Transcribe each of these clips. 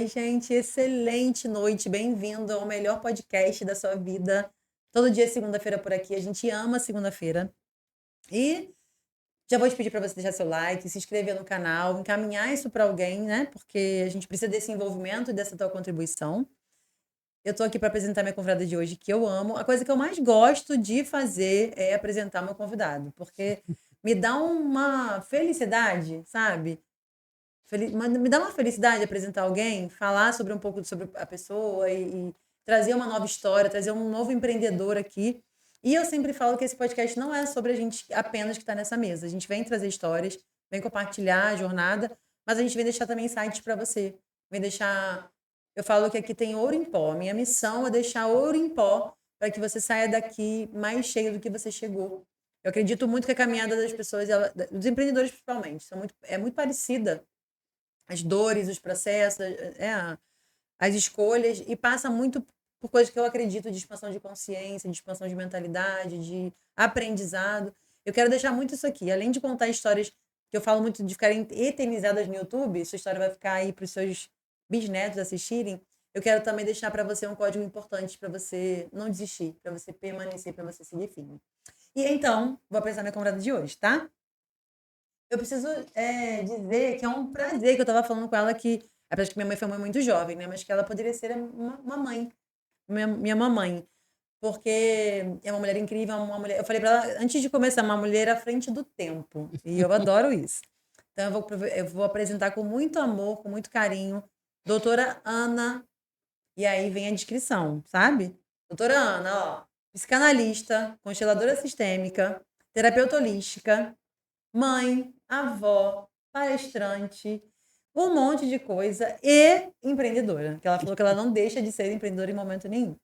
gente, excelente noite, bem-vindo ao melhor podcast da sua vida. Todo dia é segunda-feira por aqui, a gente ama segunda-feira. E já vou te pedir para você deixar seu like, se inscrever no canal, encaminhar isso para alguém, né? Porque a gente precisa desse envolvimento e dessa tua contribuição. Eu tô aqui para apresentar minha convidada de hoje, que eu amo. A coisa que eu mais gosto de fazer é apresentar meu convidado, porque me dá uma felicidade, sabe? Me dá uma felicidade apresentar alguém, falar sobre um pouco sobre a pessoa e trazer uma nova história, trazer um novo empreendedor aqui. E eu sempre falo que esse podcast não é sobre a gente apenas que está nessa mesa. A gente vem trazer histórias, vem compartilhar a jornada, mas a gente vem deixar também insights para você. Vem deixar. Eu falo que aqui tem ouro em pó. Minha missão é deixar ouro em pó para que você saia daqui mais cheio do que você chegou. Eu acredito muito que a caminhada das pessoas, dos empreendedores principalmente, é muito parecida. As dores, os processos, as escolhas, e passa muito por coisas que eu acredito de expansão de consciência, de expansão de mentalidade, de aprendizado. Eu quero deixar muito isso aqui. Além de contar histórias que eu falo muito de ficarem eternizadas no YouTube, sua história vai ficar aí para os seus bisnetos assistirem, eu quero também deixar para você um código importante para você não desistir, para você permanecer, para você seguir firme. E então, vou apresentar minha convidada de hoje, tá? Eu preciso dizer que é um prazer que eu estava falando com ela que, apesar de que minha mãe foi uma mãe muito jovem, né? Mas que ela poderia ser uma mãe, minha mamãe. Porque é uma mulher incrível, uma mulher. Eu falei para ela, antes de começar, uma mulher à frente do tempo. E eu adoro isso. Então eu vou apresentar com muito amor, com muito carinho, doutora Ana. E aí vem a descrição, sabe? Doutora Ana, ó, psicanalista, consteladora sistêmica, terapeuta holística, mãe, avó, palestrante, um monte de coisa e empreendedora. Que ela falou que ela não deixa de ser empreendedora em momento nenhum.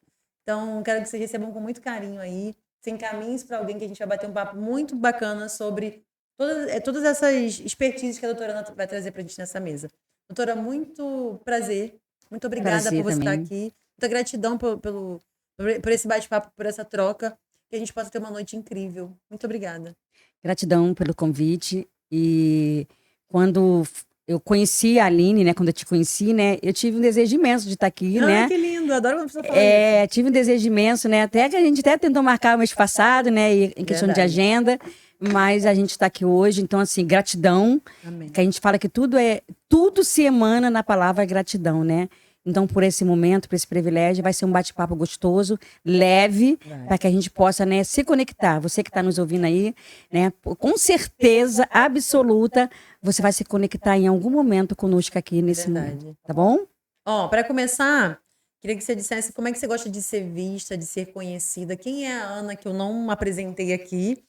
Então, quero que vocês recebam com muito carinho aí. Se encaminhem para alguém que a gente vai bater um papo muito bacana sobre todas essas expertises que a doutora Ana vai trazer para a gente nessa mesa. Doutora, muito prazer. Muito obrigada Prazer por você estar também. aqui. Muita gratidão por esse bate-papo, por essa troca. Que a gente possa ter uma noite incrível. Muito obrigada. Gratidão pelo convite. E quando eu conheci a Aline, né? Quando eu te conheci, né? Eu tive um desejo imenso de estar aqui, né? Que lindo. Adoro quando você fala isso. Tive um desejo imenso, né? Até que a gente até tentou marcar o mês passado, né? Em questão de agenda. Mas a gente está aqui hoje. Então, assim, gratidão. Amém. Que a gente fala que tudo se emana na palavra gratidão, né? Então, por esse momento, por esse privilégio, vai ser um bate-papo gostoso, leve, para que a gente possa, né, se conectar. Você que está nos ouvindo aí, né, com certeza absoluta, você vai se conectar em algum momento conosco aqui nesse momento. Tá bom? Ó, para começar, queria que você dissesse como é que você gosta de ser vista, de ser conhecida. Quem é a Ana que eu não apresentei aqui?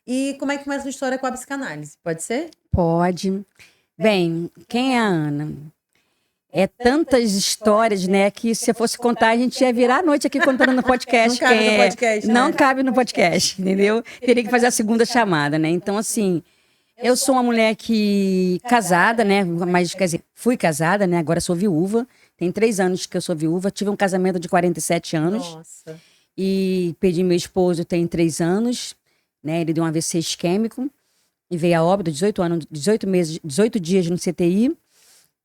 E como é que começa a história com a psicanálise? Pode ser? Pode. Bem, quem é a Ana? É tantas histórias, né, que se eu fosse contar, a gente ia virar a noite aqui contando no podcast. Não cabe no podcast, Não cabe no podcast, entendeu? Teria que fazer a segunda chamada, né? Então, assim, eu sou uma mulher que casada, né? Mas, quer dizer, fui casada, né? Agora sou viúva. Tem 3 anos que eu sou viúva. Tive um casamento de 47 anos. Nossa. E perdi meu esposo tem 3 anos, né? Ele deu um AVC isquêmico e veio a óbito, 18 dias no CTI.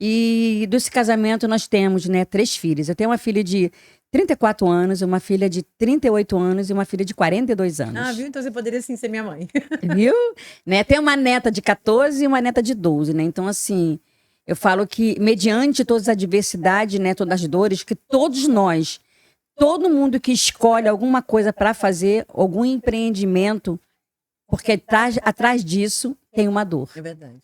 E desse casamento nós temos, né, 3 filhas. Eu tenho uma filha de 34 anos, uma filha de 38 anos e uma filha de 42 anos. Ah, viu? Então você poderia sim ser minha mãe. Viu? Né? Tem uma neta de 14 e uma neta de 12, né? Então, assim, eu falo que mediante todas as adversidades, né, todas as dores, que todos nós, todo mundo que escolhe alguma coisa para fazer, algum empreendimento, porque atrás disso tem uma dor. É verdade.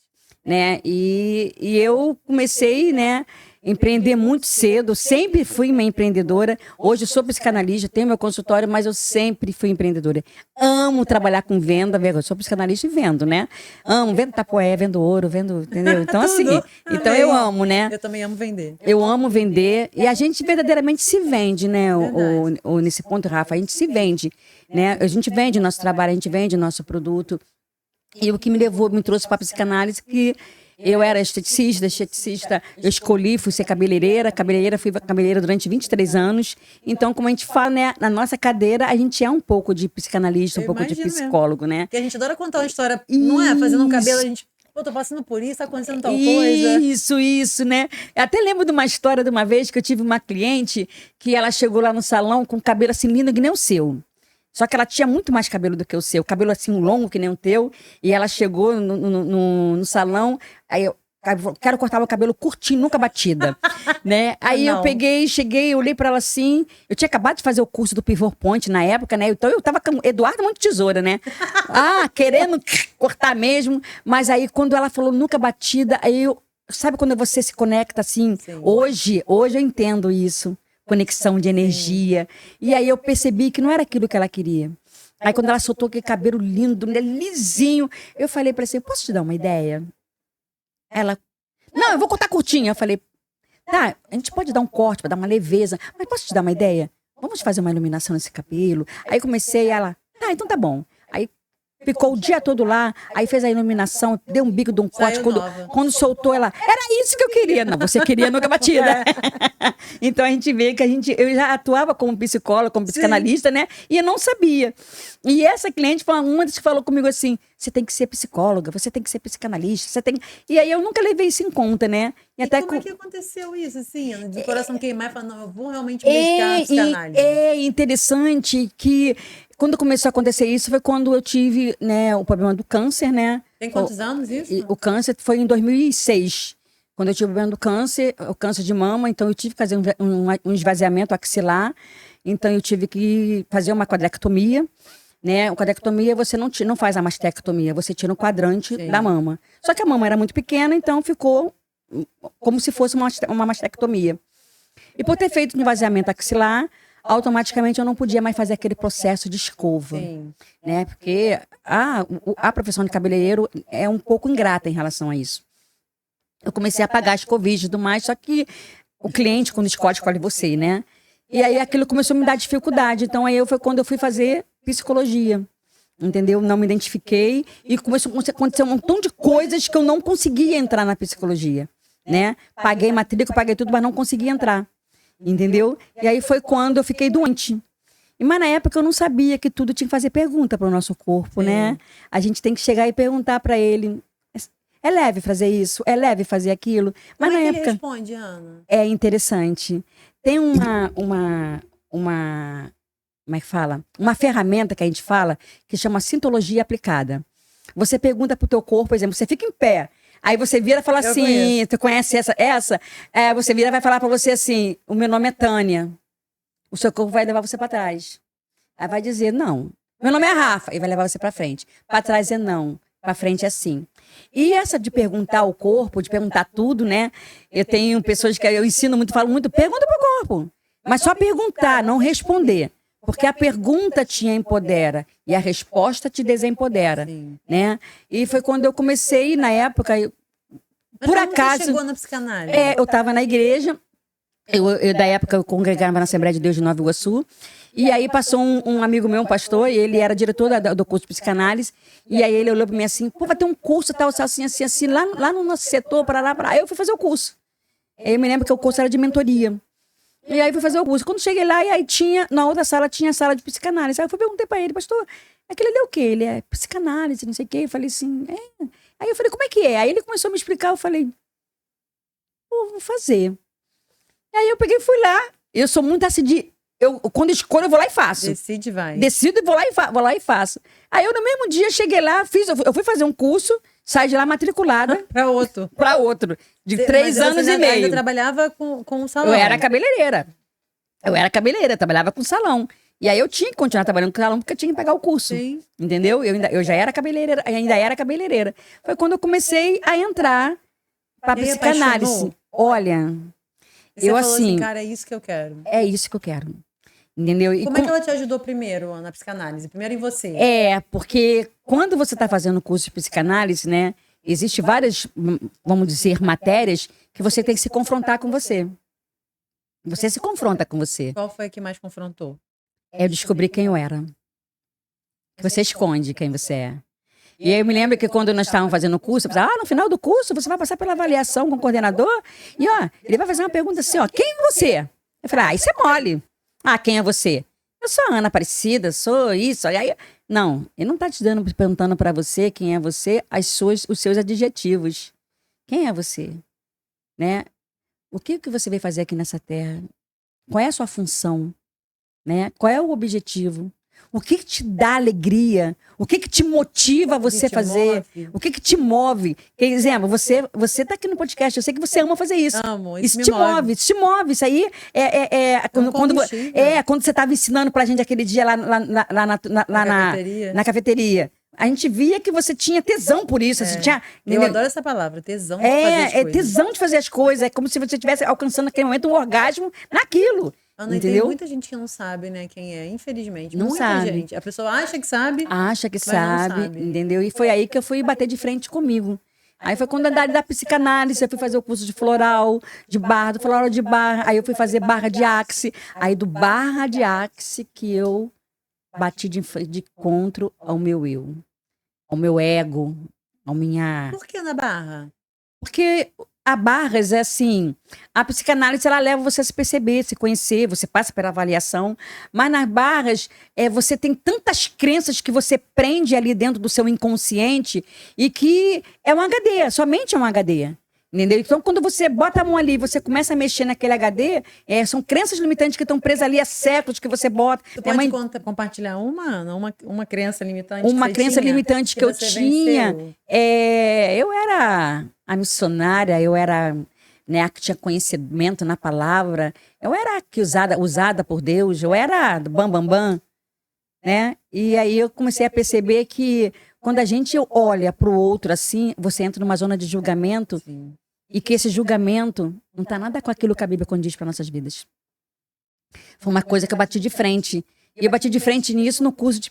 Né? E eu comecei, né, a empreender muito cedo, sempre fui uma empreendedora. Hoje eu sou psicanalista, tenho meu consultório, mas eu sempre fui empreendedora. Amo trabalhar com venda, eu sou psicanalista e vendo, né? Amo, vendo tapoé, vendo ouro, vendo, entendeu? Então, assim, então eu amo, né? Eu também amo vender. Eu amo vender e a gente verdadeiramente se vende, né? Nesse ponto, Rafa, a gente se vende, né? A gente vende nosso trabalho, a gente vende nosso produto. E o que me trouxe para a psicanálise, que eu era esteticista, eu escolhi, fui ser fui cabeleireira durante 23 anos. Então, como a gente fala, né, na nossa cadeira, a gente é um pouco de psicanalista, um pouco de psicólogo, né? Porque a gente adora contar uma história, não é? Fazendo um cabelo, a gente... Pô, tô passando por isso, tá acontecendo tal coisa. Isso, né? Eu até lembro de uma história de uma vez que eu tive uma cliente que ela chegou lá no salão com cabelo assim lindo que nem o seu. Só que ela tinha muito mais cabelo do que o seu, cabelo assim longo que nem o teu. E ela chegou no salão, aí eu quero cortar meu cabelo curtinho, nunca batida, né? Aí eu cheguei, olhei pra ela assim, eu tinha acabado de fazer o curso do Pivot Point na época, né? Então eu tava com Eduardo Monte Tesoura, né? Querendo cortar mesmo, mas aí quando ela falou nunca batida, aí sabe quando você se conecta assim? Sim. Hoje eu entendo isso, conexão de energia. Sim. E aí eu percebi que não era aquilo que ela queria. Aí quando ela soltou aquele cabelo lindo, né, lisinho, eu falei pra ela assim, posso te dar uma ideia? Ela, não, eu vou cortar curtinho. Eu falei, tá, a gente pode dar um corte pra dar uma leveza, mas posso te dar uma ideia? Vamos fazer uma iluminação nesse cabelo? Aí comecei, ela, então tá bom. Aí ficou o dia todo lá, aí fez a iluminação, deu um bico de um corte. Quando soltou, ela, era isso que eu queria. Não, você queria nunca batida. Então a gente vê que eu já atuava como psicóloga, como psicanalista, né? E eu não sabia. E essa cliente foi uma das que falou comigo assim, você tem que ser psicóloga, você tem que ser psicanalista, você tem... E aí eu nunca levei isso em conta, né? E como é que aconteceu isso, assim? De coração queimar e falar, não, eu vou realmente me dedicar à psicanálise. É interessante que quando começou a acontecer isso foi quando eu tive, né, o problema do câncer, né? Tem quantos anos isso? O câncer foi em 2006. Quando eu tive o problema do câncer, o câncer de mama, então eu tive que fazer um esvaziamento axilar. Então eu tive que fazer uma quadrectomia, né? A quadrectomia você não faz a mastectomia, você tira um quadrante da mama. Só que a mama era muito pequena, então ficou como se fosse uma mastectomia. E por ter feito um esvaziamento axilar, automaticamente eu não podia mais fazer aquele processo de escova, né? Porque a profissão de cabeleireiro é um pouco ingrata em relação a isso. Eu comecei a pagar as Covid e tudo mais, só que o cliente, quando escolhe você, né? E aí aquilo começou a me dar dificuldade. Então aí foi quando eu fui fazer psicologia, entendeu? Não me identifiquei e começou a acontecer um montão de coisas que eu não conseguia entrar na psicologia, né? Paguei matrícula, paguei tudo, mas não conseguia entrar. Entendeu? E aí foi quando eu fiquei doente. Mas na época eu não sabia que tudo tinha que fazer pergunta para o nosso corpo, né? A gente tem que chegar e perguntar para ele, é leve fazer isso? É leve fazer aquilo? Mas Como na é que época ele responde, Ana? é interessante. Tem como é que fala? Uma ferramenta que a gente fala que chama sintologia aplicada. Você pergunta pro teu corpo, por exemplo, você fica em pé. Aí você vira e fala assim, tu conhece essa? Você vira e vai falar pra você assim, o meu nome é Tânia. O seu corpo vai levar você pra trás. Aí vai dizer, não. Meu nome é Rafa. E vai levar você pra frente. Pra trás é não. Pra frente é sim. E essa de perguntar ao corpo, de perguntar tudo, né? Eu tenho pessoas que eu ensino muito, falo muito, pergunta pro corpo. Mas só perguntar, não responder. Porque a pergunta te empodera e a resposta te desempodera, né? E foi quando eu comecei, na época, por acaso... Você chegou na psicanálise? Eu estava na igreja, da época eu congregava na Assembleia de Deus de Nova Iguaçu, e aí passou um amigo meu, um pastor, e ele era diretor do curso de psicanálise, e aí ele olhou para mim assim, pô, vai ter um curso tal, assim, lá no nosso setor, para lá. Aí eu fui fazer o curso. Aí eu me lembro que o curso era de mentoria. E aí fui fazer o curso. Quando cheguei lá, e aí na outra sala, tinha a sala de psicanálise. Aí eu perguntei pra ele, pastor, aquele ali é o quê? Ele é psicanálise, não sei o quê. Eu falei assim, Aí eu falei, como é que é? Aí ele começou a me explicar, eu falei, vou fazer. E aí eu peguei e fui lá. Eu sou muito assim quando escolho, eu vou lá e faço. Decide, vai. Decido e vou lá e faço. Aí eu no mesmo dia cheguei lá, eu fui fazer um curso, saí de lá matriculada. Pra outro. De 3 anos e meio. Ainda trabalhava com o salão. Eu era cabeleireira, trabalhava com salão. E aí eu tinha que continuar trabalhando com salão porque eu tinha que pegar o curso. Sim. Entendeu? Eu já era cabeleireira, ainda era cabeleireira. Foi quando eu comecei a entrar pra psicanálise. Apaixonou? Olha, Você falou assim, cara, é isso que eu quero. É isso que eu quero. Entendeu? Como é que ela te ajudou primeiro na psicanálise? Primeiro em você? Porque quando você está fazendo o curso de psicanálise, né? Existem várias, vamos dizer, matérias que você tem que se confrontar com você. Você se confronta com você. Qual foi a que mais confrontou? Eu descobri quem eu era. Você esconde quem você é. E aí eu me lembro que quando nós estávamos fazendo o curso, eu pensava, no final do curso você vai passar pela avaliação com o coordenador e, ele vai fazer uma pergunta assim, quem é você? Eu falei, isso é mole. Quem é você? Eu sou a Ana Aparecida, sou isso. Aí Não, ele não está te dando, perguntando para você quem é você, os seus adjetivos. Quem é você? Né? O que você veio fazer aqui nessa terra? Qual é a sua função? Né? Qual é o objetivo? O que te dá alegria? O que te motiva a você fazer? O que te move? Por exemplo, você tá aqui no podcast, eu sei que você ama fazer isso. Amo, isso te move. Isso te move. Isso aí quando você estava ensinando pra gente aquele dia lá na cafeteria. A gente via que você tinha tesão por isso. Você tinha, eu adoro essa palavra, tesão de fazer as coisas. Tesão de fazer as coisas. É como se você estivesse alcançando naquele momento um orgasmo naquilo. Ana, e tem muita gente que não sabe, né, quem é, infelizmente. Não muita sabe. gente. A pessoa acha que sabe. Acha que sabe, entendeu? E foi aí que eu fui bater de frente comigo. Aí foi quando eu da psicanálise, eu fui fazer o curso de floral de barra. Aí eu fui fazer barra de axe. Aí do barra de axe que eu bati de encontro ao meu eu. Ao meu ego, ao minha... Por que na barra? Porque a barras é assim, a psicanálise ela leva você a se perceber, se conhecer, você passa pela avaliação, mas nas barras você tem tantas crenças que você prende ali dentro do seu inconsciente e que é um HD, sua mente é um HD. Entendeu? Então, quando você bota a mão ali, você começa a mexer naquele HD, são crenças limitantes que estão presas ali há séculos que você bota. Tu pode compartilhar uma crença limitante? Uma crença limitante que eu tinha. Eu era a missionária, eu era, né, a que tinha conhecimento na palavra, eu era a que usada por Deus, eu era do bam, né? E aí eu comecei a perceber que quando a gente olha para o outro assim, você entra numa zona de julgamento. Sim. E que esse julgamento não está nada com aquilo que a Bíblia condiz para nossas vidas. Foi uma coisa que eu bati de frente. E eu bati de frente nisso no curso de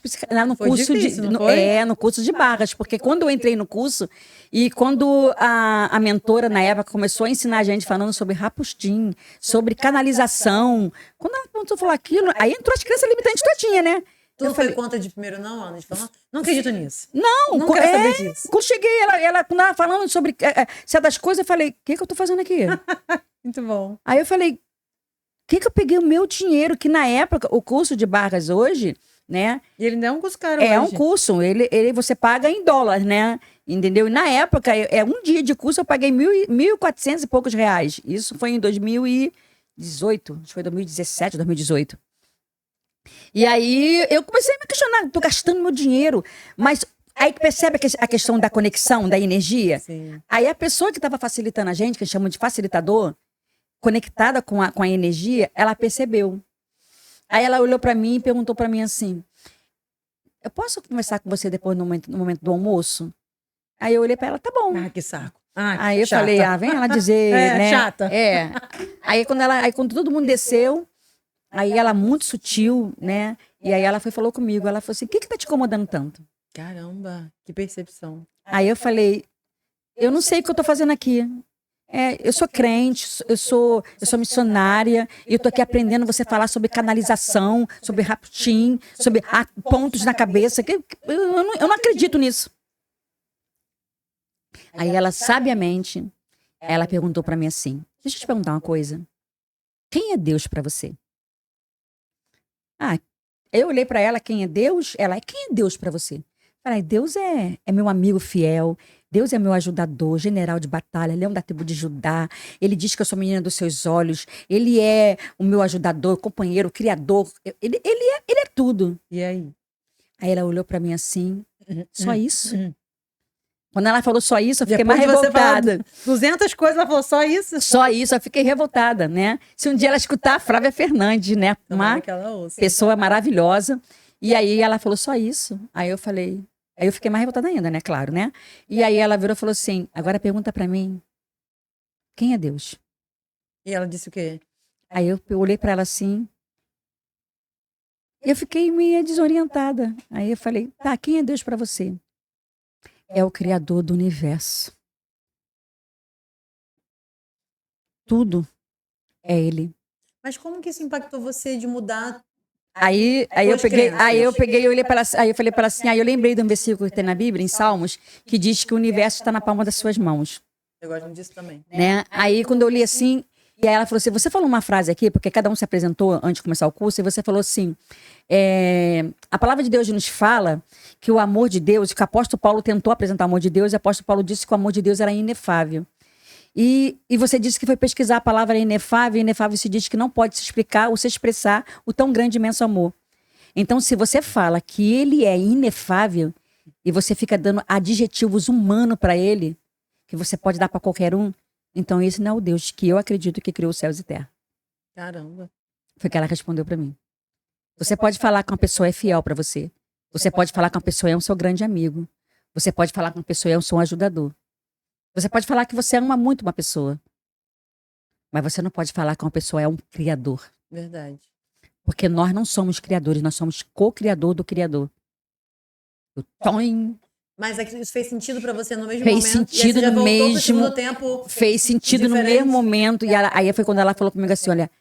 no curso de barras, porque quando eu entrei no curso e quando a mentora na época começou a ensinar a gente falando sobre rapustim, sobre canalização, quando ela começou a falar aquilo, aí entrou as crenças limitantes todinha, né? Tu não foi conta de primeiro, não, Ana? De falar, não acredito nisso. Não quero saber disso. Quando cheguei, ela falando sobre certas coisas, eu falei, o que eu tô fazendo aqui? Muito bom. Aí eu falei, o que eu peguei o meu dinheiro, que na época, o curso de barras hoje, né? E ele não é um curso caro hoje. É um curso, ele você paga em dólar, né? Entendeu? E na época, um dia de curso, eu paguei 1.400 e poucos reais. Isso foi em 2018, acho que foi 2017, 2018. E aí eu comecei a me questionar, tô gastando meu dinheiro, mas aí percebe a questão da conexão, da energia? Sim. Aí a pessoa que estava facilitando a gente, que chama de facilitador, conectada com a energia, ela percebeu. Aí ela olhou para mim e perguntou para mim assim, eu posso conversar com você depois no momento do almoço? Aí eu olhei para ela, tá bom. Ah, que saco. Aí eu falei, vem ela dizer, né? Chata. Aí quando todo mundo desceu, aí ela muito sutil, né? E aí ela falou comigo, ela falou assim, o que tá te incomodando tanto? Caramba, que percepção. Aí eu falei, eu não sei o que eu tô fazendo aqui. Eu sou crente, eu sou missionária, e eu tô aqui aprendendo você falar sobre canalização, sobre raptim, sobre pontos na cabeça. Eu não acredito nisso. Aí ela, sabiamente, ela perguntou para mim assim, deixa eu te perguntar uma coisa. Quem é Deus para você? Eu olhei para ela, quem é Deus? Ela, quem é Deus para você? Falei, Deus é meu amigo fiel, Deus é meu ajudador, general de batalha, leão da tribo de Judá. Ele diz que eu sou menina dos seus olhos, ele é o meu ajudador, companheiro, criador, ele é tudo. E aí? Aí ela olhou para mim assim, só isso? Quando ela falou só isso, eu fiquei depois mais revoltada. 200 coisas, ela falou só isso? Só isso, eu fiquei revoltada, né? Se um dia ela escutar a Flávia Fernandes, né? Uma pessoa maravilhosa. E aí ela falou só isso. Aí eu fiquei mais revoltada ainda, né? Claro, né? E aí ela virou e falou assim, agora pergunta pra mim, quem é Deus? E ela disse o quê? Aí eu olhei pra ela assim, eu fiquei meio desorientada. Aí eu falei, tá, quem é Deus pra você? É o Criador do universo. Tudo é Ele. Mas como que isso impactou você de mudar? Aí eu peguei e olhei para ela, aí eu falei para ela assim, aí eu lembrei de um versículo que tem na Bíblia, em Salmos, que diz que o universo está na palma das suas mãos. Eu gosto disso também. Né? Aí quando eu li assim, E aí ela falou assim, você falou uma frase aqui, porque cada um se apresentou antes de começar o curso, e você falou assim, a palavra de Deus nos fala que o amor de Deus, que o apóstolo Paulo tentou apresentar o amor de Deus, e o apóstolo Paulo disse que o amor de Deus era inefável. E você disse que foi pesquisar a palavra inefável, e inefável se diz que não pode se explicar ou se expressar o tão grande e imenso amor. Então, se você fala que ele é inefável, e você fica dando adjetivos humanos para ele, que você pode dar para qualquer um, então esse não é o Deus que eu acredito que criou os céus e terra. Caramba. Foi o que ela respondeu para mim. Você pode falar que uma pessoa é fiel para você. Você pode falar que uma pessoa é um seu grande amigo. Você pode falar que uma pessoa é um seu ajudador. Você pode falar que você ama muito uma pessoa. Mas você não pode falar que uma pessoa é um criador. Verdade. Porque nós não somos criadores, nós somos co-criador do criador. O Toim. Mas isso fez sentido pra você no mesmo Fez momento? sentido e aí você já no voltou pro mesmo segundo tempo Fez sentido no diferente? mesmo momento. E aí foi quando ela falou comigo assim, olha,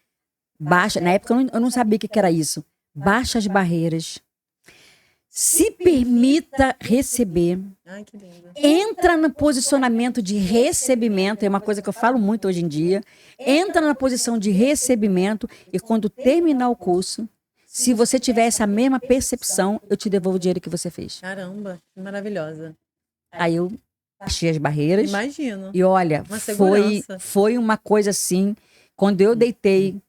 baixa, na época eu não sabia o que era isso. Baixa as barreiras. Se permita receber. Ai, que lindo. Entra no posicionamento de recebimento, é uma coisa que eu falo muito hoje em dia. Entra na posição de recebimento e quando terminar o curso, se você tiver essa mesma percepção, eu te devolvo o dinheiro que você fez. Caramba, que maravilhosa. Aí eu baixei as barreiras. Imagino. E olha, Uma segurança. foi uma coisa assim, quando eu deitei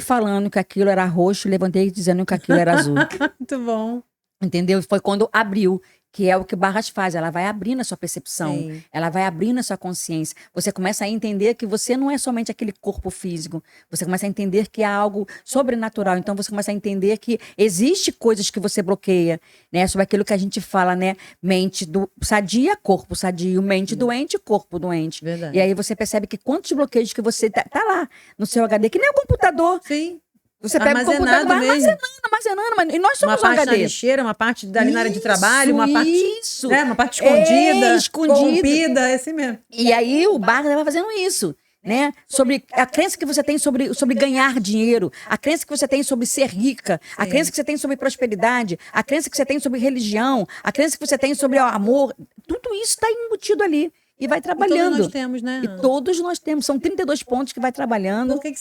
falando que aquilo era roxo, levantei dizendo que aquilo era azul. Muito bom. Entendeu? Foi quando abriu, que é o que Barras faz. Ela vai abrindo a sua percepção, Sim. ela vai abrindo a sua consciência. Você começa a entender que você não é somente aquele corpo físico. Você começa a entender que há algo sobrenatural. Então você começa a entender que existe coisas que você bloqueia, né? Sobre aquilo que a gente fala, né? Mente sadia, corpo sadio, mente doente, corpo doente. Verdade. E aí você percebe que quantos bloqueios que você tá lá no seu HD, que nem o computador. Sim. Você pega o computador, Armazenado vai mesmo. armazenando, mas e nós somos Uma parte um na HD. lixeira, uma parte dali na área de trabalho, uma parte, Isso. né, uma parte escondida, Escondida. corrompida, é assim mesmo. E aí o Barra vai fazendo isso, né? Sobre a crença que você tem sobre ganhar dinheiro, a crença que você tem sobre ser rica, a crença que você tem sobre prosperidade, a crença que você tem sobre religião, a crença que você tem sobre o amor, tudo isso está embutido ali. E vai trabalhando. E todos nós temos, né? E todos nós temos. São 32 pontos que vai trabalhando. Por que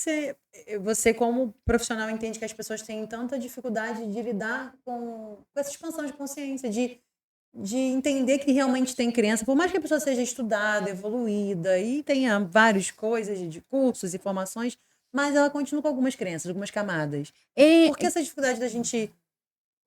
você, como profissional, entende que as pessoas têm tanta dificuldade de lidar com essa expansão de consciência, de entender que realmente tem crença, por mais que a pessoa seja estudada, evoluída e tenha várias coisas de cursos e formações, mas ela continua com algumas crenças, algumas camadas. Por que essa dificuldade da gente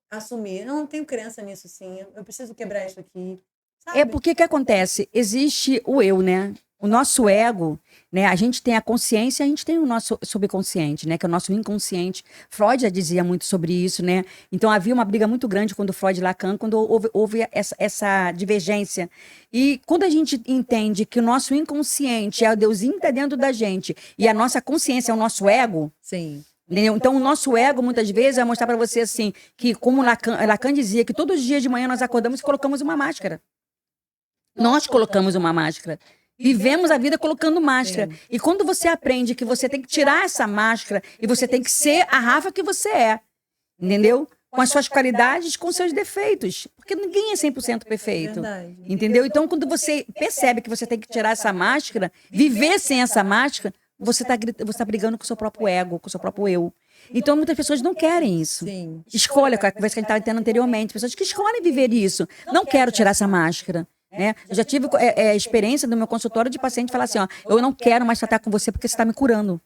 assumir? Eu não tenho crença nisso, sim. Eu preciso quebrar isso aqui. Sabe? É porque que acontece? Existe o eu, né? O nosso ego, né? A gente tem a consciência, a gente tem o nosso subconsciente, né? Que é o nosso inconsciente. Freud já dizia muito sobre isso, né? Então havia uma briga muito grande quando Freud e Lacan, quando houve essa divergência. E quando a gente entende que o nosso inconsciente é o Deusinho que está dentro da gente e a nossa consciência é o nosso ego. Sim. Entendeu? Então, o nosso ego, muitas vezes, vai mostrar para você assim, que como Lacan dizia, que todos os dias de manhã nós acordamos e colocamos uma máscara. Nós colocamos uma máscara. Vivemos a vida colocando máscara. Sim. E quando você aprende que você tem que tirar essa máscara e você tem que ser a Rafa que você é, entendeu? Com as suas qualidades, com os seus defeitos. Porque ninguém é 100% perfeito. Verdade. Entendeu? Então, quando você percebe que você tem que tirar essa máscara, viver sem essa máscara, você tá brigando com o seu próprio ego, com o seu próprio eu. Então, muitas pessoas não querem isso. Sim. Escolha, a conversa que a gente estava tendo anteriormente, pessoas que escolhem viver isso. Não quero tirar essa máscara. Né? Eu já tive experiência no meu consultório de paciente falar assim, ó, eu não quero mais tratar com você porque você está me curando.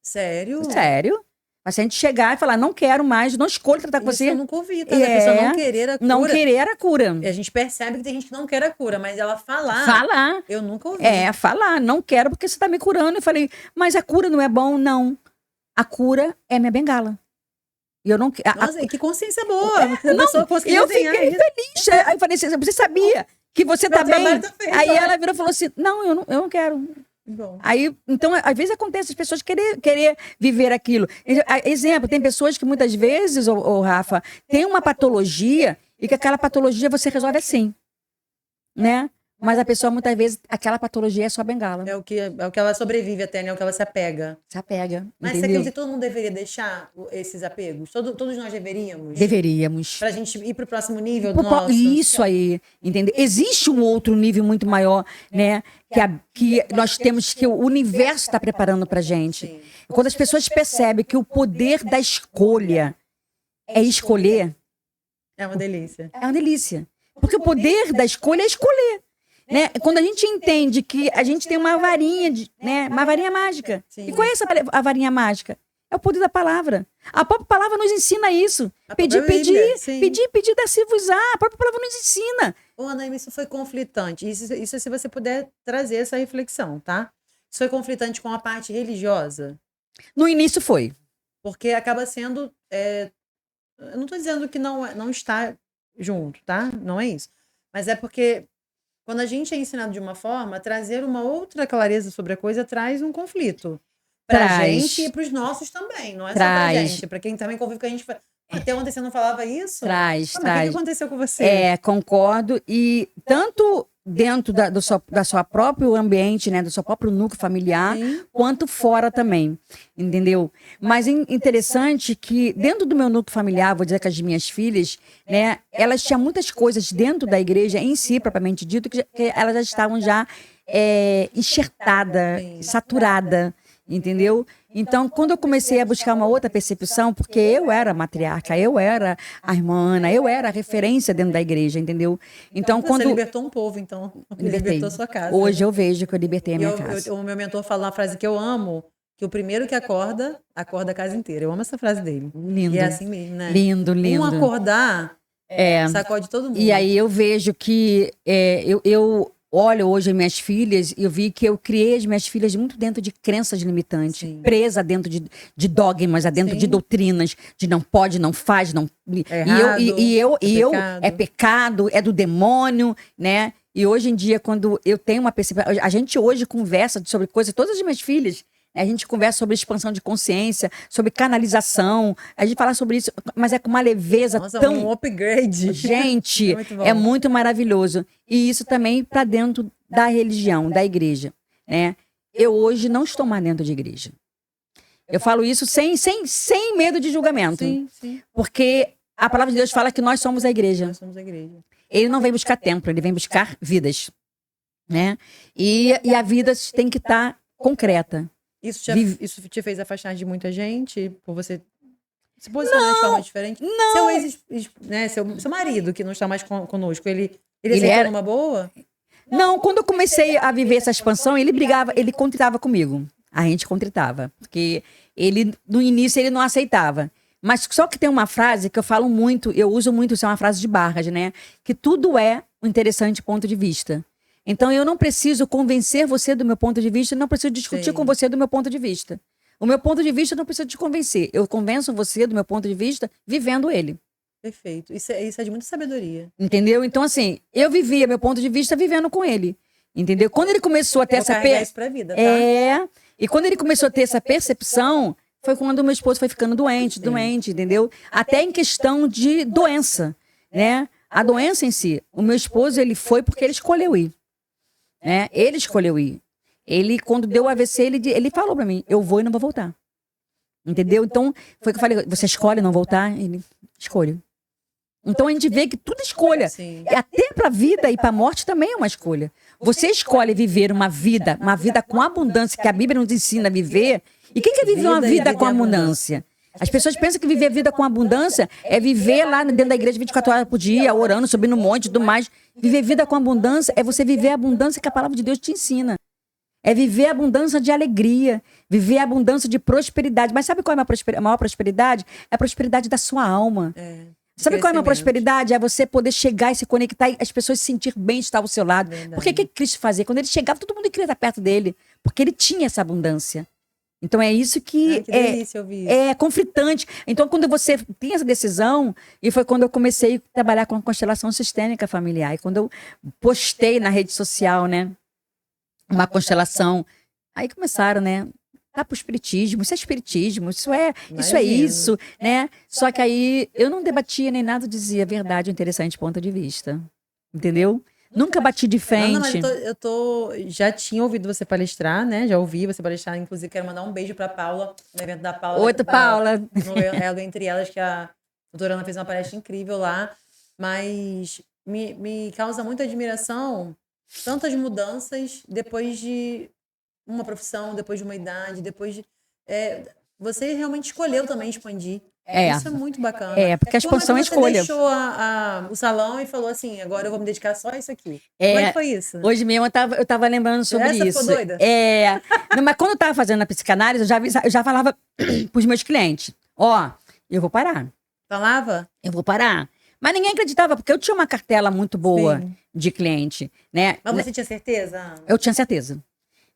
Sério? Sério? Paciente chegar e falar, não quero mais, não escolho tratar com você. Eu nunca ouvi, tá? A pessoa não querer a cura. Não querer a cura. E a gente percebe que tem gente que não quer a cura, mas ela falar. Falar. Eu nunca ouvi. Falar, não quero porque você está me curando. Eu falei, mas a cura não é bom? Não. A cura é minha bengala. E eu não Nossa, que consciência boa. A não, pessoa conseguiu eu desenhar fiquei isso. feliz. Aí eu falei assim, você sabia que você Meu tá bem? trabalho tá feito, Aí né? ela virou e falou assim, não, eu não quero. Bom. Aí, então, às vezes acontece as pessoas querer viver aquilo. Exemplo, tem pessoas que muitas vezes, ô Rafa, tem uma patologia e que aquela patologia você resolve assim, né? mas a pessoa, muitas vezes, aquela patologia é só bengala. É o que ela sobrevive até, né? É o que ela se apega. Se apega, Mas você entendeu? acredita que todo mundo deveria deixar esses apegos? Todos nós deveríamos? Deveríamos. Pra gente ir pro próximo nível do nosso? Isso aí, entendeu? Existe um outro nível muito maior, né? Que nós temos, que o universo está preparando pra gente. Sim. Quando as pessoas percebem que o poder da escolha é escolher, É uma delícia. é uma delícia. Porque o poder da escolha é escolher. Né? Quando a gente entende que a gente tem uma varinha, né? Uma varinha mágica. Sim. E qual é a varinha mágica? É o poder da palavra. A própria palavra nos ensina isso. Pedir, dar-se-vos-á. A própria palavra nos ensina. Ô, Ana, isso foi conflitante. Isso é se você puder trazer essa reflexão, tá? Isso foi conflitante com a parte religiosa? No início foi. Porque acaba sendo... eu não estou dizendo que não está junto, tá? Não é isso. Mas é porque quando a gente é ensinado de uma forma, trazer uma outra clareza sobre a coisa traz um conflito. Pra gente e pros nossos também. Não é só pra gente. Pra quem também convive com a gente. Até ontem você não falava isso? Traz. O que aconteceu com você? Concordo. E tanto dentro da sua próprio ambiente, né, do seu próprio núcleo familiar, Sim. quanto fora também, entendeu? Mas interessante que dentro do meu núcleo familiar, vou dizer que as minhas filhas, né, elas tinham muitas coisas dentro da igreja em si, propriamente dito, que elas já estavam enxertada, saturada, entendeu? Então, quando eu comecei a buscar uma outra percepção, porque eu era a matriarca, eu era a irmã, eu era a referência dentro da igreja, entendeu? Então, Você libertou um povo, então. Libertou sua casa. Hoje eu vejo que eu libertei a minha casa. O meu mentor fala uma frase que eu amo, que o primeiro que acorda a casa inteira. Eu amo essa frase dele. Lindo. E é assim mesmo, né? Lindo. Um acordar, sacode todo mundo. E aí eu vejo que eu olho hoje as minhas filhas e eu vi que eu criei as minhas filhas muito dentro de crenças limitantes, Sim. presa dentro de dogmas, dentro de doutrinas, de não pode, não faz, não. É pecado, é do demônio, né? E hoje em dia, quando eu tenho uma percepção, a gente hoje conversa sobre coisas, todas as minhas filhas, a gente conversa sobre expansão de consciência, sobre canalização, a gente fala sobre isso, mas é com uma leveza. Nossa, um upgrade. Gente, é muito maravilhoso. E isso também para dentro da religião, da igreja, né? Eu hoje não estou mais dentro de igreja. Eu falo isso sem medo de julgamento. Sim. Porque a palavra de Deus fala que nós somos a igreja. Nós somos a igreja. Ele não vem buscar templo, ele vem buscar vidas, né? E a vida tem que estar concreta. Isso te fez afastar de muita gente? Por você se posicionar de forma diferente? Não. Seu marido, que não está mais conosco, ele aceitou numa boa? Não, quando eu comecei a viver essa expansão, ele contritava comigo. A gente contritava. Porque no início, ele não aceitava. Mas só que tem uma frase que eu falo muito, eu uso muito, isso é uma frase de Barras, né? Que tudo é um interessante ponto de vista. Então, eu não preciso convencer você do meu ponto de vista, não preciso discutir com você do meu ponto de vista. O meu ponto de vista não precisa te convencer. Eu convenço você do meu ponto de vista vivendo ele. Perfeito. Isso é de muita sabedoria. Entendeu? Então, assim, eu vivia meu ponto de vista vivendo com ele. Entendeu? Quando ele começou a ter essa percepção. E quando ele começou a ter essa percepção, foi quando meu esposo foi ficando doente, entendeu? Até em questão de doença, né? A doença em si. O meu esposo, ele foi porque ele escolheu ir. Né? Ele escolheu ir. Ele, quando deu o AVC, ele falou pra mim, eu vou e não vou voltar. Entendeu? Então, foi que eu falei, você escolhe não voltar? Ele, escolho. Então, a gente vê que tudo é escolha. Sim. E até pra vida e pra morte também é uma escolha. Você escolhe viver uma vida com abundância, que a Bíblia nos ensina a viver. E o que é viver uma vida com abundância? As pessoas pensam que viver a vida com abundância é viver lá dentro da igreja 24 horas por dia, orando, subindo um monte e tudo mais. Viver vida com abundância é você viver a abundância que a palavra de Deus te ensina. É viver a abundância de alegria, viver a abundância de prosperidade. Mas sabe qual é a maior prosperidade? É a prosperidade da sua alma. Sabe qual é a maior prosperidade? É você poder chegar e se conectar e as pessoas se sentir bem estar ao seu lado. Verdade. Porque o que Cristo fazia? Quando ele chegava, todo mundo queria estar perto dele. Porque ele tinha essa abundância. Então é isso que delícia ouvir isso. É conflitante. Então quando você tem essa decisão, e foi quando eu comecei a trabalhar com a constelação sistêmica familiar. E quando eu postei na rede social, né, uma constelação, aí começaram, né, tá pro espiritismo, isso é espiritismo, isso é isso, né? Só que aí eu não debatia nem nada, dizia verdade, interessante ponto de vista. Entendeu? Nunca bati de Ana, mas frente. já tinha ouvido você palestrar, né? Já ouvi você palestrar. Inclusive, quero mandar um beijo pra Paula, no evento da Paula. Oi, Paula. No Elo Entre Elas, que a doutora Ana fez uma palestra incrível lá. Mas me causa muita admiração tantas mudanças depois de uma profissão, depois de uma idade, depois de... você realmente escolheu também expandir. Isso é muito bacana. Porque a expansão é escolha. Você deixou o salão e falou assim, agora eu vou me dedicar só a isso aqui. Como é que foi isso? Hoje mesmo eu tava lembrando sobre Essa isso. ficou doida? Não, mas quando eu tava fazendo a psicanálise, eu já falava pros meus clientes, eu vou parar. Falava? Eu vou parar. Mas ninguém acreditava, porque eu tinha uma cartela muito boa de cliente, né? Mas você tinha certeza? Eu tinha certeza.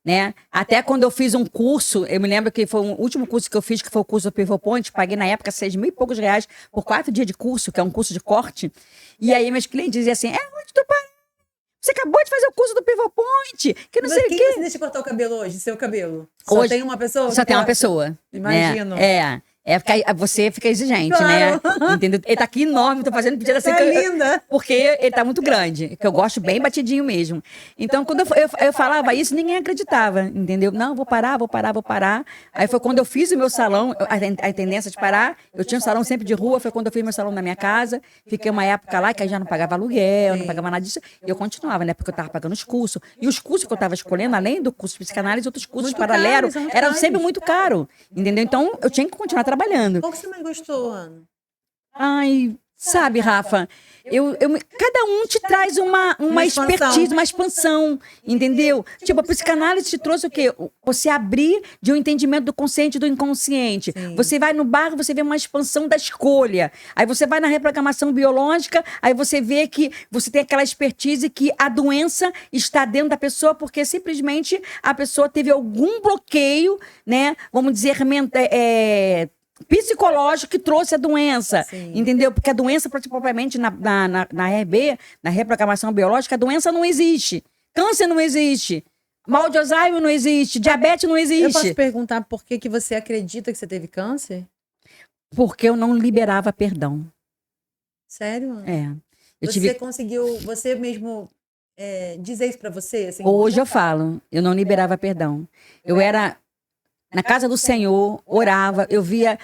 Né? Até quando eu fiz um curso, eu me lembro que foi o último curso que eu fiz, que foi o curso do Pivot Point, paguei na época 6 mil e poucos reais por 4 dias de curso, que é um curso de corte. E aí meus clientes diziam assim, onde tu parou? Você acabou de fazer o curso do Pivot Point, que não sei o quê. Quem você deixa cortar o cabelo hoje, seu cabelo? Só tem uma pessoa? Só tem uma pessoa. Imagino. Né? Você fica exigente, claro. Né? Entendeu? Ele tá aqui enorme, tô fazendo pedido assim. Linda. Porque ele tá muito grande, que eu gosto bem batidinho mesmo. Então, quando eu falava isso, ninguém acreditava, entendeu? Não, vou parar. Aí foi quando eu fiz o meu salão, a tendência de parar, eu tinha um salão sempre de rua, foi quando eu fiz meu salão na minha casa, fiquei uma época lá que eu já não pagava aluguel, não pagava nada disso, e eu continuava, né? Porque eu tava pagando os cursos. E os cursos que eu tava escolhendo, além do curso de psicanálise, outros cursos paralelos, eram sempre muito caros, entendeu? Então, eu tinha que continuar trabalhando. Qual que você mais gostou, Ana? Ai, sabe, Rafa, cada um te traz uma expertise, uma expansão, entendeu? Tipo, a psicanálise te trouxe o quê? Você abrir de um entendimento do consciente e do inconsciente. Sim. Você vai no bar, você vê uma expansão da escolha. Aí você vai na reprogramação biológica, aí você vê que você tem aquela expertise que a doença está dentro da pessoa porque simplesmente a pessoa teve algum bloqueio, né? Vamos dizer, psicológico que trouxe a doença, entendeu? Porque a doença, propriamente na RB, na reprogramação biológica, a doença não existe. Câncer não existe. Mal de Alzheimer não existe. Diabetes não existe. Eu posso perguntar por que você acredita que você teve câncer? Porque eu não liberava perdão. Sério? Você conseguiu, você mesmo dizer isso pra você? Assim, hoje eu falo, eu não liberava perdão. Eu era... Na casa do Senhor, orava, eu via...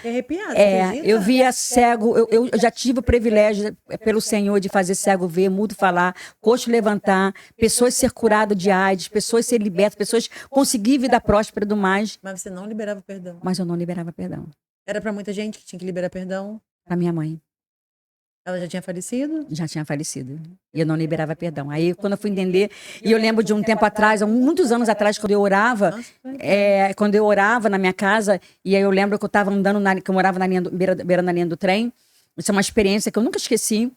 eu via cego, eu já tive o privilégio pelo Senhor de fazer cego ver, mudo falar, coxo levantar, pessoas ser curadas de AIDS, pessoas ser libertas, pessoas conseguir vida próspera e do mais. Mas você não liberava perdão? Mas eu não liberava perdão. Era pra muita gente que tinha que liberar perdão? Pra minha mãe. Ela já tinha falecido? Já tinha falecido. E eu não liberava perdão. Aí, quando eu fui entender... E eu lembro de um tempo atrás, há muitos anos atrás, quando eu orava... quando eu orava na minha casa, e aí eu lembro que eu estava andando, que eu morava na linha beirando a linha do trem. Isso é uma experiência que eu nunca esqueci.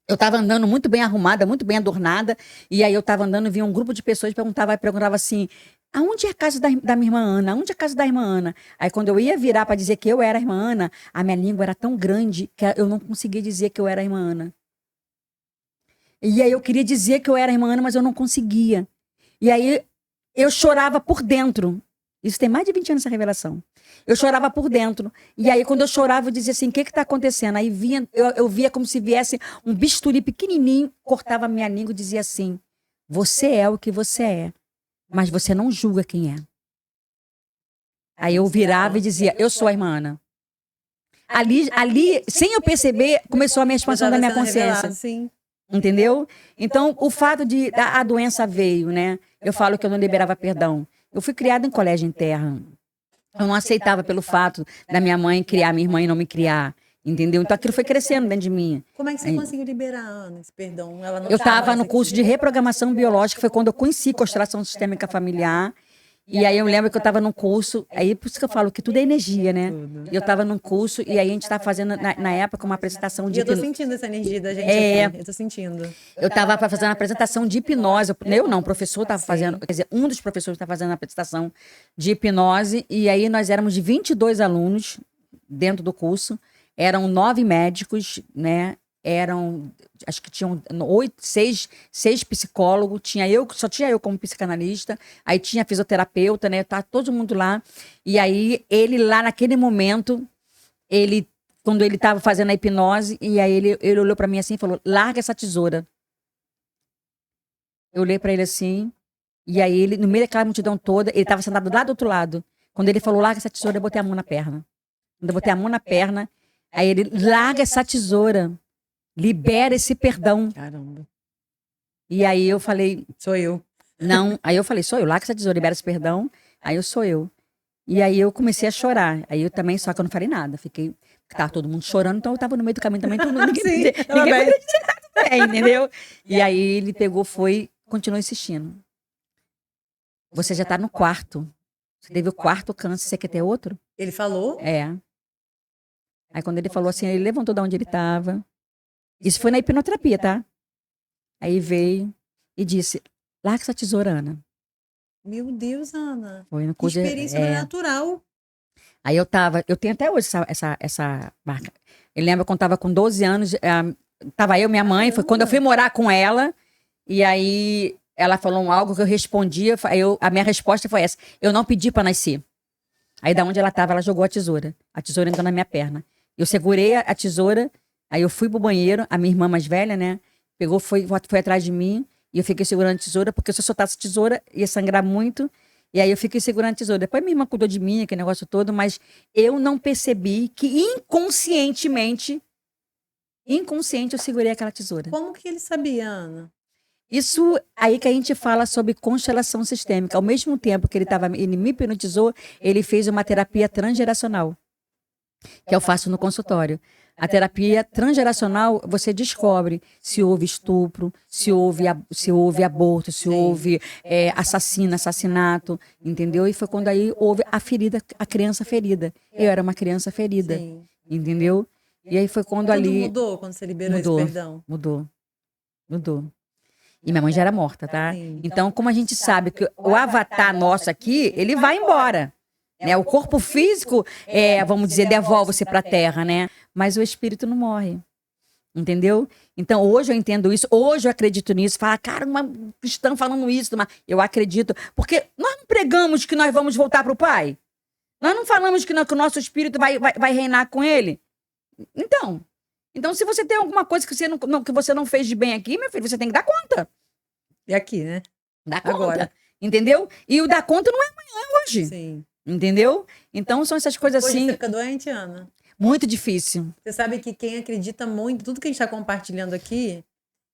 Eu estava andando muito bem arrumada, muito bem adornada. E aí eu estava andando e vinha um grupo de pessoas e perguntava assim... Aonde é a casa da minha irmã Ana? Aonde é a casa da irmã Ana? Aí, quando eu ia virar para dizer que eu era a irmã Ana, a minha língua era tão grande que eu não conseguia dizer que eu era a irmã Ana. E aí, eu queria dizer que eu era a irmã Ana, mas eu não conseguia. E aí, eu chorava por dentro. Isso tem mais de 20 anos, essa revelação. Eu chorava por dentro. E aí, quando eu chorava, eu dizia assim, o que está acontecendo? Aí, eu via como se viesse um bisturi pequenininho, cortava a minha língua e dizia assim, você é o que você é. Mas você não julga quem é. Aí eu virava e dizia, eu sou a irmã Ana. Ali, sem eu perceber, começou a minha expansão da minha consciência. Entendeu? Então, o fato de a doença veio, né? Eu falo que eu não liberava perdão. Eu fui criada em colégio interno. Eu não aceitava pelo fato da minha mãe criar minha irmã e não me criar. Entendeu? Então aquilo foi crescendo dentro de mim. Como é que você conseguiu liberar, Ana, esse perdão? Ela não eu estava no curso de reprogramação biológica, foi quando eu conheci constelação sistêmica familiar. E aí eu lembro que eu estava num curso, aí por isso que eu falo que tudo é energia, né? Eu estava num curso e aí a gente estava fazendo, na época, uma apresentação de hipnose. Eu tô sentindo essa energia da gente aqui, eu tô sentindo. Eu estava fazendo uma apresentação de hipnose, eu não, o professor estava fazendo, quer dizer, um dos professores estava fazendo a apresentação de hipnose, e aí nós éramos de 22 alunos dentro do curso, eram 9 médicos, né? Acho que tinham 6 psicólogos, só tinha eu como psicanalista, aí tinha fisioterapeuta, né? Tá todo mundo lá. E aí, ele lá naquele momento, quando ele estava fazendo a hipnose, e aí ele olhou para mim assim e falou, larga essa tesoura. Eu olhei pra ele assim, e aí ele, no meio daquela multidão toda, ele tava sentado lá do outro lado. Quando ele falou, larga essa tesoura, eu botei a mão na perna. Quando eu botei a mão na perna, aí ele, larga essa tesoura, libera esse perdão. Caramba. E aí eu falei, Sou eu. não. Aí eu falei, sou eu, larga essa tesoura, libera esse perdão. Aí eu sou eu. E aí eu comecei a chorar. Aí eu também, só que eu não falei nada. Fiquei, tava todo mundo chorando, então eu tava no meio do caminho também. Todo mundo, Sim, ninguém tava bem. poderia dizer nada também, entendeu? E aí ele pegou, foi, continuou insistindo. Você já tá no quarto. Você teve o quarto câncer, você quer ter outro? Ele falou? É. Aí quando ele falou assim, ele levantou de onde ele tava. Isso foi na hipnoterapia, tá? Aí veio e disse, larga essa tesoura, Ana. Meu Deus, Ana. Foi no Que curso experiência natural. Aí eu tenho até hoje essa marca. Eu lembro quando eu tava com 12 anos, tava eu, minha mãe, foi quando eu fui morar com ela, e aí ela falou algo que eu respondia, a minha resposta foi essa, eu não pedi pra nascer. Aí da onde ela tava, ela jogou a tesoura entrou na minha perna. Eu segurei a tesoura, aí eu fui pro banheiro, a minha irmã mais velha, né, pegou, foi atrás de mim, e eu fiquei segurando a tesoura, porque se eu soltasse a tesoura, ia sangrar muito. E aí eu fiquei segurando a tesoura. Depois minha irmã cuidou de mim, aquele negócio todo, mas eu não percebi que inconsciente eu segurei aquela tesoura. Como que ele sabia, Ana? Isso aí que a gente fala sobre constelação sistêmica. Ao mesmo tempo que ele me hipnotizou, ele fez uma terapia transgeracional, que eu faço no consultório. A terapia transgeracional, você descobre se houve estupro, se houve aborto, se houve assassinato, entendeu? E foi quando aí houve a criança ferida. Eu era uma criança ferida, entendeu? E aí foi quando Tudo ali... mudou quando você liberou esse perdão? Mudou. E minha mãe já era morta, tá? Então, como a gente sabe que o avatar nosso aqui, ele vai embora. Né? O corpo físico, vamos dizer, devolve-se para a terra, né? Mas o espírito não morre. Entendeu? Então, hoje eu entendo isso, hoje eu acredito nisso. Fala, cara, estão falando isso, mas eu acredito. Porque nós não pregamos que nós vamos voltar para o Pai? Nós não falamos que o nosso espírito vai reinar com ele? Então, se você tem alguma coisa que você não fez de bem aqui, meu filho, você tem que dar conta. E aqui, né? Dá conta. Agora. Entendeu? E o dar conta não é amanhã, é hoje. Sim. Entendeu? Então são essas coisas Hoje assim. Você fica doente, Ana? Muito difícil. Você sabe que quem acredita muito, tudo que a gente está compartilhando aqui,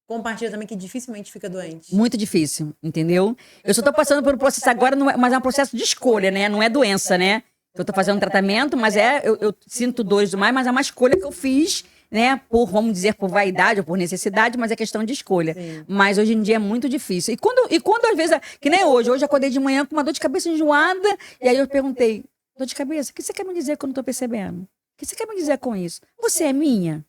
compartilha também que dificilmente fica doente. Muito difícil, entendeu? Eu só tô passando por um processo agora, mas é um processo de escolha, né? Não é doença, né? Eu tô fazendo um tratamento, mas eu sinto dores demais, mas é uma escolha que eu fiz, né? Vamos dizer, por vaidade ou por necessidade, mas é questão de escolha. Sim. Mas hoje em dia é muito difícil. E quando às vezes, que nem hoje eu acordei de manhã com uma dor de cabeça enjoada, e aí eu perguntei, dor de cabeça, o que você quer me dizer que eu não tô percebendo? O que você quer me dizer com isso? Você é minha?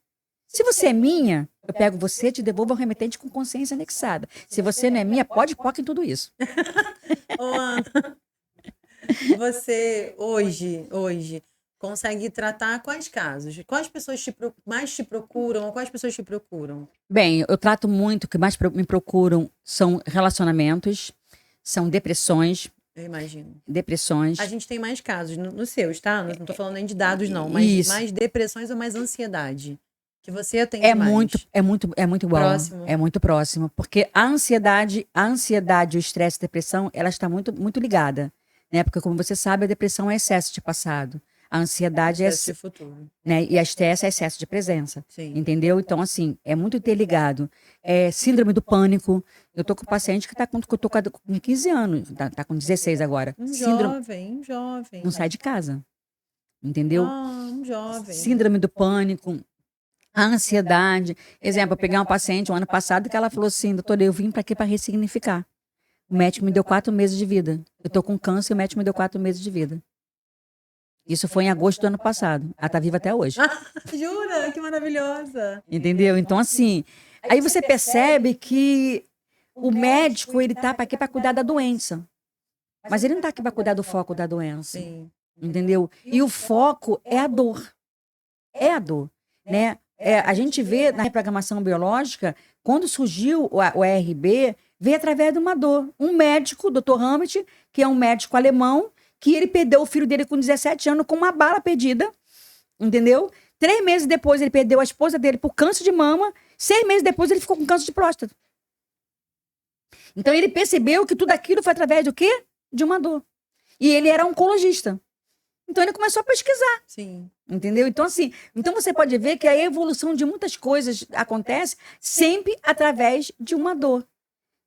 Se você é minha, eu pego você e te devolvo ao remetente com consciência anexada. Se você não é minha, pode em tudo isso. Ô, Ana, você hoje consegue tratar quais casos? Quais pessoas mais te procuram ou quais pessoas te procuram? Bem, eu trato muito, o que mais me procuram são relacionamentos, são depressões. Eu imagino. Depressões. A gente tem mais casos nos seus, tá? Não tô falando nem de dados, não. Mas mais depressões ou mais ansiedade? Que você atende mais. É muito igual. Próximo. É muito próximo. Porque a ansiedade, o estresse e a depressão, ela está muito, muito ligada. Né? Porque, como você sabe, a depressão é excesso de passado. A ansiedade excesso de futuro. Né? E a estresse é excesso de presença. Sim. Entendeu? Então, assim, é muito interligado. Síndrome do pânico. Eu tô com um paciente que eu tô com 15 anos, tá com 16 agora. Um jovem. Não sai de casa. Entendeu? Um jovem. Síndrome do pânico. A ansiedade. Exemplo, eu peguei uma paciente um ano passado que ela falou assim, doutora, eu vim para aqui para ressignificar. O médico me deu 4 meses de vida. Eu tô com câncer e o médico me deu 4 meses de vida. Isso foi em agosto do ano passado. Ela tá viva até hoje. Jura? Que maravilhosa. Entendeu? Então, assim, aí você percebe que o médico, ele tá aqui para cuidar da doença. Mas ele não tá aqui para cuidar do foco da doença. Sim. Entendeu? E o foco é a dor. É a dor, né? A gente vê na reprogramação biológica, quando surgiu o ARB, veio através de uma dor. Um médico, o Dr. Hammett, que é um médico alemão, que ele perdeu o filho dele com 17 anos com uma bala perdida, entendeu? 3 meses depois ele perdeu a esposa dele por câncer de mama, 6 meses depois ele ficou com câncer de próstata. Então ele percebeu que tudo aquilo foi através do quê? De uma dor. E ele era oncologista. Então ele começou a pesquisar. Sim. Entendeu? Então, assim, então você pode ver que a evolução de muitas coisas acontece sempre através de uma dor.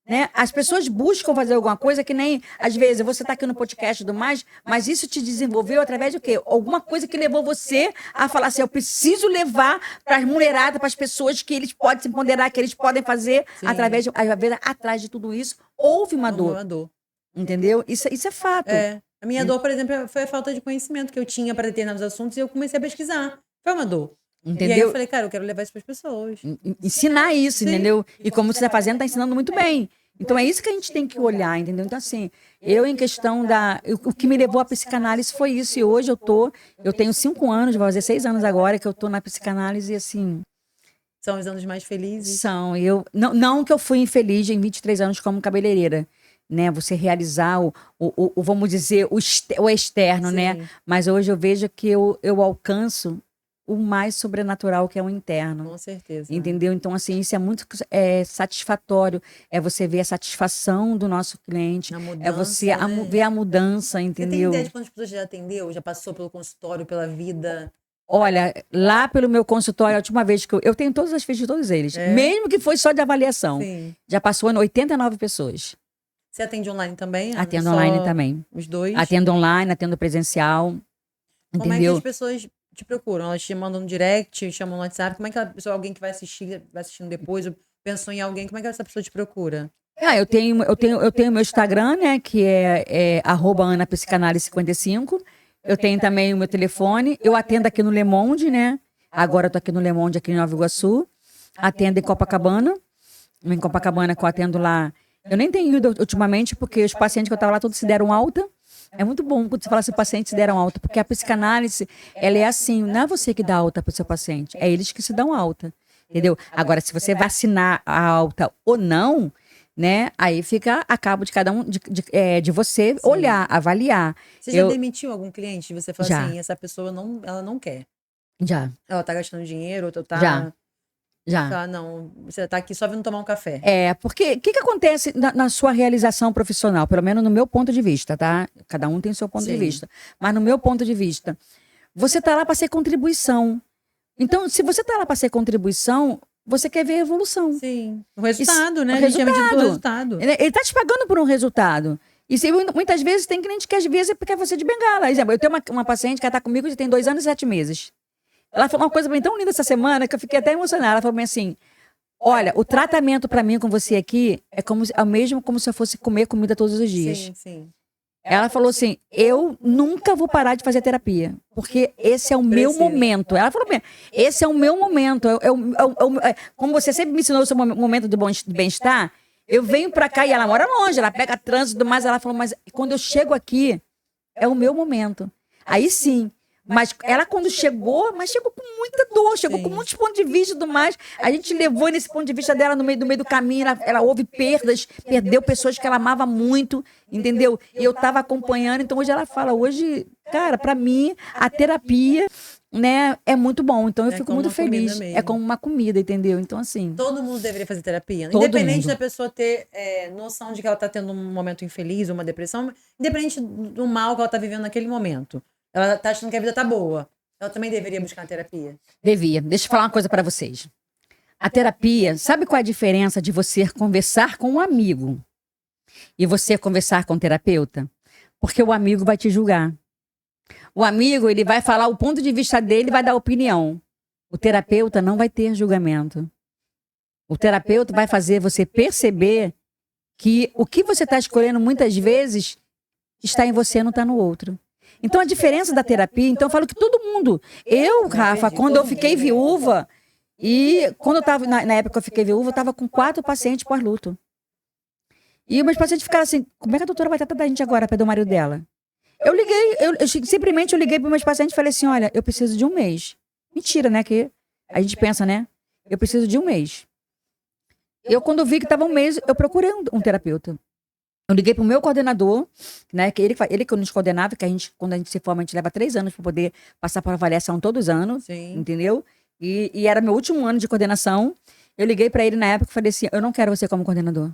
Né? As pessoas buscam fazer alguma coisa que nem, às vezes, você está aqui no podcast e tudo mais, mas isso te desenvolveu através de quê? Alguma coisa que levou você a falar assim, eu preciso levar para as mulheradas, para as pessoas que eles podem se ponderar, que eles podem fazer, através de, às vezes, atrás de tudo isso, houve uma dor. Uma dor. Entendeu? Isso é fato. A minha dor, por exemplo, foi a falta de conhecimento que eu tinha para determinados assuntos e eu comecei a pesquisar. Foi uma dor. Entendeu? E aí eu falei, cara, eu quero levar isso para as pessoas. Ensinar isso, Sim. entendeu? E como você está fazendo, está ensinando muito bem. Então é isso que a gente tem que olhar, entendeu? Então, assim, eu em questão da... O que me levou à psicanálise foi isso. E hoje eu tenho 5 anos, vou fazer 6 anos agora que eu estou na psicanálise e assim... São os anos mais felizes? São. Não que eu fui infeliz em 23 anos como cabeleireira. Né, você realizar vamos dizer, o externo, Sim. né? Mas hoje eu vejo que eu alcanço o mais sobrenatural, que é o interno. Com certeza. Entendeu? Então, assim, isso é muito satisfatório. É você ver a satisfação do nosso cliente. A mudança, é você ver a mudança, entendeu? Você tem ideia de quantas pessoas já atendeu? Já passou pelo consultório, pela vida? Olha, lá pelo meu consultório, a última vez que eu tenho todas as fichas de todos eles. Mesmo que foi só de avaliação. Sim. Já passou 89 pessoas. Você atende online também? Atendo online também. Os dois? Atendo online, atendo presencial. Como entendeu? é que as pessoas te procuram? Elas te mandam no direct, te chamam no WhatsApp? Como é que a pessoa, alguém que vai assistindo depois, ou pensou em alguém, como é que essa pessoa te procura? Eu tenho meu Instagram, né, que é @anapsicanálise55. Eu tenho também o meu telefone. Eu atendo aqui no Le Monde, né? Agora eu tô aqui no Le Monde, aqui em Nova Iguaçu. Atendo em Copacabana. Em Copacabana que eu atendo lá. Eu nem tenho ido ultimamente, porque os pacientes que eu estava lá todos se deram alta. É muito bom quando você fala assim, os pacientes se deram alta, porque a psicanálise, ela é assim, não é você que dá alta para o seu paciente, é eles que se dão alta, entendeu? Agora, se você vacinar a alta ou não, né, aí fica a cabo de cada um, de você olhar, avaliar. Você já demitiu algum cliente? Você fala Já. assim, essa pessoa ela não quer. Já. Ela tá gastando dinheiro, ou tá... Já. Fala, não, você tá aqui só vindo tomar um café. Porque o que acontece na sua realização profissional? Pelo menos no meu ponto de vista, tá? Cada um tem o seu ponto de vista. Mas no meu ponto de vista, você tá lá para ser contribuição. Então, se você tá lá para ser contribuição, você quer ver evolução. Sim. O resultado, né? O resultado. Ele tá te pagando por um resultado. E muitas vezes tem cliente que às vezes quer você de bengala. Por exemplo, eu tenho uma paciente que está comigo já tem 2 anos e 7 meses. Ela falou uma coisa pra mim tão linda essa semana que eu fiquei até emocionada. Ela falou assim, olha, o tratamento pra mim com você aqui é o mesmo como se eu fosse comer comida todos os dias. Sim, sim. Ela falou assim, eu nunca vou parar de fazer terapia, porque esse é o meu momento. Ela falou, esse é o meu momento. Como você sempre me ensinou o seu momento de bem-estar, eu venho pra cá e ela mora longe, ela pega trânsito, mas ela falou, mas quando eu chego aqui, é o meu momento. Aí sim. Mas ela quando chegou com muita dor, chegou com muitos pontos de vista e tudo mais. A gente levou nesse ponto de vista dela no meio do caminho, ela houve perdas, perdeu pessoas que ela amava muito, entendeu? E eu tava acompanhando, então hoje ela fala, cara, pra mim, a terapia, né, é muito bom. Então eu fico muito feliz. É como uma comida, entendeu? Então assim... Todo mundo deveria fazer terapia. Independente da pessoa ter noção de que ela tá tendo um momento infeliz, uma depressão, independente do mal que ela tá vivendo naquele momento. Ela tá achando que a vida tá boa. Ela também deveria buscar uma terapia. Devia. Deixa eu falar uma coisa pra vocês. A terapia, sabe qual é a diferença de você conversar com um amigo e você conversar com um terapeuta? Porque o amigo vai te julgar. O amigo, ele vai falar o ponto de vista dele, vai dar opinião. O terapeuta não vai ter julgamento. O terapeuta vai fazer você perceber que o que você está escolhendo muitas vezes está em você, não está no outro. Então, a diferença da terapia... Então, eu falo que todo mundo... Rafa, quando eu fiquei viúva... E quando eu estava... Na época que eu fiquei viúva, eu estava com 4 pacientes pós-luto. E meus pacientes ficaram assim... Como é que a doutora vai tratar da gente agora, para do marido dela? Eu liguei... Simplesmente eu liguei para meus pacientes e falei assim... Olha, eu preciso de 1 mês. Mentira, né? Que a gente pensa, né? Eu preciso de 1 mês. Quando eu vi que estava 1 mês, eu procurei um terapeuta. Eu liguei pro meu coordenador, né, que ele que nos coordenava, que quando a gente se forma, a gente leva 3 anos para poder passar por avaliação todos os anos, entendeu? E era meu último ano de coordenação. Eu liguei para ele na época e falei assim, eu não quero você como coordenador.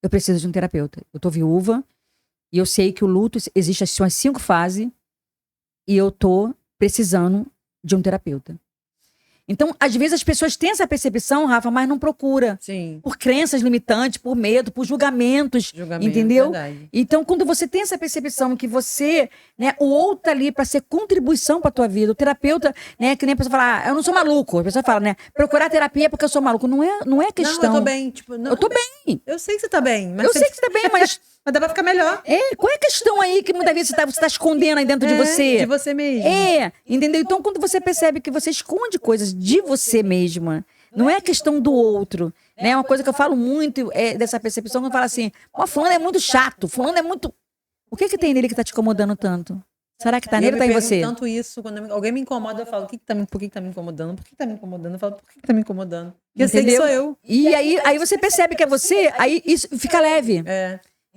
eu preciso de um terapeuta. Eu tô viúva e eu sei que o luto existe assim, umas 5 fases e eu tô precisando de um terapeuta. Então, às vezes as pessoas têm essa percepção, Rafa, mas não procura. Sim. Por crenças limitantes, por medo, por julgamentos, entendeu? Verdade. Então, quando você tem essa percepção que você, né, o outro tá ali para ser contribuição para tua vida, o terapeuta, né, que nem a pessoa fala, eu não sou maluco. A pessoa fala, né, procurar terapia porque eu sou maluco. Não é questão. Não, eu tô bem. Tipo, não, eu tô bem. Eu sei que você tá bem. Mas Eu sei que você tá bem, mas mas dá pra ficar melhor. qual é a questão aí que muitas vezes você tá escondendo aí dentro de você? De você mesmo. Entendeu? Então, quando você percebe que você esconde coisas de você mesma, não é questão do outro, né? Uma coisa que eu falo muito dessa percepção, que eu falo assim, fulano é muito chato, fulano é muito... O que tem nele que tá te incomodando tanto? Será que tá nele ou tá em você? Eu tanto isso, quando alguém me incomoda, eu falo, por que tá me incomodando? Por que tá me incomodando? Eu falo, por que tá me incomodando? Porque eu sei que sou eu. E aí você percebe que é você, aí isso fica leve.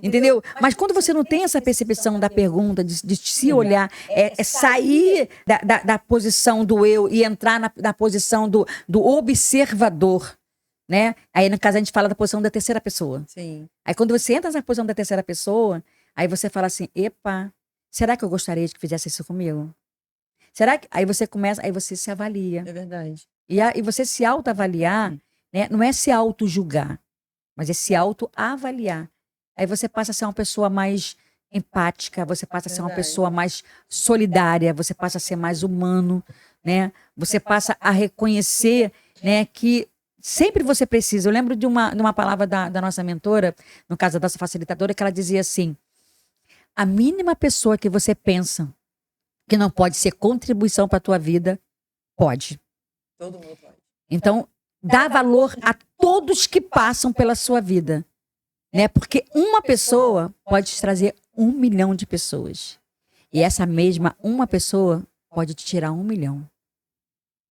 Entendeu? Mas quando você não tem essa percepção da pergunta, de se olhar, sair da posição do eu e entrar na posição do observador, né? Aí, no caso, a gente fala da posição da terceira pessoa. Sim. Aí, quando você entra na posição da terceira pessoa, aí você fala assim, epa, será que eu gostaria de que fizesse isso comigo? Será que... Aí você começa, aí você se avalia. É verdade. E você se autoavaliar, né? Não é se auto-julgar, mas é se autoavaliar. Aí você passa a ser uma pessoa mais empática, você passa a ser uma pessoa mais solidária, você passa a ser mais humano, né? Você passa a reconhecer, né, que sempre você precisa. Eu lembro de uma palavra da nossa mentora, no caso da nossa facilitadora, que ela dizia assim, a mínima pessoa que você pensa que não pode ser contribuição para a tua vida, pode. Todo mundo pode. Então, dá valor a todos que passam pela sua vida. Né? Porque uma pessoa pode te trazer 1 milhão de pessoas. E essa mesma uma pessoa pode te tirar 1 milhão.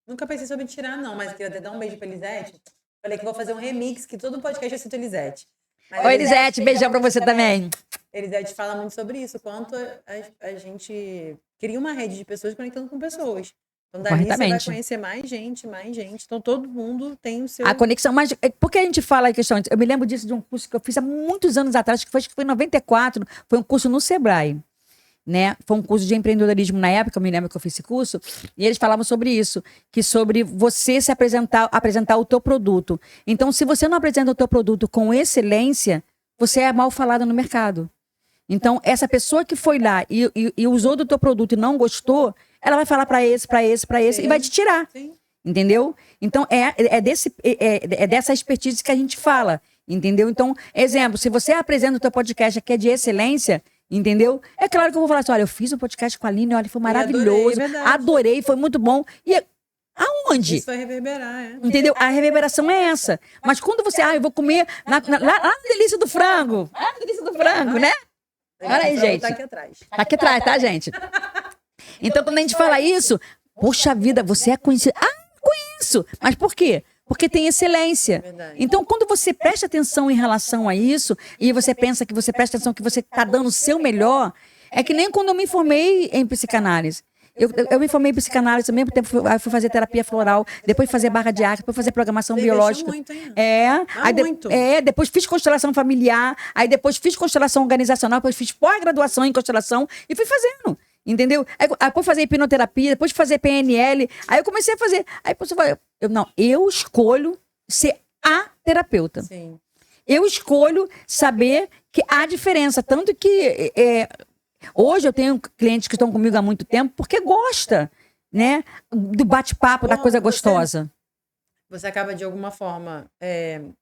Nunca pensei sobre tirar, não, mas queria até dar um beijo pra Elisete. Falei que vou fazer um remix, que todo podcast eu cito Elisete. Oi, Elisete, beijão pra você também. Elisete fala muito sobre isso, quanto a gente cria uma rede de pessoas conectando com pessoas. Então, dali você vai conhecer mais gente. Então, todo mundo tem o seu... A conexão, mas por que a gente fala a questão? Eu me lembro disso de um curso que eu fiz há muitos anos atrás, acho que foi em 94, foi um curso no Sebrae, né? Foi um curso de empreendedorismo na época, eu me lembro que eu fiz esse curso, e eles falavam sobre isso, que sobre você se apresentar o teu produto. Então, se você não apresenta o teu produto com excelência, você é mal falado no mercado. Então, essa pessoa que foi lá e usou do teu produto e não gostou, ela vai falar para esse e vai te tirar. Sim. Entendeu? Então, é dessa expertise que a gente fala. Entendeu? Então, exemplo, se você apresenta o teu podcast que é de excelência, entendeu? É claro que eu vou falar assim, olha, eu fiz um podcast com a Aline, olha, foi maravilhoso. Adorei, foi muito bom. E aonde? Isso vai reverberar, Entendeu? A reverberação é essa. Mas quando você, eu vou comer lá na Delícia do Frango. Lá na Delícia do Frango, né? Olha aí, gente. Tá aqui atrás. Tá aqui atrás, tá, gente? Então, quando a gente fala isso, poxa vida, você é conhecido. Conheço. Mas por quê? Porque tem excelência. Então, quando você presta atenção em relação a isso, e você pensa que você presta atenção que você está dando o seu melhor, é que nem quando eu me formei em psicanálise. Eu me formei em psicanálise, ao mesmo tempo fui fazer terapia floral, depois fazer barra de arte, depois fazer programação biológica. Muito, hein? Muito. Depois fiz constelação familiar, aí depois fiz constelação organizacional, depois fiz pós-graduação em constelação e fui fazendo. Entendeu? Aí depois fazer hipnoterapia, depois fazer PNL. Aí eu comecei a fazer. Aí eu escolho ser a terapeuta. Sim. Eu escolho saber que há diferença. Tanto que hoje eu tenho clientes que estão comigo há muito tempo porque gosta, né? Do bate-papo, da coisa gostosa. Você acaba, de alguma forma,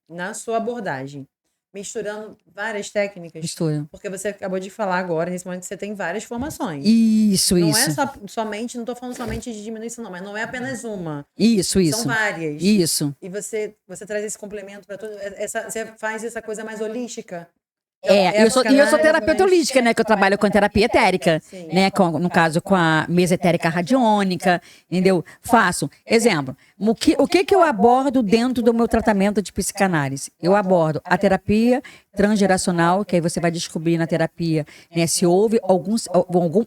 na sua abordagem, misturando várias técnicas. Mistura. Porque você acabou de falar agora, nesse momento, que você tem várias formações. Isso. Não é somente, não estou falando somente de diminuição, não, mas não é apenas uma. Isso. São várias. Isso. E você traz esse complemento para tudo. Você faz essa coisa mais holística. Eu sou terapeuta holística, né? Que eu trabalho com terapia etérica, né? No caso, com a mesa etérica radiônica, entendeu? Faço. Exemplo, o que eu abordo dentro do meu tratamento de psicanálise? Eu abordo a terapia transgeracional, que aí você vai descobrir na terapia, né, se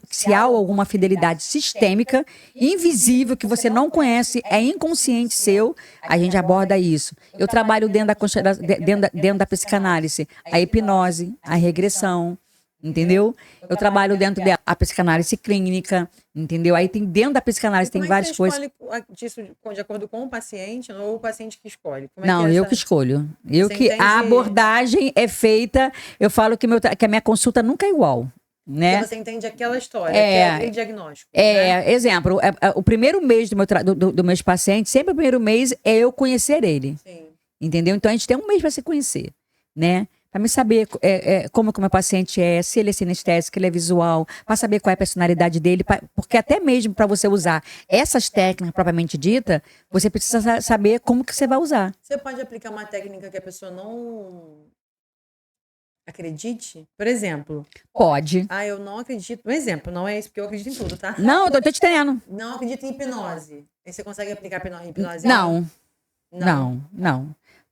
se há alguma fidelidade sistêmica, invisível, que você não conhece, é inconsciente seu, a gente aborda isso. Eu trabalho dentro da psicanálise, a hipnose, a regressão, entendeu? Eu trabalho dentro da psicanálise clínica, entendeu? Aí tem dentro da psicanálise tem várias coisas. Você escolhe disso de acordo com o paciente ou o paciente que escolhe? Não, eu que escolho. A abordagem é feita, eu falo que a minha consulta nunca é igual. Né? Porque você entende aquela história, que é aquele diagnóstico. Né? Exemplo, o primeiro mês do meus pacientes, sempre o primeiro mês é eu conhecer ele. Sim. Entendeu? Então a gente tem um mês para se conhecer, né? Para me saber como que o meu paciente é, se ele é sinestésico, ele é visual, para saber qual é a personalidade dele, porque até mesmo para você usar essas técnicas propriamente dita, você precisa saber como que você vai usar. Você pode aplicar uma técnica que a pessoa não acredite? Por exemplo. Pode. Eu não acredito. Um exemplo, não é isso, porque eu acredito em tudo, tá? Não, eu tô te entendendo. Não acredito em hipnose. Aí você consegue aplicar hipnose? Não.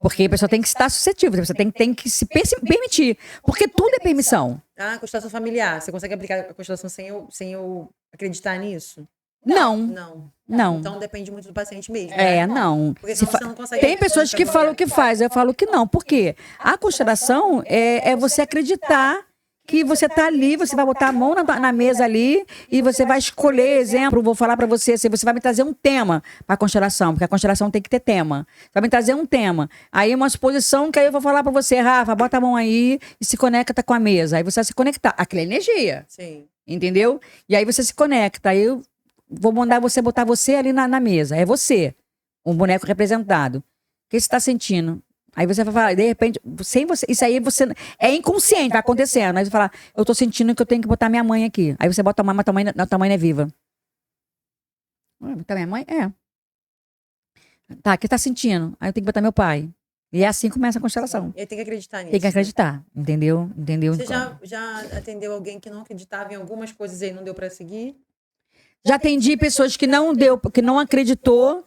Porque a pessoa tem que estar suscetível, você tem que se permitir. Porque tudo é permissão. Constelação familiar. Você consegue aplicar a constelação sem eu acreditar nisso? Não. Então depende muito do paciente mesmo. Não. Porque senão você não consegue. Tem pessoas que falam que faz, eu falo que não. Por quê? A constelação é você acreditar que você está ali, você vai botar a mão na mesa ali e você vai escolher, exemplo, vou falar para você, assim, você vai me trazer um tema para a constelação, porque a constelação tem que ter tema. Você vai me trazer um tema. Aí uma exposição que aí eu vou falar para você, Rafa, bota a mão aí e se conecta com a mesa. Aí você vai se conectar. Aquela é energia. Sim. Entendeu? E aí você se conecta. Aí eu vou mandar você botar você ali na mesa. É você, um boneco representado. O que você está sentindo? Aí você vai falar, de repente, sem você, isso aí você é inconsciente, vai acontecendo. Aí você fala, eu tô sentindo que eu tenho que botar minha mãe aqui. Aí você bota a mãe, mas tua mãe não é viva. Botar minha mãe? Tá, o que tá sentindo? Aí eu tenho que botar meu pai. E é assim que começa a constelação. E tem que acreditar nisso. Tem que acreditar, entendeu? Você já atendeu alguém que não acreditava em algumas coisas e aí não deu pra seguir? Já atendi pessoas que não acreditou,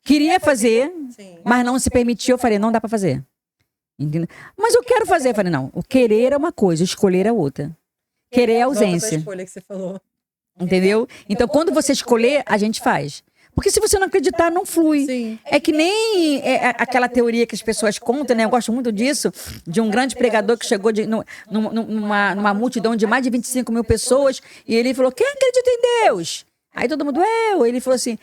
queria fazer, Sim. mas não se permitiu. Eu falei, não dá pra fazer. Entendeu? Mas eu quero fazer. Eu falei, não, o querer é uma coisa, o escolher é outra. Querer é ausência. A escolha que você falou. Entendeu? Então, quando você escolher, a gente faz. Porque se você não acreditar, não flui. Sim. É que nem aquela teoria que as pessoas contam, né? Eu gosto muito disso, de um grande pregador que chegou numa multidão de mais de 25 mil pessoas e ele falou, quem acredita em Deus? Aí todo mundo, ele falou assim,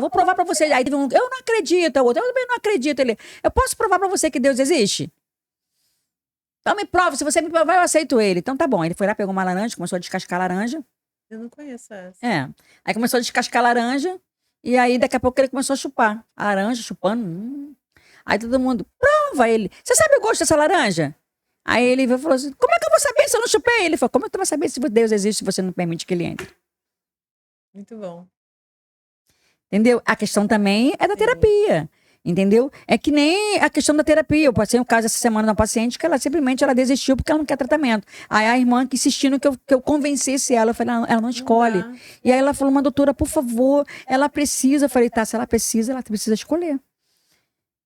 vou provar pra você. Aí teve um, eu não acredito, o outro, eu também não acredito. Ele, eu posso provar pra você que Deus existe? Então me prova, se você me provar, eu aceito ele. Então tá bom. Ele foi lá, pegou uma laranja, começou a descascar a laranja. Eu não conheço essa. Aí começou a descascar a laranja, e aí daqui a pouco ele começou a chupar a laranja, chupando. Aí todo mundo, prova ele. Você sabe o gosto dessa laranja? Aí ele falou assim, como é que eu vou saber se eu não chupei? Ele falou, como é que tu vai saber se Deus existe se você não permite que ele entre? Muito bom. Entendeu? A questão também é da terapia. Entendeu? É que nem a questão da terapia. Eu passei um caso essa semana de uma paciente que ela simplesmente desistiu porque ela não quer tratamento. Aí a irmã que insistindo que eu convencesse ela, eu falei, ela não escolhe. E aí ela falou, doutora, por favor, ela precisa. Eu falei, tá, se ela precisa escolher.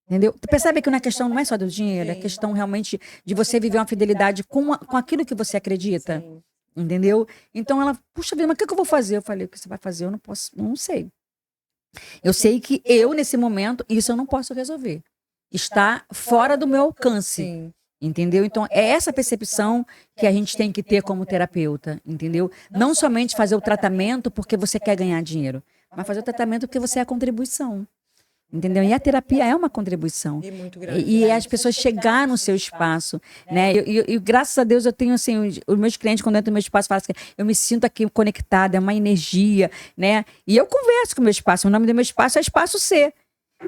Entendeu? Tu percebe que a questão não é só do dinheiro, é questão realmente de você viver uma fidelidade com aquilo que você acredita. Sim. Entendeu? Então ela, puxa vida, mas o que eu vou fazer? Eu falei, o que você vai fazer? Eu não posso, não sei. Eu sei que nesse momento, isso eu não posso resolver. Está fora do meu alcance. Sim. Entendeu? Então, é essa percepção que a gente tem que ter como terapeuta, entendeu? Não somente fazer o tratamento porque você quer ganhar dinheiro, mas fazer o tratamento porque você é a contribuição. Entendeu? E a terapia é uma contribuição. E muito grande. E as pessoas chegar no seu espaço, né? E graças a Deus eu tenho, assim, os meus clientes, quando entram no meu espaço, falam assim, eu me sinto aqui conectada, é uma energia, né? E eu converso com o meu espaço, o nome do meu espaço é Espaço C.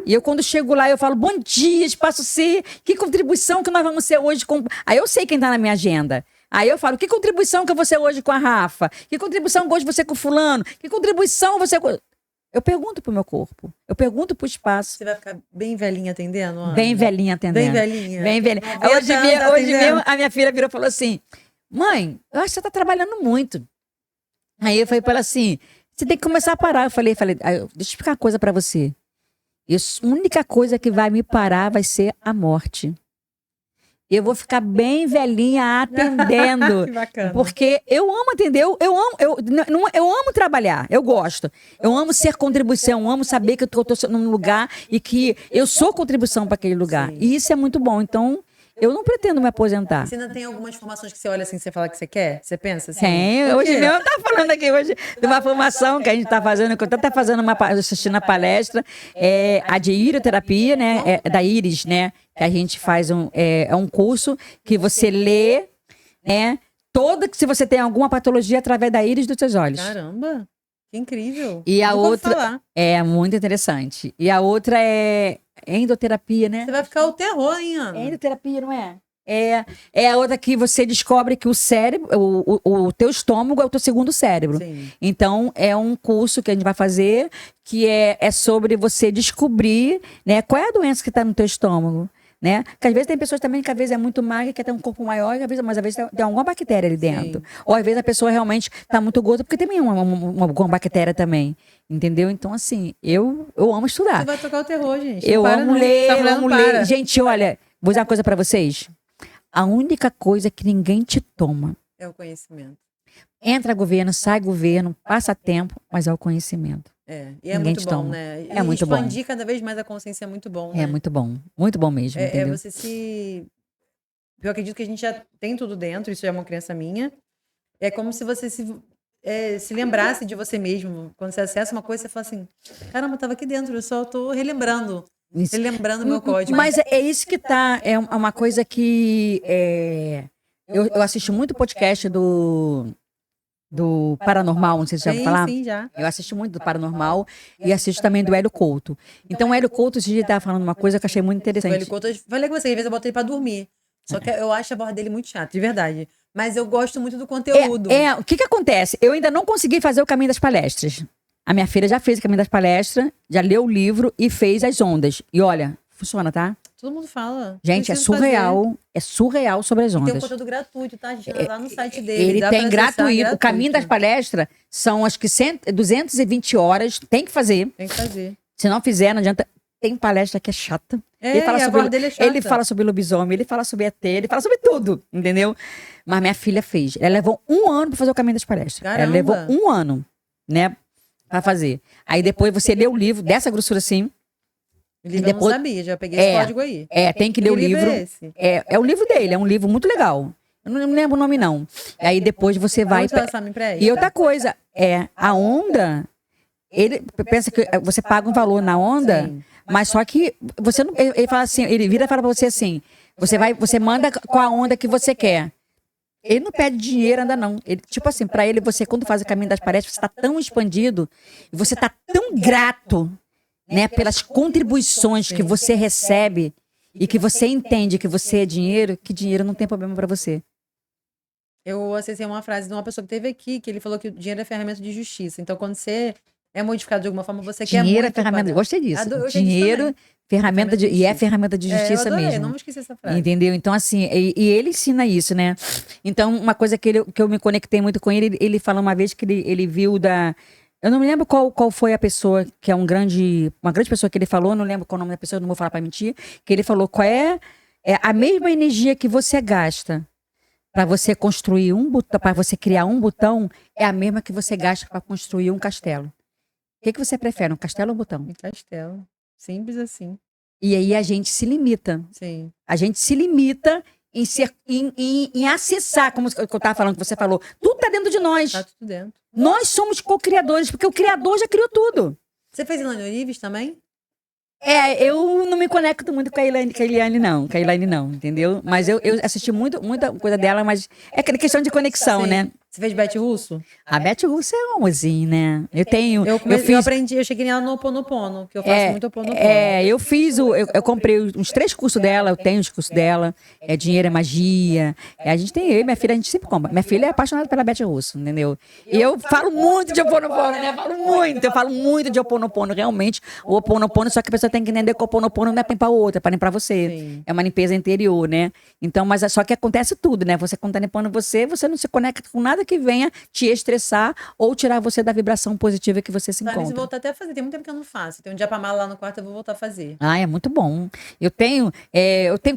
E eu, quando chego lá, eu falo, bom dia, Espaço C, que contribuição que nós vamos ser hoje com... Aí eu sei quem está na minha agenda. Aí eu falo, que contribuição que eu vou ser hoje com a Rafa? Que contribução que hoje você com fulano? Que contribuição você... Eu pergunto pro meu corpo. Eu pergunto pro espaço. Você vai ficar bem velhinha atendendo? Ana? Bem velhinha atendendo. Bem velhinha. Bem velhinha. 90 Hoje anos mesmo a minha filha virou e falou assim: mãe, eu acho que você tá trabalhando muito. Aí eu falei pra ela assim: você tem que começar a parar. Eu falei, deixa eu explicar uma coisa pra você. A única coisa que vai me parar vai ser a morte. Eu vou ficar bem velhinha atendendo. Que bacana. Porque eu amo atender, eu amo trabalhar, eu gosto. Eu amo ser contribuição, eu amo saber que eu tô num lugar e que eu sou contribuição para aquele lugar. Sim. E isso é muito bom. Então, eu não pretendo me aposentar. Você ainda tem algumas formações que você olha assim, você fala que você quer? Você pensa assim? Tem, Por hoje quê? mesmo eu tava falando aqui hoje de uma formação que a gente tá fazendo, que eu tô até fazendo assistindo a palestra, a de iridoterapia, né, da Íris, né, que a gente faz é um curso que você lê, né, se você tem alguma patologia através da íris dos seus olhos. Caramba, que incrível. E a Nunca ouvi outra falar. é muito interessante. E a outra é endoterapia, né? Você vai ficar o terror, hein, Ana? Endoterapia, não é? É a outra que você descobre que o cérebro, o teu estômago é o teu segundo cérebro. Sim. Então, é um curso que a gente vai fazer que é sobre você descobrir, né, qual é a doença que está no teu estômago. Né? Porque às vezes tem pessoas também que às vezes é muito magra, quer ter um corpo maior, mas às vezes tem alguma bactéria ali dentro. Sim. Ou às vezes a pessoa realmente está muito gorda, porque tem alguma bactéria também. Entendeu? Então, assim, eu amo estudar. Você vai tocar o terror, gente. Eu Não para, amo não. ler, Tá eu falando, amo para. ler. Gente, olha, vou dizer uma coisa pra vocês. A única coisa que ninguém te toma. É o conhecimento. Entra governo, sai governo, passa tempo, mas é o conhecimento. E é Ninguém muito te bom, toma. né? É muito bom. Expandir cada vez mais a consciência é muito bom, né? É muito bom mesmo, É entendeu? você se... Eu acredito que a gente já tem tudo dentro, isso já é uma crença minha. É como se você se lembrasse de você mesmo. Quando você acessa uma coisa, você fala assim, caramba, eu tava aqui dentro, eu só tô relembrando. Isso. Relembrando o meu código. Mas é isso que tá, é uma coisa que eu assisto muito podcast do Paranormal, não sei se você já ouviu falar. Sim, já. Eu assisto muito do Paranormal e assisto também do Hélio Couto. Então, o Hélio Couto, esse dia, estava falando uma coisa que eu achei muito O interessante. Hélio Couto, eu falei com você, às vezes eu boto ele pra dormir. Só que eu acho a voz dele muito chata, de verdade. Mas eu gosto muito do conteúdo. O que acontece? Eu ainda não consegui fazer o Caminho das Palestras. A minha filha já fez o Caminho das Palestras, já leu o livro e fez as ondas. E olha, funciona, tá? Todo mundo fala. Gente, Preciso é surreal sobre as fazer. Tem um ondas. conteúdo gratuito, tá? Gente, lá no site dele. Ele dá tem pra acessar gratuito. O Caminho das Palestras são acho que 220 horas. Tem que fazer. Tem que fazer. Se não fizer, não adianta. Tem palestra que é chata. E a voz dele é chata. Ele fala sobre lobisomem, ele fala sobre ET, ele fala sobre tudo, entendeu? Mas minha filha fez. Ela levou 1 ano pra fazer o Caminho das Palestras. Caramba. Ela levou 1 ano, né, pra fazer. Aí depois você lê o livro dessa grossura assim. O livro eu não sabia, já peguei esse código aí. Tem que ler o livro. É esse? É o livro dele, é um livro muito legal. Eu não lembro o nome, não. Aí depois você vai. E outra coisa, a onda. Ele pensa que você paga um valor na onda, Sim. mas só que você não. Ele fala assim, ele vira e fala pra você assim: você manda com a onda que você quer. Ele não pede dinheiro ainda não. Ele, tipo assim, pra ele, você quando faz o Caminho das Palestras, você tá tão expandido, e você tá tão grato, né, pelas contribuições que você recebe e que você entende que você é dinheiro, que dinheiro não tem problema pra você. Eu acessei uma frase de uma pessoa que teve aqui, que ele falou que o dinheiro é ferramenta de justiça. Então, quando você é modificado de alguma forma, você quer muito... Dinheiro é ferramenta, gostei disso. Dinheiro, ferramenta de justiça. E é ferramenta de justiça eu adorei, mesmo. não esqueci essa frase. Entendeu? Então, assim, e ele ensina isso, né? Então, uma coisa que eu me conectei muito com ele falou uma vez que ele viu da... Eu não me lembro qual foi a pessoa, que é uma grande pessoa que ele falou, não lembro qual o nome da pessoa, não vou falar pra mentir, que ele falou qual é a mesma energia que você gasta para você construir um botão, para você criar um botão, é a mesma que você gasta para construir um castelo. O que você prefere, um castelo ou um botão? Um castelo. Simples assim. E aí a gente se limita. Sim. A gente se limita em acessar, como eu estava falando, que você falou. Tudo está dentro de nós. Tá tudo dentro. Nós somos co-criadores, porque o Criador já criou tudo. Você fez Elaine Orives também? Eu não me conecto muito com a Eliane não, entendeu? Mas eu assisti muita coisa dela, mas é aquela questão de conexão, Sim. né? Você fez Bete Russo? A Bete Russo é um amorzinho, né? Eu aprendi, eu cheguei nela no Oponopono, que eu faço muito Oponopono. Eu comprei uns 3 cursos dela, eu tenho os cursos dela. Dinheiro é magia. A gente tem, eu e minha filha, a gente sempre compra. Minha filha é apaixonada pela Bete Russo, entendeu? E eu falo muito de Oponopono, né? Eu falo muito de Oponopono, realmente. O Oponopono, só que a pessoa tem que entender que o Oponopono não é pra limpar o outro, é pra limpar você. Sim. É uma limpeza interior, né? Então, mas só que acontece tudo, né? Você quando tá limpando você não se conecta com nada que venha te estressar ou tirar você da vibração positiva que você se encontra. Mas voltar até a fazer, tem muito tempo que eu não faço. Tem um Japamala lá no quarto, eu vou voltar a fazer. Ah, é muito bom. Eu tenho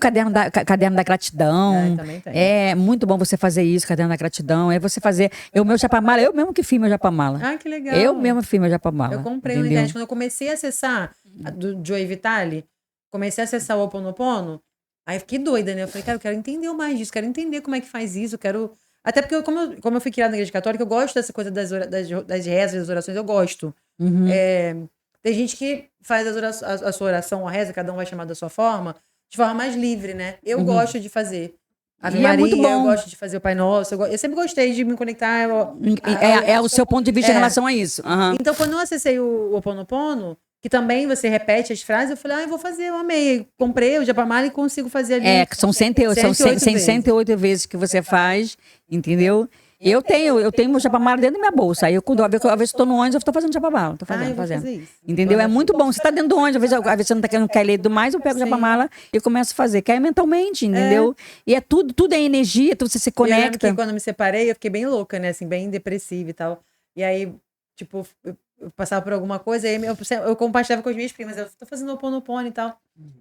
caderno da gratidão. Também tenho. É muito bom você fazer isso, caderno da gratidão. É você fazer. O meu Japamala, eu mesmo que fiz meu Japamala. Ah, que legal. Eu mesmo fiz meu Japamala. Eu comprei na internet. Quando eu comecei a acessar do Joey Vitale, comecei a acessar o Oponopono, aí eu fiquei doida, né? Eu falei, cara, eu quero entender mais disso, quero entender como é que faz isso, eu quero. Até porque, como eu fui criada na igreja católica, eu gosto dessa coisa das rezas, das orações, eu gosto. Uhum. Tem gente que faz a sua oração, a reza, cada um vai chamar da sua forma, de forma mais livre, né? Eu gosto de fazer. Ave Maria, muito bom. Eu gosto de fazer o Pai Nosso, eu sempre gostei de me conectar. É o seu ponto de vista em relação a isso. Uhum. Então, quando eu acessei o Oponopono, que também você repete as frases, eu falei, eu vou fazer, eu amei. Comprei o Japamala e consigo fazer ali. São 108 vezes que você faz, entendeu? Eu tenho meu Japamala dentro da minha bolsa. Aí eu, quando às vezes estou no ônibus, eu estou fazendo Japamala. Tô fazendo. Fazer isso. Entendeu? É muito bom. Você está dentro do ônibus, às vezes você não quer ler demais, eu pego o Japamala e começo a fazer. Que é mentalmente, entendeu? E é tudo é energia, você se conecta. Eu lembro que quando eu me separei, eu fiquei bem louca, né? Assim, bem depressiva e tal. E aí, tipo, eu passava por alguma coisa, aí eu compartilhava com as minhas primas, eu tô fazendo o Oponopono e tal.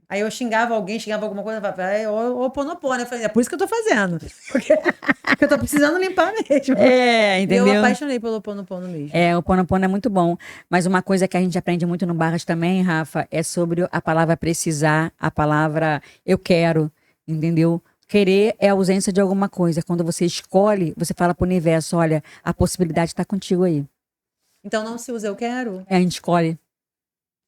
Aí eu xingava alguém, xingava alguma coisa, eu falava, o Oponopono. Eu falei, é por isso que eu tô fazendo. Porque eu tô precisando limpar mesmo. Entendeu? E eu apaixonei pelo Oponopono mesmo. O Oponopono é muito bom. Mas uma coisa que a gente aprende muito no Barras também, Rafa, é sobre a palavra precisar, a palavra eu quero, entendeu? Querer é a ausência de alguma coisa. Quando você escolhe, você fala pro universo, olha, a possibilidade tá contigo aí. Então não se usa eu quero? A gente escolhe.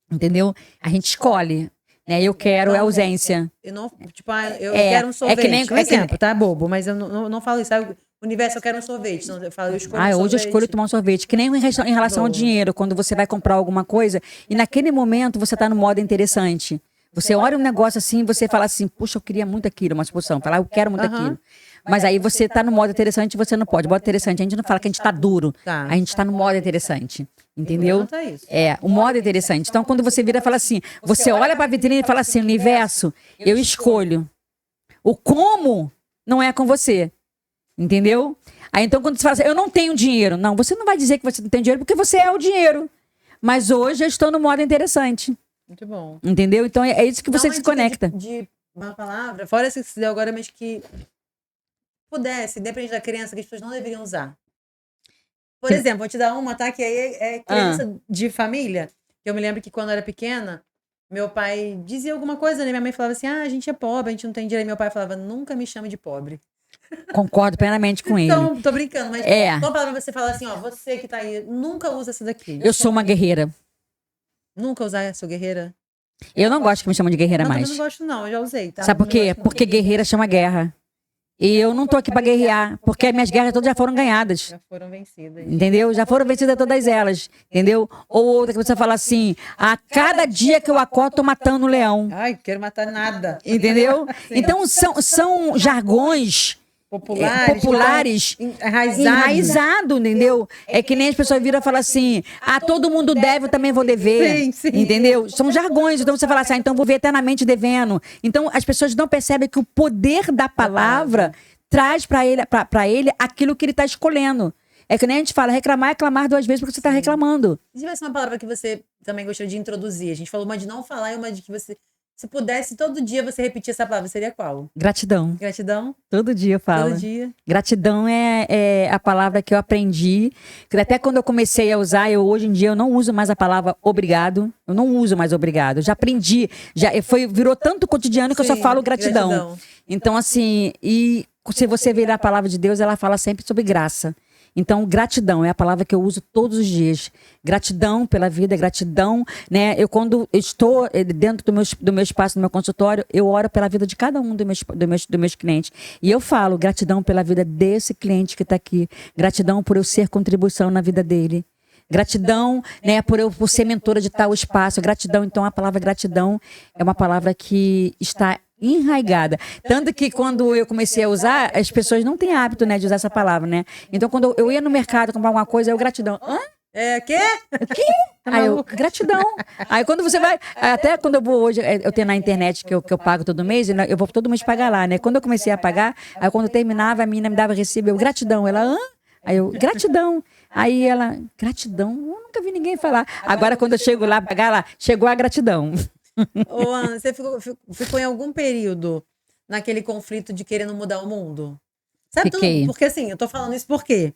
Entendeu? A gente escolhe. Né? Eu quero é ausência. Eu não, tipo, eu quero um sorvete. Um exemplo, tá bobo, mas eu não falo isso. Sabe? Universo, eu quero um sorvete. Eu falo, eu escolho um sorvete. Hoje eu escolho tomar um sorvete. Que nem em relação ao dinheiro, quando você vai comprar alguma coisa e naquele momento você tá no modo interessante. Você olha um negócio assim, você fala assim, puxa, eu queria muito aquilo, uma exposição. Fala, eu quero muito aquilo. Mas aí você tá no modo interessante e você não pode. Modo interessante, a gente não fala que a gente tá duro. A gente tá no modo interessante. Entendeu? O modo interessante. Então, quando você vira e fala assim, você olha pra vitrine e fala assim, universo, eu escolho. O como não é com você. Entendeu? Aí então, quando você fala assim, eu não tenho dinheiro. Não, você não vai dizer que você não tem dinheiro porque você é o dinheiro. Mas hoje eu estou no modo interessante. Muito bom. Entendeu? Então é isso que você se conecta. De uma palavra, fora essa que se deu agora, mas que pudesse, depende da criança, que as pessoas não deveriam usar. Por exemplo, vou te dar uma, tá? Que aí é criança de família. Eu me lembro que quando eu era pequena, meu pai dizia alguma coisa, né? Minha mãe falava assim, a gente é pobre, a gente não tem dinheiro. E meu pai falava, nunca me chame de pobre. Concordo plenamente com ele. Então, tô brincando, mas uma palavra você fala assim, você que tá aí, nunca usa essa daqui. Eu sou uma guerreira. Nunca usar, sou guerreira? Eu não gosto que me chamam de guerreira mais. Eu não gosto não, eu já usei, tá? Sabe por quê? Porque guerreira chama guerra. E eu não tô aqui pra guerrear, porque as minhas guerras todas já foram ganhadas. Já foram vencidas. Entendeu? Já foram vencidas todas elas. Entendeu? Ou outra que você fala assim, a cada dia que eu acordo, tô matando um leão. Ai, quero matar nada. Entendeu? Então são jargões populares enraizado, entendeu? É que nem as pessoas viram e falam assim, todo mundo deve, eu também vou dever. Sim. Entendeu? São jargões, então você fala assim, então vou ver eternamente devendo. Então as pessoas não percebem que o poder da palavra traz para ele aquilo que ele está escolhendo. É que nem a gente fala, reclamar é clamar 2 vezes porque você está reclamando. Se tivesse uma palavra que você também gostaria de introduzir, a gente falou uma de não falar e uma de que você... Se pudesse, todo dia você repetir essa palavra, seria qual? Gratidão. Gratidão? Todo dia eu falo. Todo dia. Gratidão é a palavra que eu aprendi. Até quando eu comecei a usar, hoje em dia eu não uso mais a palavra obrigado. Eu não uso mais obrigado. Eu já aprendi. Virou tanto cotidiano que eu só falo gratidão. Então, assim, e se você virar a palavra de Deus, ela fala sempre sobre graça. Então, gratidão é a palavra que eu uso todos os dias. Gratidão pela vida, gratidão, né? Eu, quando estou dentro do meu espaço, do meu consultório, eu oro pela vida de cada um dos meus clientes. E eu falo, gratidão pela vida desse cliente que está aqui. Gratidão por eu ser contribuição na vida dele. Gratidão, né, por ser mentora de tal espaço. Gratidão, então a palavra gratidão é uma palavra que está enraigada. Tanto que quando eu comecei a usar, as pessoas não têm hábito, né, de usar essa palavra, né? Então quando eu ia no mercado comprar alguma coisa, eu gratidão. Hã? Quê? Que? Aí eu, gratidão. Aí quando você vai, até quando eu vou hoje, eu tenho na internet que eu pago todo mês, eu vou todo mês pagar lá, né? Quando eu comecei a pagar, aí quando eu terminava, a menina me dava recibo, eu, gratidão. Ela, hã? Aí eu, gratidão. Aí ela, gratidão? Eu nunca vi ninguém falar. Agora, quando eu chego lá, pagar lá, chegou a gratidão. Ô, Ana, você ficou em algum período naquele conflito de querendo mudar o mundo? Sabe, porque assim, eu tô falando isso porque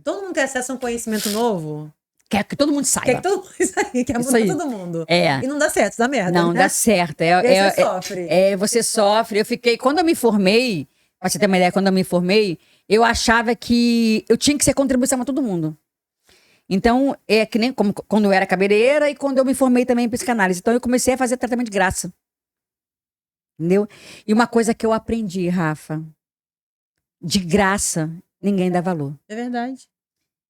todo mundo tem acesso a um conhecimento novo. Quer que todo mundo saiba. Quer que todo mundo quer mudar todo mundo. E não dá certo, dá merda. Não, né? dá certo. Você sofre. Você sofre. Eu fiquei, quando eu me formei, pra você ter uma ideia, quando eu me formei, eu achava que eu tinha que ser contribuição a todo mundo. Então, é que nem como quando eu era cabeleireira e quando eu me formei também em psicanálise. Então, eu comecei a fazer tratamento de graça. Entendeu? E uma coisa que eu aprendi, Rafa, de graça, ninguém dá valor. É verdade.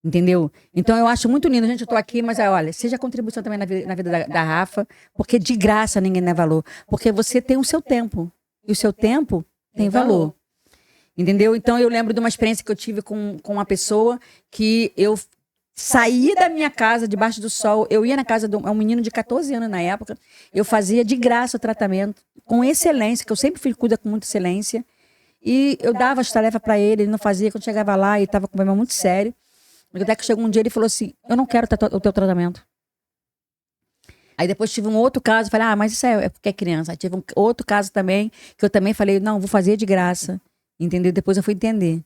Entendeu? Então, eu acho muito lindo. Gente, eu tô aqui, mas olha, seja contribuição também na vida da Rafa, porque de graça ninguém dá valor. Porque você tem o seu tempo. E o seu tempo tem valor. Entendeu? Então, eu lembro de uma experiência que eu tive com uma pessoa que eu saí da minha casa, debaixo do sol, eu ia na casa de um menino de 14 anos na época, eu fazia de graça o tratamento, com excelência, que eu sempre cuida com muita excelência, e eu dava as tarefas para ele, ele não fazia, quando chegava lá, ele estava com um problema muito sério, até que chegou um dia, ele falou assim, eu não quero o teu tratamento. Aí depois tive um outro caso, falei, mas isso é porque é criança. Aí tive um outro caso também, que eu também falei, não, vou fazer de graça. Entendeu? Depois eu fui entender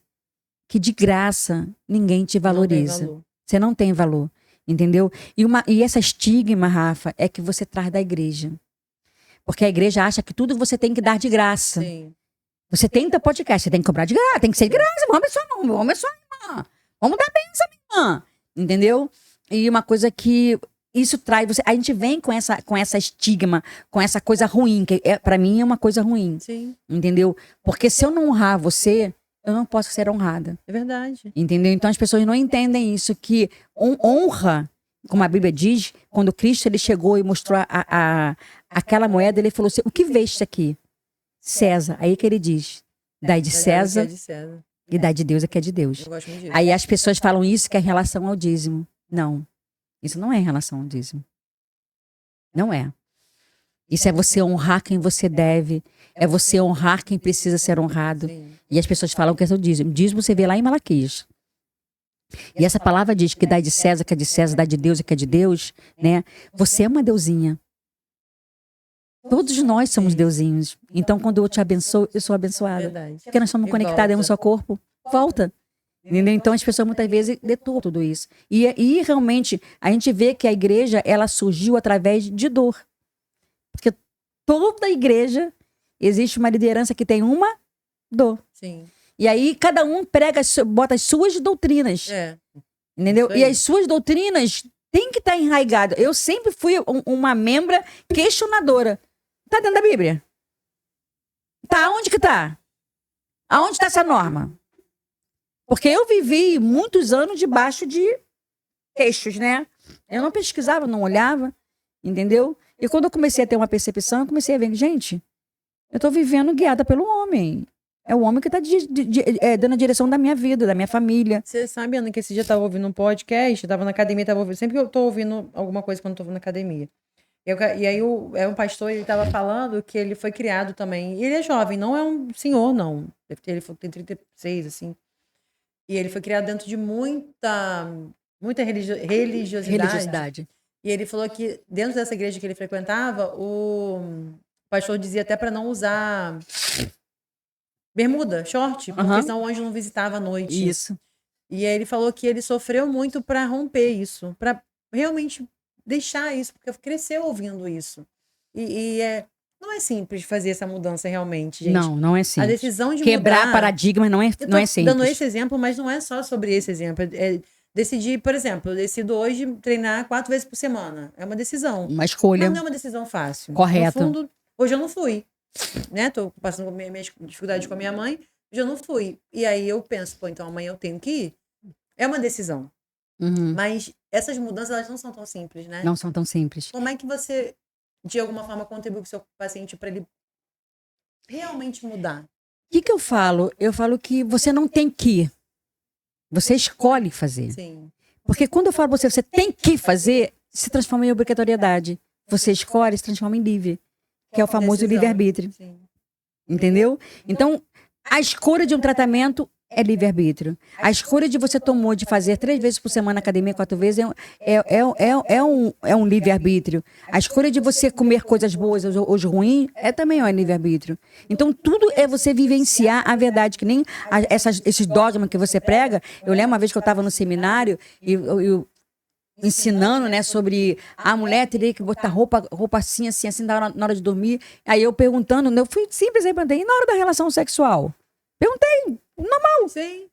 que de graça ninguém te valoriza. Você não tem valor. Entendeu? E essa estigma, Rafa, é que você traz da igreja. Porque a igreja acha que tudo você tem que dar de graça. Sim. Você tem teu podcast, você tem que cobrar de graça, tem que ser de graça. Vamos abençoar, não, vamos abençoar, irmã. Vamos dar bênção, irmã. Entendeu? E uma coisa que isso traz você. A gente vem com essa estigma, com essa coisa ruim, que para mim é uma coisa ruim. Sim. Entendeu? Porque se eu não honrar você, eu não posso ser honrada. É verdade. Entendeu? Então as pessoas não entendem isso, que honra, como a Bíblia diz, quando Cristo ele chegou e mostrou aquela moeda, ele falou assim, o que veste aqui? César. Aí que ele diz, dai de César, e dai de Deus é que é de Deus. Eu gosto muito disso. Aí as pessoas falam isso que é em relação ao dízimo. Não. Isso não é em relação ao dízimo. Não é. Isso é você honrar quem você deve. É você honrar quem precisa ser honrado. Sim. E as pessoas falam que é o dízimo. Dízimo você vê lá em Malaquias. E essa palavra diz que dá de César, que é de César, dá de Deus, que é de Deus, né? Você é uma deusinha. Todos nós somos deusinhos. Então, quando eu te abençoo, eu sou abençoada. Verdade. Porque nós somos conectados em um só corpo. Volta. Entendeu? Então as pessoas muitas vezes deturpam tudo isso. E realmente a gente vê que a igreja ela surgiu através de dor. Porque toda igreja existe uma liderança que tem uma dor. Sim. E aí cada um bota as suas doutrinas. Entendeu? E as suas doutrinas têm que estar enraigadas. Eu sempre fui uma membra questionadora. Tá dentro da Bíblia? Tá, onde que tá? Aonde está essa norma? Porque eu vivi muitos anos debaixo de textos, né? Eu não pesquisava, não olhava, entendeu? E quando eu comecei a ter uma percepção, eu comecei a ver, gente, eu estou vivendo guiada pelo homem. É o homem que está dando a direção da minha vida, da minha família. Você sabe, Ana, que esse dia eu estava ouvindo um podcast, eu estava na academia, sempre que eu estou ouvindo alguma coisa quando estou na academia. E aí um pastor, ele estava falando que ele foi criado também. E ele é jovem, não é um senhor, não. Ele tem 36, assim. E ele foi criado dentro de muita religiosidade. E ele falou que dentro dessa igreja que ele frequentava, o pastor dizia até para não usar bermuda, short, porque senão o anjo não visitava à noite. Isso. E aí ele falou que ele sofreu muito para romper isso, para realmente deixar isso, porque cresceu ouvindo isso. Não é simples fazer essa mudança realmente, gente. Não é A simples. decisão de Quebrar mudar... paradigmas não é Eu não é tô simples. dando esse exemplo, mas não é só sobre esse exemplo. É decidir, por exemplo, eu decido hoje treinar 4 vezes por semana. É uma decisão. Uma Mas escolha não é uma decisão fácil. correta. No fundo, hoje eu não fui, né? Tô passando com minhas dificuldades com a minha mãe, hoje eu não fui. E aí eu penso, pô, então amanhã eu tenho que ir. É uma decisão. Uhum. Mas essas mudanças, elas não são tão simples, né? Não são tão simples. Como é que você, de alguma forma, contribui com o seu paciente para ele realmente mudar? O que eu falo? Eu falo que você não tem que ir. Você escolhe fazer. Sim. Porque quando eu falo pra você, você tem que fazer, se transforma em obrigatoriedade. Você escolhe, se transforma em livre. Que é o famoso Decisão. livre-arbítrio. Sim. Entendeu? Então, a escolha de um tratamento é livre-arbítrio. A escolha de você tomou de fazer 3 vezes por semana academia, 4 vezes, é um livre-arbítrio. A escolha de você comer coisas boas ou ruins também é um livre-arbítrio. Então, tudo é você vivenciar a verdade, que nem esses dogmas que você prega. Eu lembro uma vez que eu estava no seminário e eu ensinando, né, sobre a mulher teria que botar roupa assim, na hora de dormir. Aí eu perguntando, eu fui simples aí, perguntei, e na hora da relação sexual? Perguntei, normal. Sim.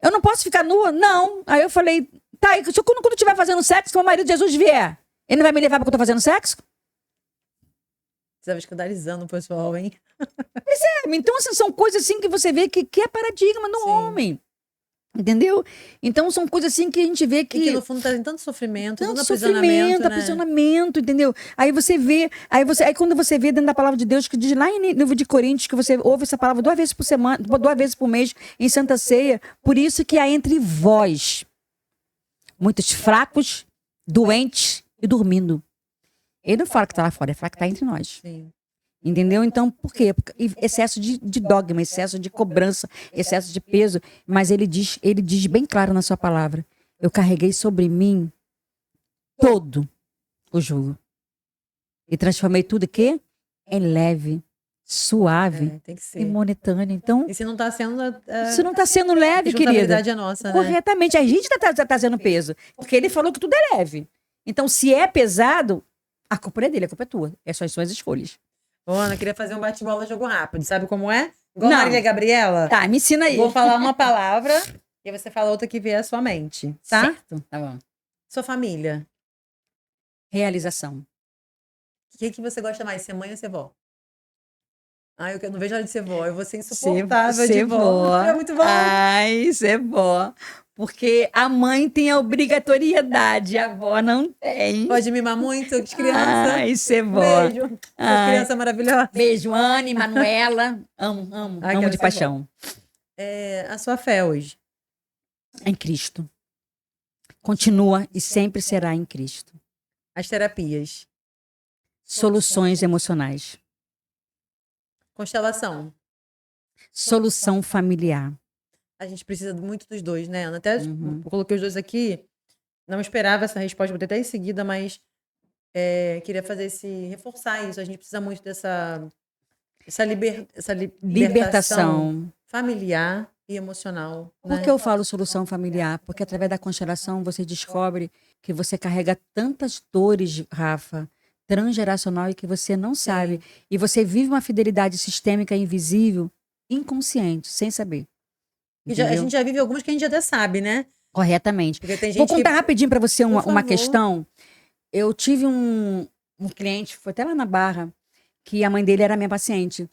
Eu não posso ficar nua? Não. Aí eu falei, tá, e quando eu estiver fazendo sexo, quando o marido de Jesus vier, ele não vai me levar porque eu tô fazendo sexo? Você estava escandalizando o pessoal, hein? Então, assim, são coisas assim que você vê que é paradigma no Sim. homem. Entendeu? Então, são coisas assim que a gente vê E que no fundo trazem tanto sofrimento, tanto aprisionamento, né? aprisionamento, entendeu? Aí você vê, aí quando você vê dentro da palavra de Deus, que diz lá em livro de Coríntios, que você ouve essa palavra 2 vezes por semana, 2 vezes por mês, em Santa Ceia, por isso que há entre vós muitos fracos, doentes e dormindo. Ele não fala que está lá fora, ele fala que está entre nós. Sim. Entendeu? Então, por quê? Porque excesso de dogma, excesso de cobrança, excesso de peso. Mas ele diz bem claro na sua palavra: eu carreguei sobre mim todo o jugo. E transformei tudo que em leve, suave Tem que e ser. momentâneo. Então, E se não está sendo... isso não está sendo a leve, querida. responsabilidade é nossa, né? Corretamente. A gente está trazendo peso. Porque ele falou que tudo é leve. Então, se é pesado, a culpa não é dele, a culpa é tua. Essas são as escolhas. Ô, Ana, eu queria fazer um bate-bola jogo rápido. Sabe como é? Igual Não. Marília Gabriela. Tá, me ensina aí. Vou falar uma palavra e você fala outra que vier à sua mente, tá? Certo? Tá bom. Sua família. Realização. O que você gosta mais, ser mãe ou ser vó? Ah, eu não vejo a hora de ser vó. Eu vou ser insuportável de vó. É muito bom. Ai, ser vó. Porque a mãe tem a obrigatoriedade, a avó não tem. Pode mimar muito de criança. Ai, ser vó. Beijo. As Ai. crianças maravilhosas. Beijo, Anne, Manuela. Amo, Ai, amo quero de ser paixão. A sua fé hoje. Em Cristo. Continua e sempre será em Cristo. As terapias. Soluções emocionais. Constelação. Solução familiar. A gente precisa muito dos dois, né, Ana? Até Uhum. coloquei os dois aqui. Não esperava essa resposta, vou ter até em seguida, mas queria reforçar isso. A gente precisa muito dessa libertação familiar e emocional. Por que eu falo solução familiar? Porque através da constelação você descobre que você carrega tantas dores, Rafa, transgeracional, e que você não sabe. E você vive uma fidelidade sistêmica invisível, inconsciente, sem saber. A gente já vive algumas que a gente até sabe, né? Corretamente. Porque tem gente Vou contar rapidinho para você uma favor. questão. Eu tive um cliente, foi até lá na Barra, que a mãe dele era minha paciente.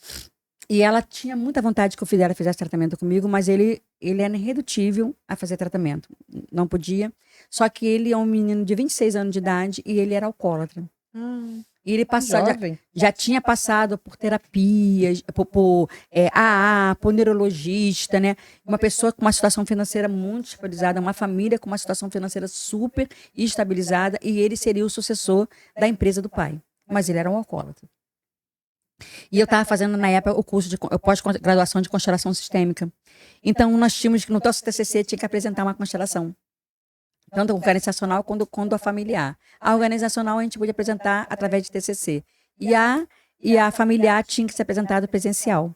E ela tinha muita vontade que o filho dela fizesse tratamento comigo, mas ele era irredutível a fazer tratamento. Não podia. Só que ele é um menino de 26 anos de idade e ele era alcoólatra. E ele já tinha passado por terapias, por AA, por neurologista, né? Uma pessoa com uma situação financeira muito estabilizada, uma família com uma situação financeira super estabilizada, e ele seria o sucessor da empresa do pai. Mas ele era um alcoólatra. E eu estava fazendo, na época, o curso de pós-graduação de constelação sistêmica. Então, nós tínhamos que, no nosso TCC, tinha que apresentar uma constelação. Tanto a organizacional quanto a familiar. A organizacional a gente podia apresentar através de TCC. E a familiar tinha que ser apresentada presencial.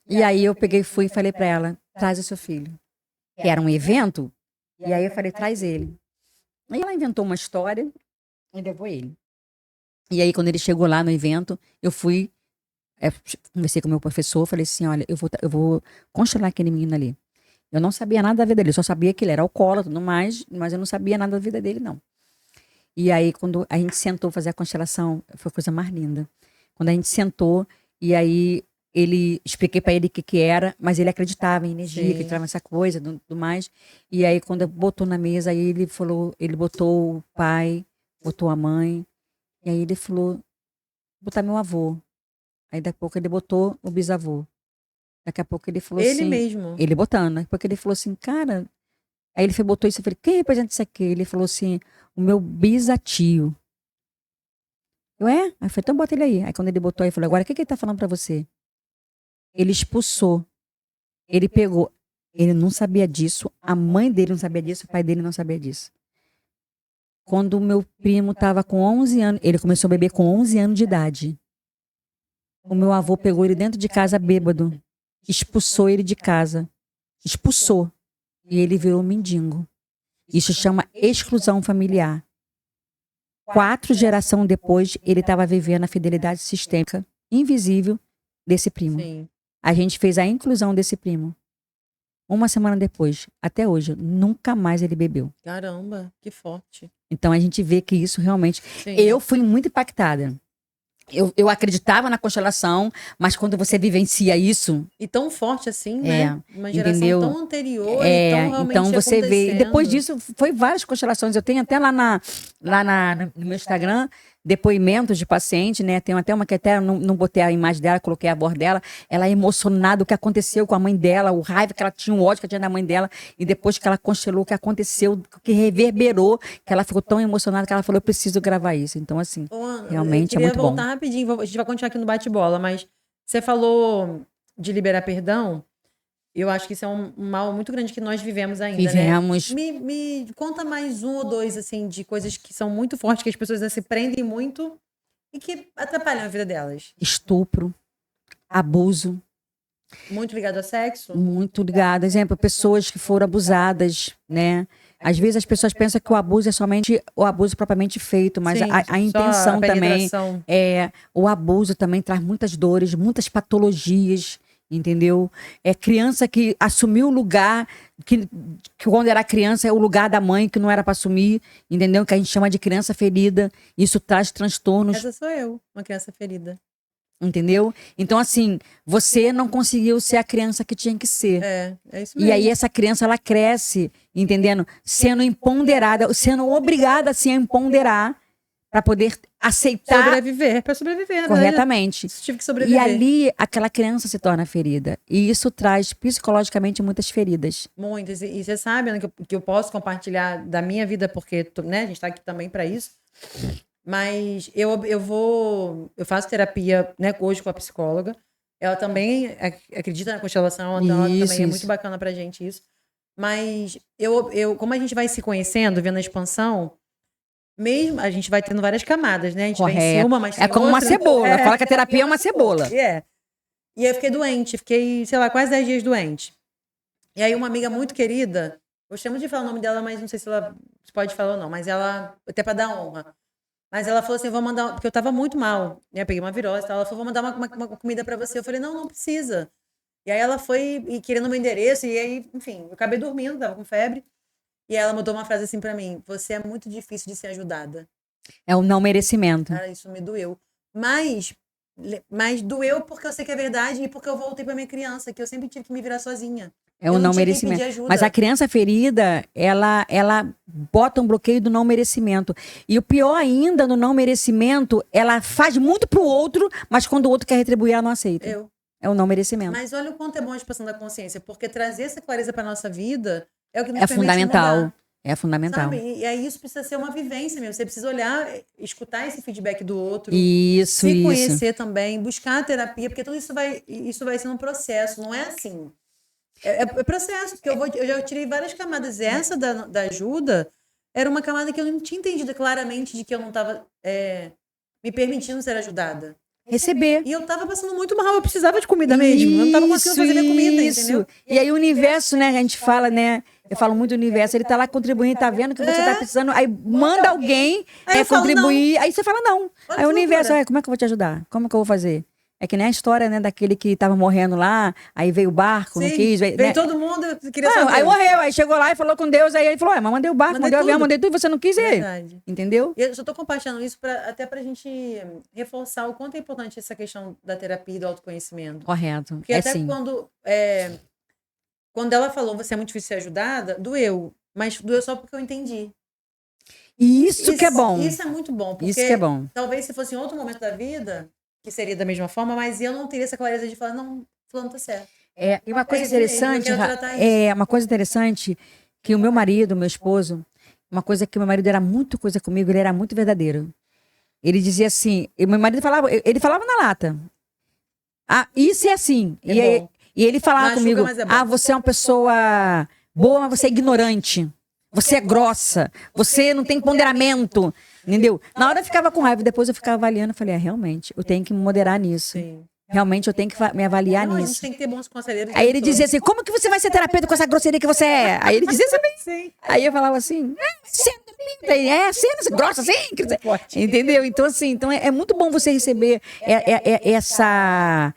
E aí eu fui e falei para ela, traz o seu filho. Que era um evento. E aí eu falei, traz ele. Aí ela inventou uma história e levou ele. E aí, quando ele chegou lá no evento, eu fui, conversei com o meu professor, falei assim, olha, eu vou constelar aquele menino ali. Eu não sabia nada da vida dele, eu só sabia que ele era alcoólatra e tudo mais, mas eu não sabia nada da vida dele, não. E aí, quando a gente sentou fazer a constelação, foi a coisa mais linda. Quando a gente sentou, e aí expliquei pra ele o que era, mas ele acreditava em energia, que Sim. acreditava nessa coisa, tudo mais. E aí, quando botou na mesa, aí ele falou, ele botou o pai, botou a mãe, e aí ele falou, vou botar meu avô. Aí daqui a pouco ele botou o bisavô. Daqui a pouco ele falou Ele assim, mesmo. ele botando, daqui a pouco ele falou assim, cara, aí ele botou isso, eu falei, quem representa isso aqui? Ele falou assim, o meu bisatio. Eu, Aí eu falei, então bota ele aí. Aí quando ele botou aí, eu falei, agora o que ele tá falando pra você? Ele expulsou, ele pegou, ele não sabia disso, a mãe dele não sabia disso, o pai dele não sabia disso. Quando o meu primo tava com 11 anos, ele começou a beber com 11 anos de idade. O meu avô pegou ele dentro de casa bêbado, expulsou ele de casa, expulsou, e ele virou mendigo. Isso chama exclusão familiar. 4 gerações depois, ele estava vivendo a fidelidade sistêmica invisível desse primo. Sim. A gente fez a inclusão desse primo. Uma semana depois, até hoje, nunca mais ele bebeu. Caramba, que forte. Então a gente vê que isso realmente... Sim. Eu fui muito impactada. Eu acreditava na constelação, mas quando você vivencia isso... E tão forte assim, né? Uma geração entendeu? tão anterior e tão realmente então você vê. E depois acontecendo. disso, foi várias constelações. Eu tenho até lá no meu Instagram depoimentos de paciente, né? Tem até uma que até não botei a imagem dela, coloquei a voz dela. Ela é emocionada o que aconteceu com a mãe dela, o raiva que ela tinha, o ódio que ela tinha da mãe dela. E depois que ela constelou, o que aconteceu, que reverberou, que ela ficou tão emocionada que ela falou, eu preciso gravar isso. Então, assim, Ô, Ana, realmente é muito eu queria bom. voltar rapidinho, a gente vai continuar aqui no bate-bola, mas você falou de liberar perdão. Eu acho que isso é um mal muito grande que nós vivemos ainda, Vivemos. né? Me conta mais um ou dois, assim, de coisas que são muito fortes, que as pessoas ainda se prendem muito e que atrapalham a vida delas. Estupro, abuso. Muito ligado ao sexo? Muito ligado. Exemplo, pessoas que foram abusadas, né? Às vezes as pessoas pensam que o abuso é somente o abuso propriamente feito, mas Sim, a só intenção a também penetração. o abuso também traz muitas dores, muitas patologias, entendeu? É criança que assumiu o lugar que quando era criança é o lugar da mãe que não era para assumir, entendeu? Que a gente chama de criança ferida. Isso traz transtornos. Essa sou eu, uma criança ferida. Entendeu? Então, assim, você não conseguiu ser a criança que tinha que ser. É isso mesmo. E aí essa criança, ela cresce, entendendo? Sendo empoderada, sendo obrigada, assim, a empoderar para poder aceitar Sobreviver, para sobreviver, né? corretamente. Tive que E sobreviver. ali, aquela criança se torna ferida. E isso traz, psicologicamente, muitas feridas. Muitas. E você sabe, Ana, que eu posso compartilhar da minha vida, porque né, a gente está aqui também para isso. Mas eu faço terapia, né, hoje com a psicóloga. Ela também acredita na constelação, então ela também é muito bacana pra gente isso. Mas como a gente vai se conhecendo, vendo a expansão, mesmo a gente vai tendo várias camadas, né? A gente vence uma, mas tem como uma outra. cebola. Fala que a terapia é uma cebola. E aí eu fiquei doente, fiquei, sei lá, quase 10 dias doente. E aí uma amiga muito querida, gostamos de falar o nome dela, mas não sei se ela pode falar ou não, mas ela, até pra dar honra. Mas ela falou assim, vou mandar, porque eu tava muito mal, né? Eu peguei uma virose e tal. Ela falou, vou mandar uma comida pra você. Eu falei, não precisa. E aí ela foi querendo meu endereço, e aí, enfim, eu acabei dormindo, tava com febre. E aí ela mandou uma frase assim pra mim, você é muito difícil de ser ajudada. É o não merecimento. Cara, isso me doeu. Mas doeu porque eu sei que é verdade e porque eu voltei pra minha criança, que eu sempre tive que me virar sozinha. É o não merecimento. Mas a criança ferida, ela bota um bloqueio do não merecimento. E o pior ainda no não merecimento, ela faz muito pro outro, mas quando o outro quer retribuir, ela não aceita. É o não merecimento. Mas olha o quanto é bom a expansão da consciência, porque trazer essa clareza pra nossa vida é o que nos permite fundamental. mudar. É fundamental. Sabe? E aí isso precisa ser uma vivência mesmo. Você precisa olhar, escutar esse feedback do outro. Isso, se conhecer também, buscar a terapia, porque tudo isso vai ser um processo, não é assim. É processo, porque eu já tirei várias camadas. Essa da ajuda era uma camada que eu não tinha entendido claramente de que eu não estava me permitindo ser ajudada. Receber. E eu tava passando muito mal, eu precisava de comida mesmo. Eu não tava conseguindo fazer minha comida, entendeu? E aí o universo, né, a gente fala, né, eu falo muito do universo, ele tá lá contribuindo, tá vendo que você tá precisando, aí manda alguém Aí eu falo, contribuir, aí você fala não. Olha Aí o que universo, loucura. como é que eu vou te ajudar? Como que eu vou fazer? É que nem a história, né, daquele que tava morrendo lá, aí veio o barco, não Sim, quis, veio né? todo mundo, eu queria Não, saber. aí morreu, aí chegou lá e falou com Deus, aí ele falou, mas mandei o barco, Mandei mandei o avião, tudo. mandei tudo, e você não quis ir. Verdade. Entendeu? E eu só tô compartilhando isso até pra gente reforçar o quanto é importante essa questão da terapia e do autoconhecimento. Correto. Porque É até sim. quando ela falou você é muito difícil ser ajudada, doeu. Mas doeu só porque eu entendi. E isso que é bom. Isso é muito bom. Porque Isso que é bom. talvez se fosse em outro momento da vida, que seria da mesma forma, mas eu não teria essa clareza de falar, não, fulano tá certo. E uma coisa isso mesmo, interessante, eu quero tratar uma coisa interessante que o meu marido, meu esposo, uma coisa que o meu marido era muito coisa comigo, ele era muito verdadeiro. Ele dizia assim, e meu marido falava, ele falava na lata. Ah, isso é assim. É bom. E ele falava Machuca, comigo, mas é bom. você é uma pessoa boa, mas você é ignorante. Você é grossa, você não tem ponderamento, entendeu? Na hora eu ficava com raiva, depois eu ficava avaliando, eu falei, realmente, eu tenho que me moderar nisso. Sim. Realmente eu tenho que me avaliar Não, a gente nisso. tem que ter bons conselheiros. Aí ele dizia assim, como que você vai ser terapeuta com essa grosseria que você é? Aí ele dizia assim, Sim. aí eu falava assim, sendo linda, sendo grossa assim, quer dizer, entendeu? Então assim, é muito bom você receber essa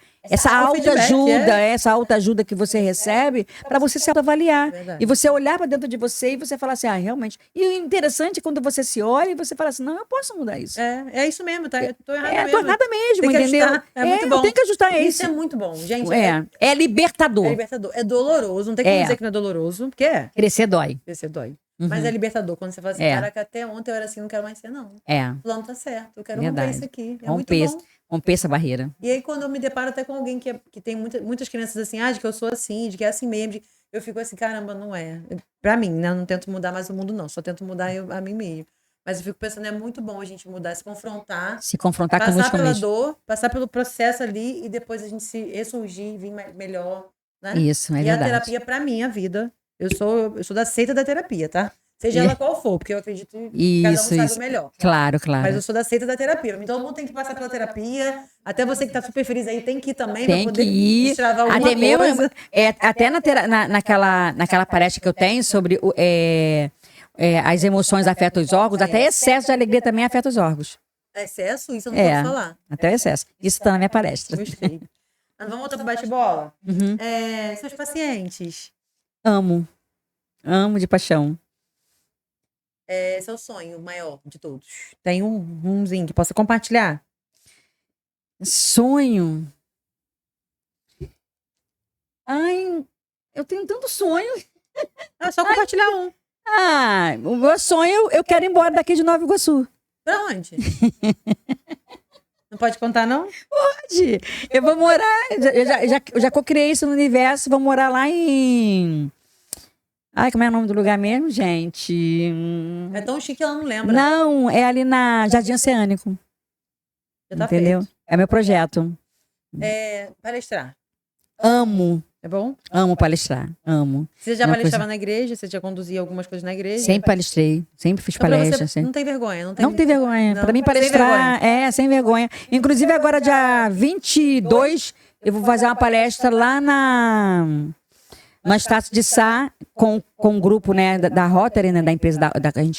autoajuda, essa autoajuda que você recebe para você se autoavaliar. Verdade. E você olhar para dentro de você e você falar assim, realmente. E o interessante é quando você se olha e você fala assim, não, eu posso mudar isso. É isso mesmo, tá? Eu tô errada mesmo. Tô errada mesmo, Tem que entendeu? ajustar. É muito bom. Tem que ajustar Isso é muito bom, gente. É libertador. É libertador. É doloroso, não tem como dizer que não é doloroso, porque é. Crescer dói. Crescer dói. Uhum. Mas é libertador. Quando você fala assim, caraca, até ontem eu era assim, não quero mais ser, não. O plano tá certo. Eu quero romper isso aqui. É muito bom. Romper essa barreira. E aí, quando eu me deparo até com alguém que tem muitas crianças assim, de que eu sou assim, de que é assim mesmo, eu fico assim, caramba, não é. Pra mim, né? Eu não tento mudar mais o mundo, não. Só tento mudar a mim mesmo. Mas eu fico pensando, é muito bom a gente mudar, se confrontar. Se confrontar com passar pela dor, passar pelo processo ali e depois a gente se ressurgir e vir melhor, né? Isso, é verdade. E a terapia, pra mim, a vida. Eu sou da seita da terapia, tá? Seja ela qual for, porque eu acredito que cada um sabe o melhor. Claro. Mas eu sou da seita da terapia. Todo mundo tem que passar pela terapia. Até você que tá super feliz aí tem que ir também. Tem pra poder que ir. destravar alguma Até mesmo, coisa. até naquela palestra que eu tenho sobre as emoções afetam os órgãos, até excesso de alegria também afeta os órgãos. Excesso? Isso eu não posso falar. Até o excesso. Isso tá na minha palestra. Gostei. Mas vamos voltar pro bate-bola? Uhum. Seus pacientes. Amo de paixão. Seu sonho maior de todos? Tem umzinho que possa compartilhar? Sonho? Ai, eu tenho tanto sonho. É só compartilhar um. O meu sonho, eu quero ir embora daqui de Nova Iguaçu. Pra onde? Não pode contar, não? Pode. Eu vou morar, eu já co-criei isso no universo, vou morar lá em... Ai, como é o nome do lugar mesmo, gente? É tão chique que ela não lembra. Não, é ali na Jardim Oceânico. Já tá entendeu? Feito. É meu projeto. Palestrar. Amo. É bom? Amo palestrar. Amo. Você já palestrava na igreja? Você já conduzia algumas coisas na igreja? Sempre palestrei. Sempre fiz palestra. Não tem vergonha? Não tem vergonha. Para mim, palestrar sem vergonha. Inclusive, agora, dia 22, eu vou fazer uma palestra lá no Estácio de Sá, com um grupo, né, da Rotary, né, da empresa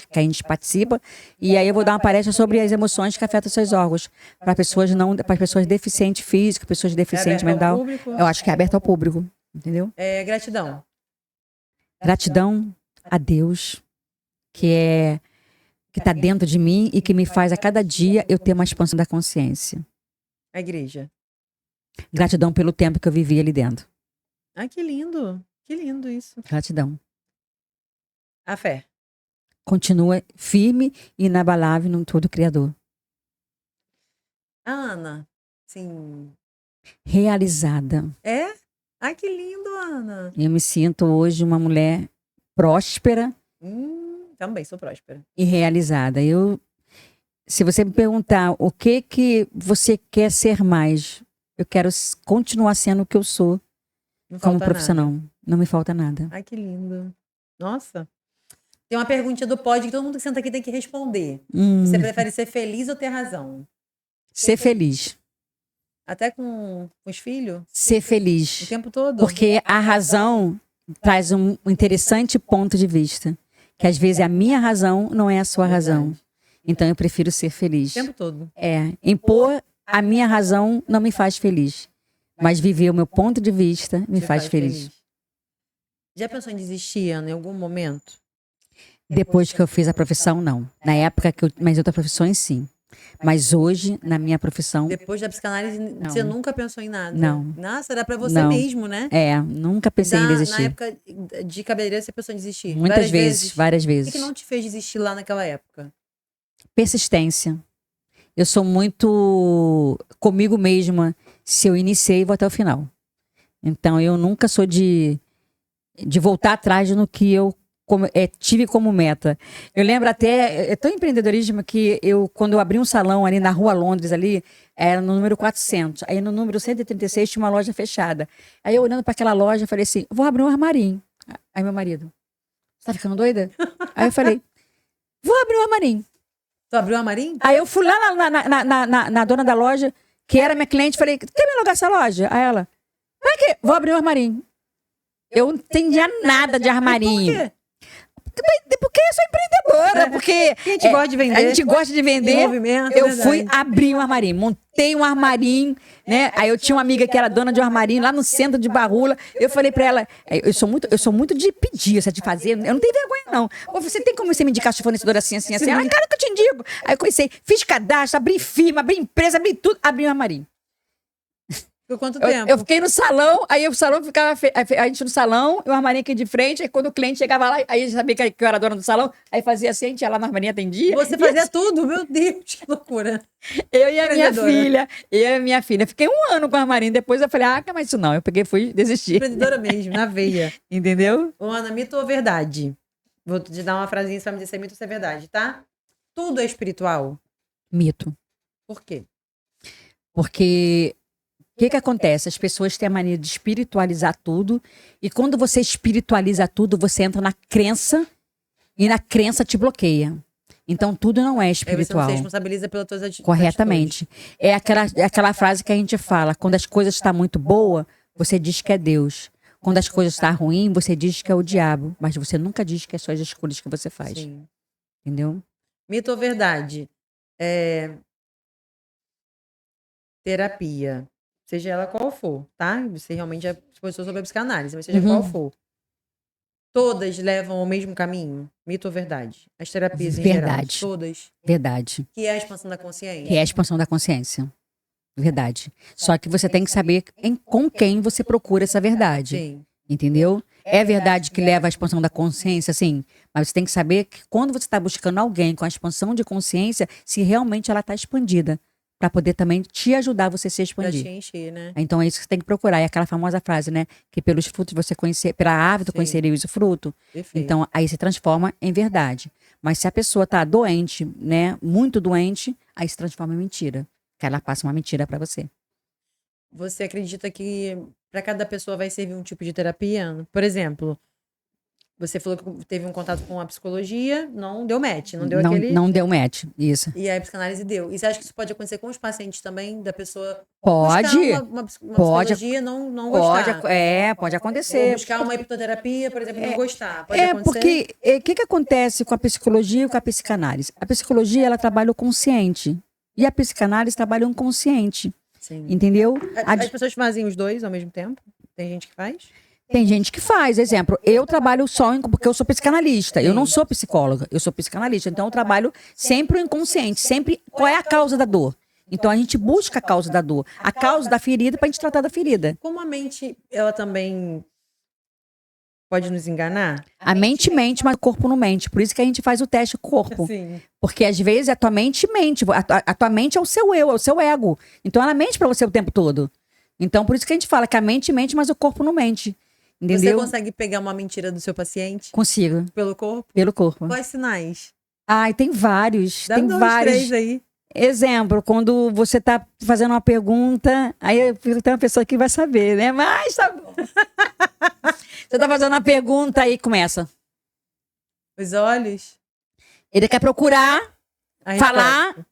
que a gente participa. E aí eu vou dar uma palestra sobre as emoções que afetam seus órgãos. Para pessoas deficientes físicas, pessoas deficientes mental. Eu acho que é aberto ao público. Entendeu? Gratidão. Gratidão a Deus, que está dentro de mim e que me faz a cada dia eu ter uma expansão da consciência. A igreja. Gratidão pelo tempo que eu vivi ali dentro. Ai, que lindo. Que lindo isso. Gratidão. A fé. Continua firme e inabalável no todo Criador. A Ana, sim. Realizada. Ai, que lindo, Ana. Eu me sinto hoje uma mulher próspera. Também sou próspera. E realizada. Se você me perguntar o que você quer ser mais, eu quero continuar sendo o que eu sou como profissional. Nada. Não me falta nada. Ai, que lindo. Nossa. Tem uma perguntinha do pod que todo mundo que senta aqui tem que responder. Você prefere ser feliz ou ter razão? Ser feliz. Até com os filhos? Ser feliz. O tempo todo? Porque a razão traz um interessante ponto de vista. Que às vezes a minha razão não é a sua razão. Então eu prefiro ser feliz. O tempo todo. Impor a minha razão não me faz feliz. Mas viver o meu ponto de vista me faz feliz. Já pensou em desistir, Ana, em algum momento? Depois que eu fiz a profissão, não. Na época que mas outras profissões, sim. Mas hoje, na minha profissão... Depois da psicanálise, você nunca pensou em nada? Não. Nossa, era pra você mesmo, né? Nunca pensei em desistir. Na época de cabeleireiro, você pensou em desistir? Muitas vezes, várias O vezes. que não te fez desistir lá naquela época? Persistência. Eu sou muito comigo mesma. Se eu iniciei, vou até o final. Então, eu nunca sou de voltar atrás no que eu tive como meta. Eu lembro até, é tão empreendedorismo que quando eu abri um salão ali na Rua Londres, ali, era no número 400. Aí no número 136 tinha uma loja fechada. Aí eu olhando para aquela loja, falei assim, vou abrir um armarinho. Aí meu marido, você tá ficando doida? Aí eu falei, vou abrir um armarinho. Tu abriu um armarinho? Aí eu fui lá na dona da loja, que era minha cliente, falei, quer me alugar essa loja? Aí ela, pra quê? Vou abrir um armarinho. Eu não entendia nada de armarinho. Por quê? Porque eu sou empreendedora, porque a gente gosta de vender. A gente gosta de vender. Movimento, eu verdade. fui abrir um armarinho, montei um armarinho, né? Aí eu tinha uma amiga que era dona de um armarinho lá no centro de Barrula. Eu falei pra ela, eu sou muito de pedir, de fazer. Eu não tenho vergonha, não. Pô, você tem como você me indicar seu fornecedor assim? Ela, cara, que eu te indico. Aí eu comecei, fiz cadastro, abri firma, abri empresa, abri tudo, abri um armarinho. Por quanto tempo? Eu fiquei no salão, aí o salão ficava. A gente no salão, o armarinho aqui de frente, aí quando o cliente chegava lá, aí eu sabia que eu era dona do salão, aí fazia assim, a gente ia lá no armarinho, atendia. Você fazia tudo, meu Deus, que loucura. Eu e a minha filha. Fiquei 1 ano com o armarinho, depois eu falei, mas isso não. Eu peguei e fui desistir. Empreendedora mesmo, na veia. Entendeu? Ô, Ana, mito ou verdade? Vou te dar uma frasinha, você vai me dizer se é mito ou se é verdade, tá? Tudo é espiritual. Mito. Por quê? Porque o que acontece? As pessoas têm a mania de espiritualizar tudo, e quando você espiritualiza tudo, você entra na crença, e na crença te bloqueia. Então, tudo não é espiritual. Aí você não se responsabiliza pelas suas atitudes. Corretamente. É aquela frase que a gente fala, quando as coisas estão muito boas, você diz que é Deus. Quando as coisas estão ruins, você diz que é o diabo. Mas você nunca diz que é só as escolhas que você faz. Sim. Entendeu? Mito ou verdade? Terapia. Seja ela qual for, tá? Você realmente já se posicionou sobre a psicanálise, mas seja qual for. Todas levam ao mesmo caminho? Mito ou verdade? As terapias em geral. Todas. Verdade. Que é a expansão da consciência. Que é a expansão da consciência. Verdade. Só que você tem que saber com quem você procura essa verdade. Sim. Entendeu? É verdade que leva à expansão da consciência, sim. Mas você tem que saber que quando você está buscando alguém com a expansão de consciência, se realmente ela está expandida. Para poder também te ajudar você se expandir. Pra te encher, né? Então é isso que você tem que procurar. É aquela famosa frase, né? Que pelos frutos você conhecer, pela árvore conhecereis o fruto. Perfeito. Então aí se transforma em verdade. Mas se a pessoa tá doente, né? Muito doente, aí se transforma em mentira. Que ela passa uma mentira para você. Você acredita que para cada pessoa vai servir um tipo de terapia, Ana? Por exemplo, você falou que teve um contato com a psicologia, não deu match, não deu aquele... Não deu match, isso. E aí a psicanálise deu. E você acha que isso pode acontecer com os pacientes também, da pessoa Pode. buscar uma psicologia não gostar? Pode Ou acontecer. buscar uma hipnoterapia, por exemplo, não gostar. Pode acontecer? Porque o que acontece com a psicologia e com a psicanálise? A psicologia, ela trabalha o consciente. E a psicanálise trabalha o inconsciente. Sim. Entendeu? As pessoas fazem os dois ao mesmo tempo? Tem gente que faz? Tem gente que faz, exemplo, eu trabalho só porque eu sou psicanalista, eu não sou psicóloga, eu sou psicanalista, então eu trabalho sempre o inconsciente, sempre qual é a causa da dor. Então a gente busca a causa da dor, a causa da ferida para a gente tratar da ferida. Como a mente, ela também pode nos enganar? A mente mente, mas o corpo não mente, por isso que a gente faz o teste com o corpo. Sim. Porque às vezes a tua mente mente, a tua mente é o seu eu, é o seu ego, então ela mente para você o tempo todo. Então por isso que a gente fala que a mente mente, mas o corpo não mente. Entendeu? Você consegue pegar uma mentira do seu paciente? Consigo. Pelo corpo? Pelo corpo. Quais sinais? Ai, tem vários. Dá tem uns vários. 3 aí. Exemplo, quando você tá fazendo uma pergunta, aí tem uma pessoa que vai saber, né? Mas tá bom. Você tá fazendo uma pergunta, aí começa. Os olhos? Ele quer procurar, A falar, resposta.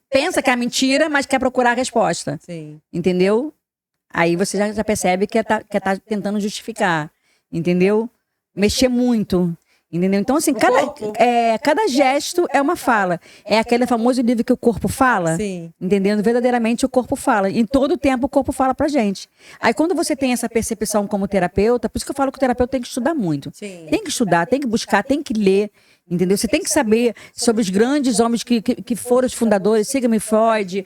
pensa que é mentira, mas quer procurar a resposta. Sim. Entendeu? Aí você já percebe que tá tentando justificar. Entendeu? Mexer muito. Entendeu? Então, assim, cada gesto é uma fala. É aquele famoso livro que o corpo fala. Sim. Entendendo? Verdadeiramente o corpo fala. Em todo tempo o corpo fala pra gente. Aí quando você tem essa percepção como terapeuta, por isso que eu falo que o terapeuta tem que estudar muito. Sim. Tem que estudar, tem que buscar, tem que ler. Entendeu? Você tem que saber sobre os grandes homens que foram os fundadores, Sigmund Freud,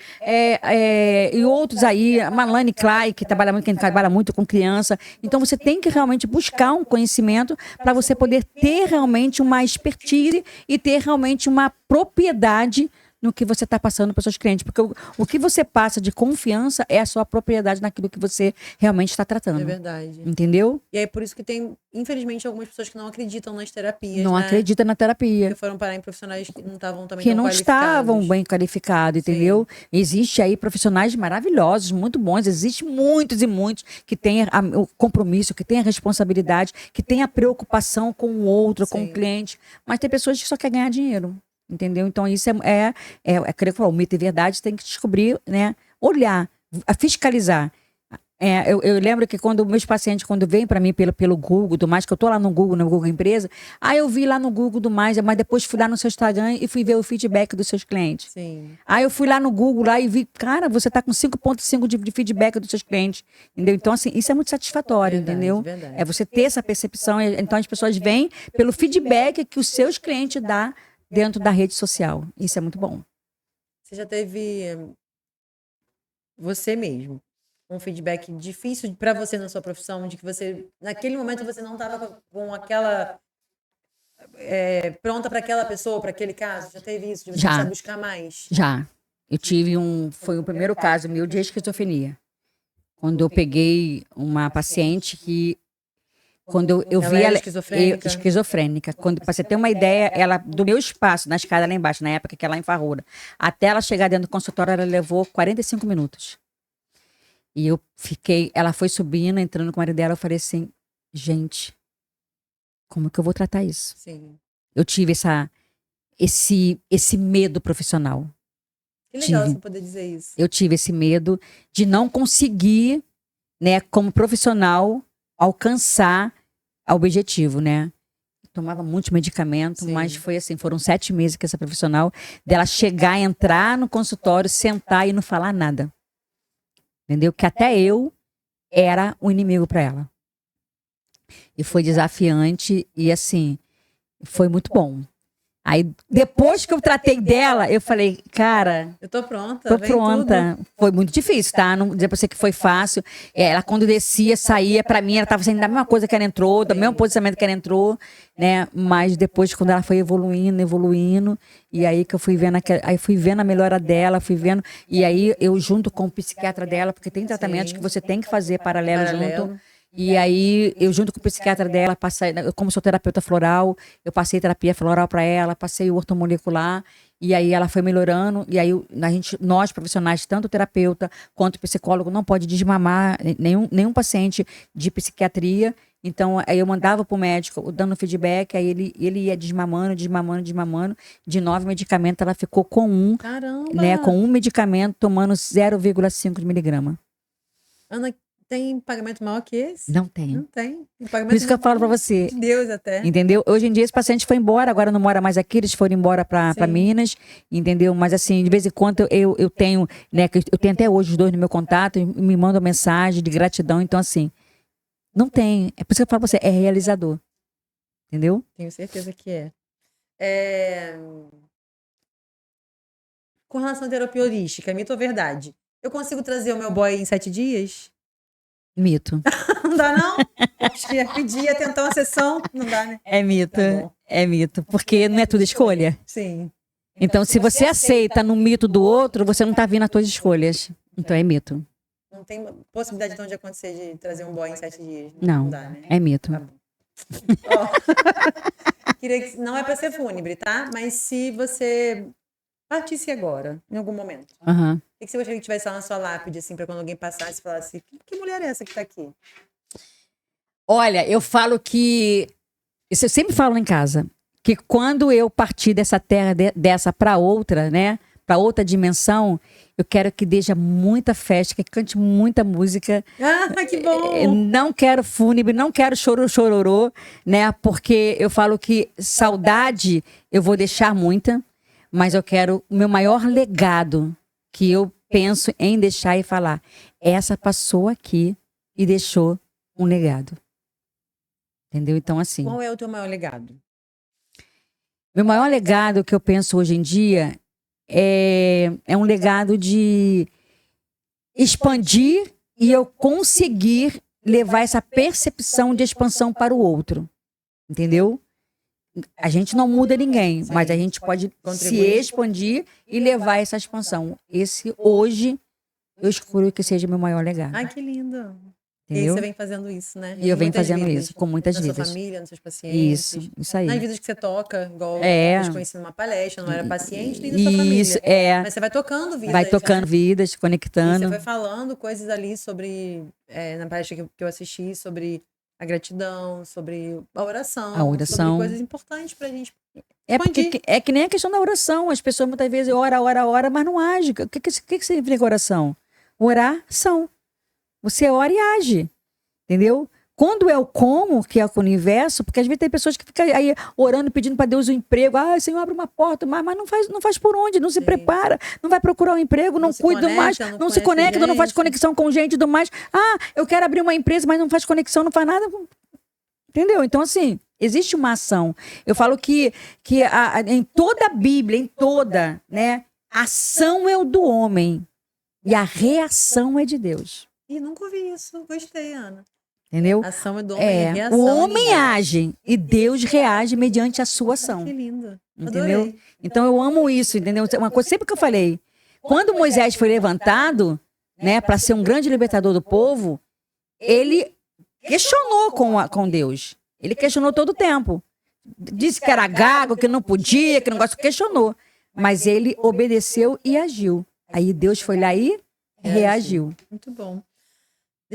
e outros aí, Melanie Klein, que trabalha muito com criança. Então você tem que realmente buscar um conhecimento para você poder ter realmente uma expertise e ter realmente uma propriedade no que você está passando para os seus clientes. Porque o que você passa de confiança é a sua propriedade naquilo que você realmente está tratando. É verdade. Entendeu? E aí, por isso que tem, infelizmente, algumas pessoas que não acreditam nas terapias, Não acreditam na terapia. Que foram parar em profissionais que não estavam também que não estavam bem qualificados, entendeu? Sim. Existe aí profissionais maravilhosos, muito bons. Existem muitos e muitos que têm o compromisso, que têm a responsabilidade, que têm a preocupação com o outro, com o cliente. Mas tem pessoas que só querem ganhar dinheiro. Entendeu? Então, isso creio que o mito e verdade tem que descobrir, né? Olhar, fiscalizar. Eu lembro que quando meus pacientes, quando vêm para mim pelo Google, do mais, que eu tô lá no Google Empresa, aí eu vi lá no Google do mais, mas depois fui lá no seu Instagram e fui ver o feedback dos seus clientes. Sim. Aí eu fui lá no Google lá e vi, cara, você tá com 5,5 de feedback dos seus clientes. Entendeu? Então, assim, isso é muito satisfatório, entendeu? Verdade. É você ter essa percepção. Então, as pessoas vêm pelo feedback que os seus clientes dão dentro da rede social. Isso é muito bom. Você já teve, você mesmo, um feedback difícil para você na sua profissão, de que você, naquele momento, você não estava com aquela... pronta para aquela pessoa, para aquele caso? Já teve isso? De você precisar buscar mais? Já. Eu tive foi o primeiro caso meu de esquizofrenia. Quando eu peguei uma paciente que... Quando eu vi ela esquizofrênica. Para você ter uma ideia, ela do meu espaço, na escada lá embaixo, na época que ela enfarrura, até ela chegar dentro do consultório, ela levou 45 minutos. E ela foi subindo, entrando com o marido dela, eu falei assim, gente, como que eu vou tratar isso? Sim. Eu tive esse medo profissional. Que legal você poder dizer isso. Eu tive esse medo de não conseguir, né, como profissional, alcançar o objetivo, né? Tomava muitos medicamentos, mas foi assim, foram 7 meses que essa profissional, dela chegar, entrar no consultório, sentar e não falar nada. Entendeu? Que até eu era o inimigo para ela. E foi desafiante e assim, foi muito bom. Aí, depois que eu tratei dela, eu falei, cara... Eu tô pronta, tô pronta. Tudo. Foi muito difícil, tá? Não dizer pra você que foi fácil. Ela, quando descia, saía, pra mim, ela tava saindo da mesma coisa que ela entrou, do mesmo posicionamento que ela entrou, né? Mas depois, quando ela foi evoluindo, e aí que eu fui vendo, aí fui vendo a melhora dela, fui vendo... E aí, eu junto com o psiquiatra dela, porque tem tratamentos que você tem que fazer paralelo. Junto... E aí, eu junto com o psiquiatra dela, como sou terapeuta floral, eu passei terapia floral para ela, passei o ortomolecular, e aí ela foi melhorando, e aí nós profissionais, tanto terapeuta quanto psicólogo, não pode desmamar nenhum paciente de psiquiatria. Então, aí eu mandava pro médico, dando feedback, aí ele ia desmamando. De 9 medicamentos, ela ficou com 1. Caramba! Né, com 1 medicamento, tomando 0,5 de miligrama. Ana, tem pagamento maior que esse? Não tem. Não tem. Por isso que eu falo pra você. De Deus até. Entendeu? Hoje em dia esse paciente foi embora, agora não mora mais aqui, eles foram embora pra Minas, entendeu? Mas assim, de vez em quando eu tenho, né, eu tenho até hoje os dois no meu contato, me mandam mensagem de gratidão, então assim, não tem. É por isso que eu falo pra você, é realizador. Entendeu? Tenho certeza que é. Com relação à terapia holística, mito ou verdade? Eu consigo trazer o meu boy em 7 dias? Mito. Não dá, não? Acho que ia pedir, ia tentar uma sessão. Não dá, né? É mito. Tá, é mito. Porque não é tudo escolha. Sim. Então, se você aceita no mito do outro, você não tá vindo as suas escolhas. Então, é mito. Não tem possibilidade então de acontecer de trazer um boy em 7 dias? Não dá, né? É mito. Tá bom. Não é pra ser fúnebre, tá? Mas se você partisse agora, em algum momento, o que você gostaria que tivesse lá na sua lápide, assim, pra quando alguém passasse e falasse, que mulher é essa que tá aqui? Olha, eu falo que... Isso eu sempre falo em casa. Que quando eu partir dessa terra, dessa pra outra, né? para outra dimensão, eu quero que deixe muita festa, que cante muita música. Ah, que bom! Não quero fúnebre, não quero chororô, né? Porque eu falo que saudade eu vou deixar muita, mas eu quero o meu maior legado que eu penso em deixar e falar. Essa passou aqui e deixou um legado. Entendeu? Então, assim. Qual é o teu maior legado? Meu maior legado que eu penso hoje em dia é um legado de expandir e eu conseguir levar essa percepção de expansão para o outro. Entendeu? A gente não muda ninguém, mas a gente pode se expandir e levar essa expansão. Esse, hoje, eu escolho que seja meu maior legado. Ai, que lindo! Entendeu? E aí você vem fazendo isso, né? E eu venho fazendo isso, com muitas vidas. Na sua família, nos seus pacientes. Isso aí. Nas vidas que você toca, igual eu te conheci numa palestra, não era paciente nem da sua família. Isso, Mas você vai tocando vidas. Vai tocando vidas, E conectando. você foi falando coisas ali sobre, na palestra que eu assisti, sobre a gratidão, sobre a oração. Sobre coisas importantes pra gente expandir. É que nem a questão da oração. As pessoas muitas vezes ora, mas não agem. O que significa oração? Oração. Você ora e age. Entendeu? Quando é o como, que é o universo, porque às vezes tem pessoas que ficam aí orando, pedindo para Deus um emprego. Ah, Senhor, abre uma porta, mas não faz por onde, não se prepara, não vai procurar um emprego, não cuida do mais, não se conecta, não faz conexão com gente do mais. Ah, eu quero abrir uma empresa, mas não faz conexão, não faz nada. Entendeu? Então, assim, existe uma ação. Eu falo que em toda a Bíblia, em toda, né, a ação é o do homem e a reação é de Deus. Ih, nunca ouvi isso. Gostei, Ana. Entendeu? A ação é do homem e a reação. O homem age e Deus reage mediante a sua ação. Que lindo. Entendeu? Adorei. Então eu amo isso, entendeu? Uma coisa sempre que eu falei, quando Moisés foi levantado, né, para ser um grande libertador do povo, ele questionou com Deus. Ele questionou todo o tempo. Disse que era gago, que não podia, que não gosta, questionou. Mas ele obedeceu e agiu. Aí Deus foi lá e reagiu. Muito bom.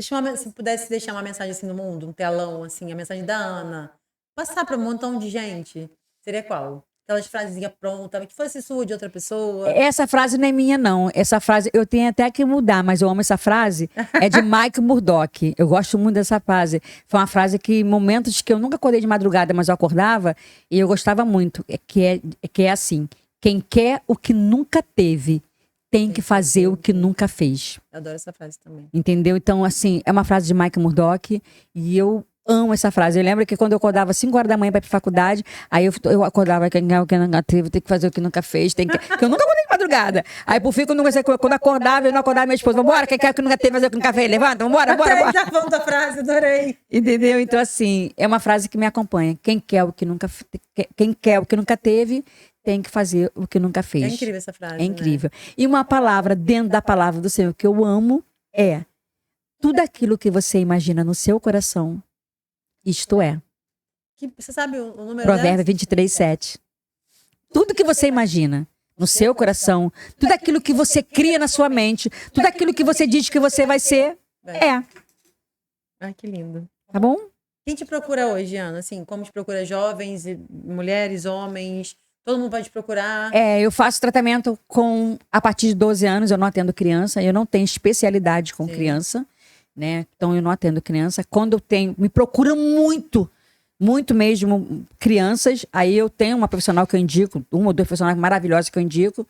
Se pudesse deixar uma mensagem assim no mundo, um telão, assim, a mensagem da Ana, passar para um montão de gente, seria qual? Aquelas frasezinhas prontas, que fosse sua de outra pessoa. Essa frase não é minha, não. Essa frase eu tenho até que mudar, mas eu amo essa frase. É de Mike Murdock. Eu gosto muito dessa frase. Foi uma frase que, em momentos que eu nunca acordei de madrugada, mas eu acordava, e eu gostava muito. Que é assim: quem quer o que nunca teve, tem que fazer o que nunca fez. Eu adoro essa frase também. Entendeu? Então, assim, é uma frase de Mike Murdock e eu amo essa frase. Eu lembro que quando eu acordava às 5 horas da manhã para ir pra faculdade, aí eu acordava, quem quer o que nunca teve, tem que fazer o que nunca fez, que eu nunca acordei de madrugada. Aí, por fim, quando acordava, eu não acordava minha esposa, vambora, quem quer o que nunca teve, fazer o que nunca fez, levanta, vambora. Já vamos da frase, adorei. Entendeu? Então, assim, é uma frase que me acompanha. Quem quer o que nunca teve, tem que fazer o que nunca fez. É incrível essa frase. É incrível. Né? E uma palavra dentro da palavra do Senhor que eu amo é: tudo aquilo que você imagina no seu coração, isto é. Você sabe o número Provérbio 23, 7. Tudo que você imagina no seu coração, tudo aquilo que você cria na sua mente, tudo aquilo que você diz que você vai ser, é. Ai, que lindo. Tá bom? Quem te procura hoje, Ana? Assim, como te procura jovens, mulheres, homens? Todo mundo pode procurar? Eu faço tratamento a partir de 12 anos, eu não atendo criança, eu não tenho especialidade com criança, né? Então eu não atendo criança. Quando eu tenho, me procuram muito mesmo crianças, aí eu tenho uma profissional que eu indico, uma ou duas profissionais maravilhosas que eu indico,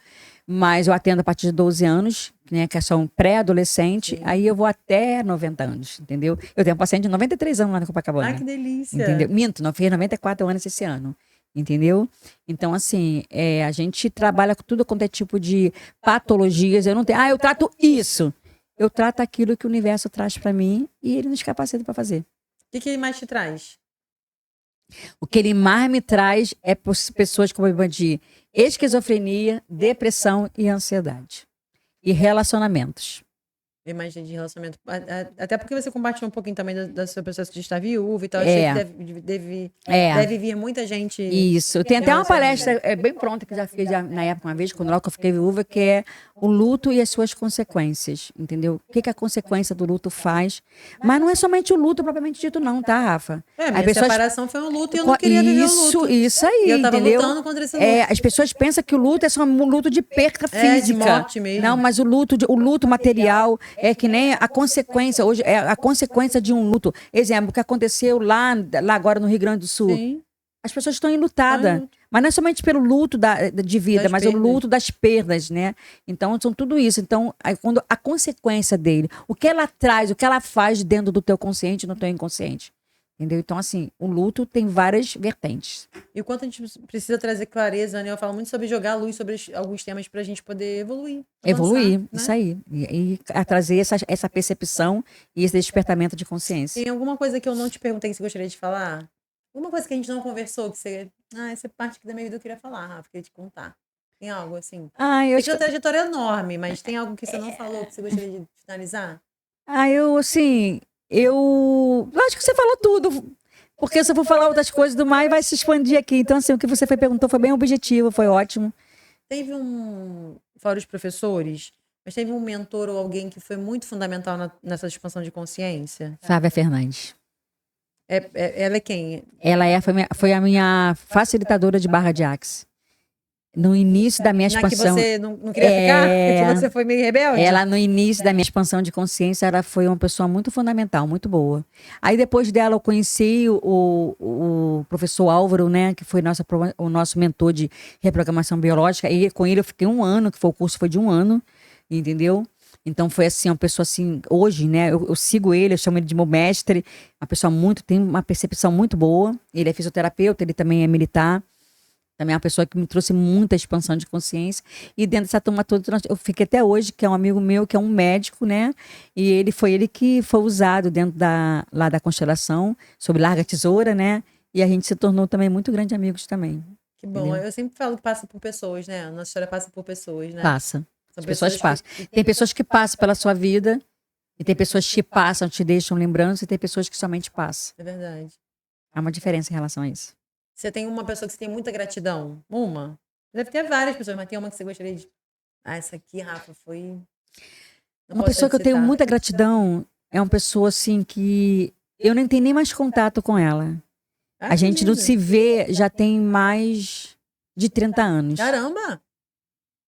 mas eu atendo a partir de 12 anos, né, que são pré-adolescente, aí eu vou até 90 anos, entendeu? Eu tenho um paciente de 93 anos lá na Copacabana. Ai, que delícia! Entendeu? Minto, não, fiz 94 anos esse ano. Entendeu? Então, assim, a gente trabalha com tudo quanto é tipo de patologias. Eu não tenho, eu trato isso. Eu trato aquilo que o universo traz para mim e ele nos capacita para fazer. O que ele mais te traz? O que ele mais me traz é pessoas com problema de esquizofrenia, depressão e ansiedade. E relacionamentos. imagem de relacionamento. Até porque você compartilhou um pouquinho também da sua processo de estar viúva e tal. Achei que deve vir muita gente. Isso. Tem até uma palestra bem pronta que eu já fiz na época uma vez, quando eu fiquei viúva, que é o luto e as suas consequências. Entendeu? O que a consequência do luto faz. Mas não é somente o luto propriamente dito, não, tá, Rafa? Minha separação foi um luto e eu não queria viver o luto. Isso aí, e eu tava entendeu? lutando contra esse luto. As pessoas pensam que o luto é só um luto de perda física. De morte mesmo. Não, mas o luto material é que nem a consequência. Hoje é a consequência de um luto. Exemplo, o que aconteceu lá agora no Rio Grande do Sul. Sim. As pessoas estão enlutadas. Mas não é somente pelo luto de vida, mas o luto das perdas, né? Então, são tudo isso. Então, quando a consequência dele, o que ela traz, o que ela faz dentro do teu consciente e no teu inconsciente. Entendeu? Então, assim, o luto tem várias vertentes. E o quanto a gente precisa trazer clareza, né? Eu falo muito sobre jogar a luz sobre alguns temas pra gente poder evoluir. Evoluir, né? isso aí. E a trazer essa percepção e esse despertamento de consciência. Tem alguma coisa que eu não te perguntei que você gostaria de falar? Alguma coisa que a gente não conversou, que você... essa parte aqui da minha vida eu queria falar, Rafa, queria te contar. Tem algo assim? Eu tem uma trajetória enorme, mas tem algo que você não falou que você gostaria de finalizar? Eu acho que você falou tudo. Porque se eu for falar outras coisas do mais, vai se expandir aqui. Então, assim, o que você perguntou foi bem objetivo, foi ótimo. Teve fora os professores, mas teve um mentor ou alguém que foi muito fundamental nessa expansão de consciência? Flávia Fernandes. Ela é quem? Ela foi a minha facilitadora de barra de axis. No início da minha expansão. Que você não queria ficar? Porque você foi meio rebelde? Ela, no início da minha expansão de consciência, ela foi uma pessoa muito fundamental, muito boa. Aí, depois dela, eu conheci o professor Álvaro, né, que foi o nosso mentor de reprogramação biológica. E com ele eu fiquei 1 ano, o curso foi de 1 ano, entendeu? Então, foi assim, uma pessoa assim, hoje, né, eu sigo ele, eu chamo ele de meu mestre, uma pessoa tem uma percepção muito boa. Ele é fisioterapeuta, ele também é militar. Também é uma pessoa que me trouxe muita expansão de consciência. E dentro dessa turma toda, eu fiquei até hoje, que é um amigo meu, que é um médico, né? E ele que foi usado dentro lá da constelação, sobre larga tesoura, né? E a gente se tornou também muito grandes amigos também. Que bom. Entendeu? Eu sempre falo que passa por pessoas, né? A nossa história passa por pessoas, né? Passa. As pessoas passam. Tem pessoas que passam pela sua vida, e tem pessoas que passam, te deixam lembrança, e tem pessoas que somente passam. É verdade. Há uma diferença em relação a isso. Você tem uma pessoa que você tem muita gratidão? Uma? Deve ter várias pessoas, mas tem uma que você gostaria de... essa aqui, Rafa, foi... Uma pessoa que eu tenho muita gratidão é uma pessoa, assim, que eu nem tenho nem mais contato com ela. A gente não se vê já tem mais de 30 anos. Caramba!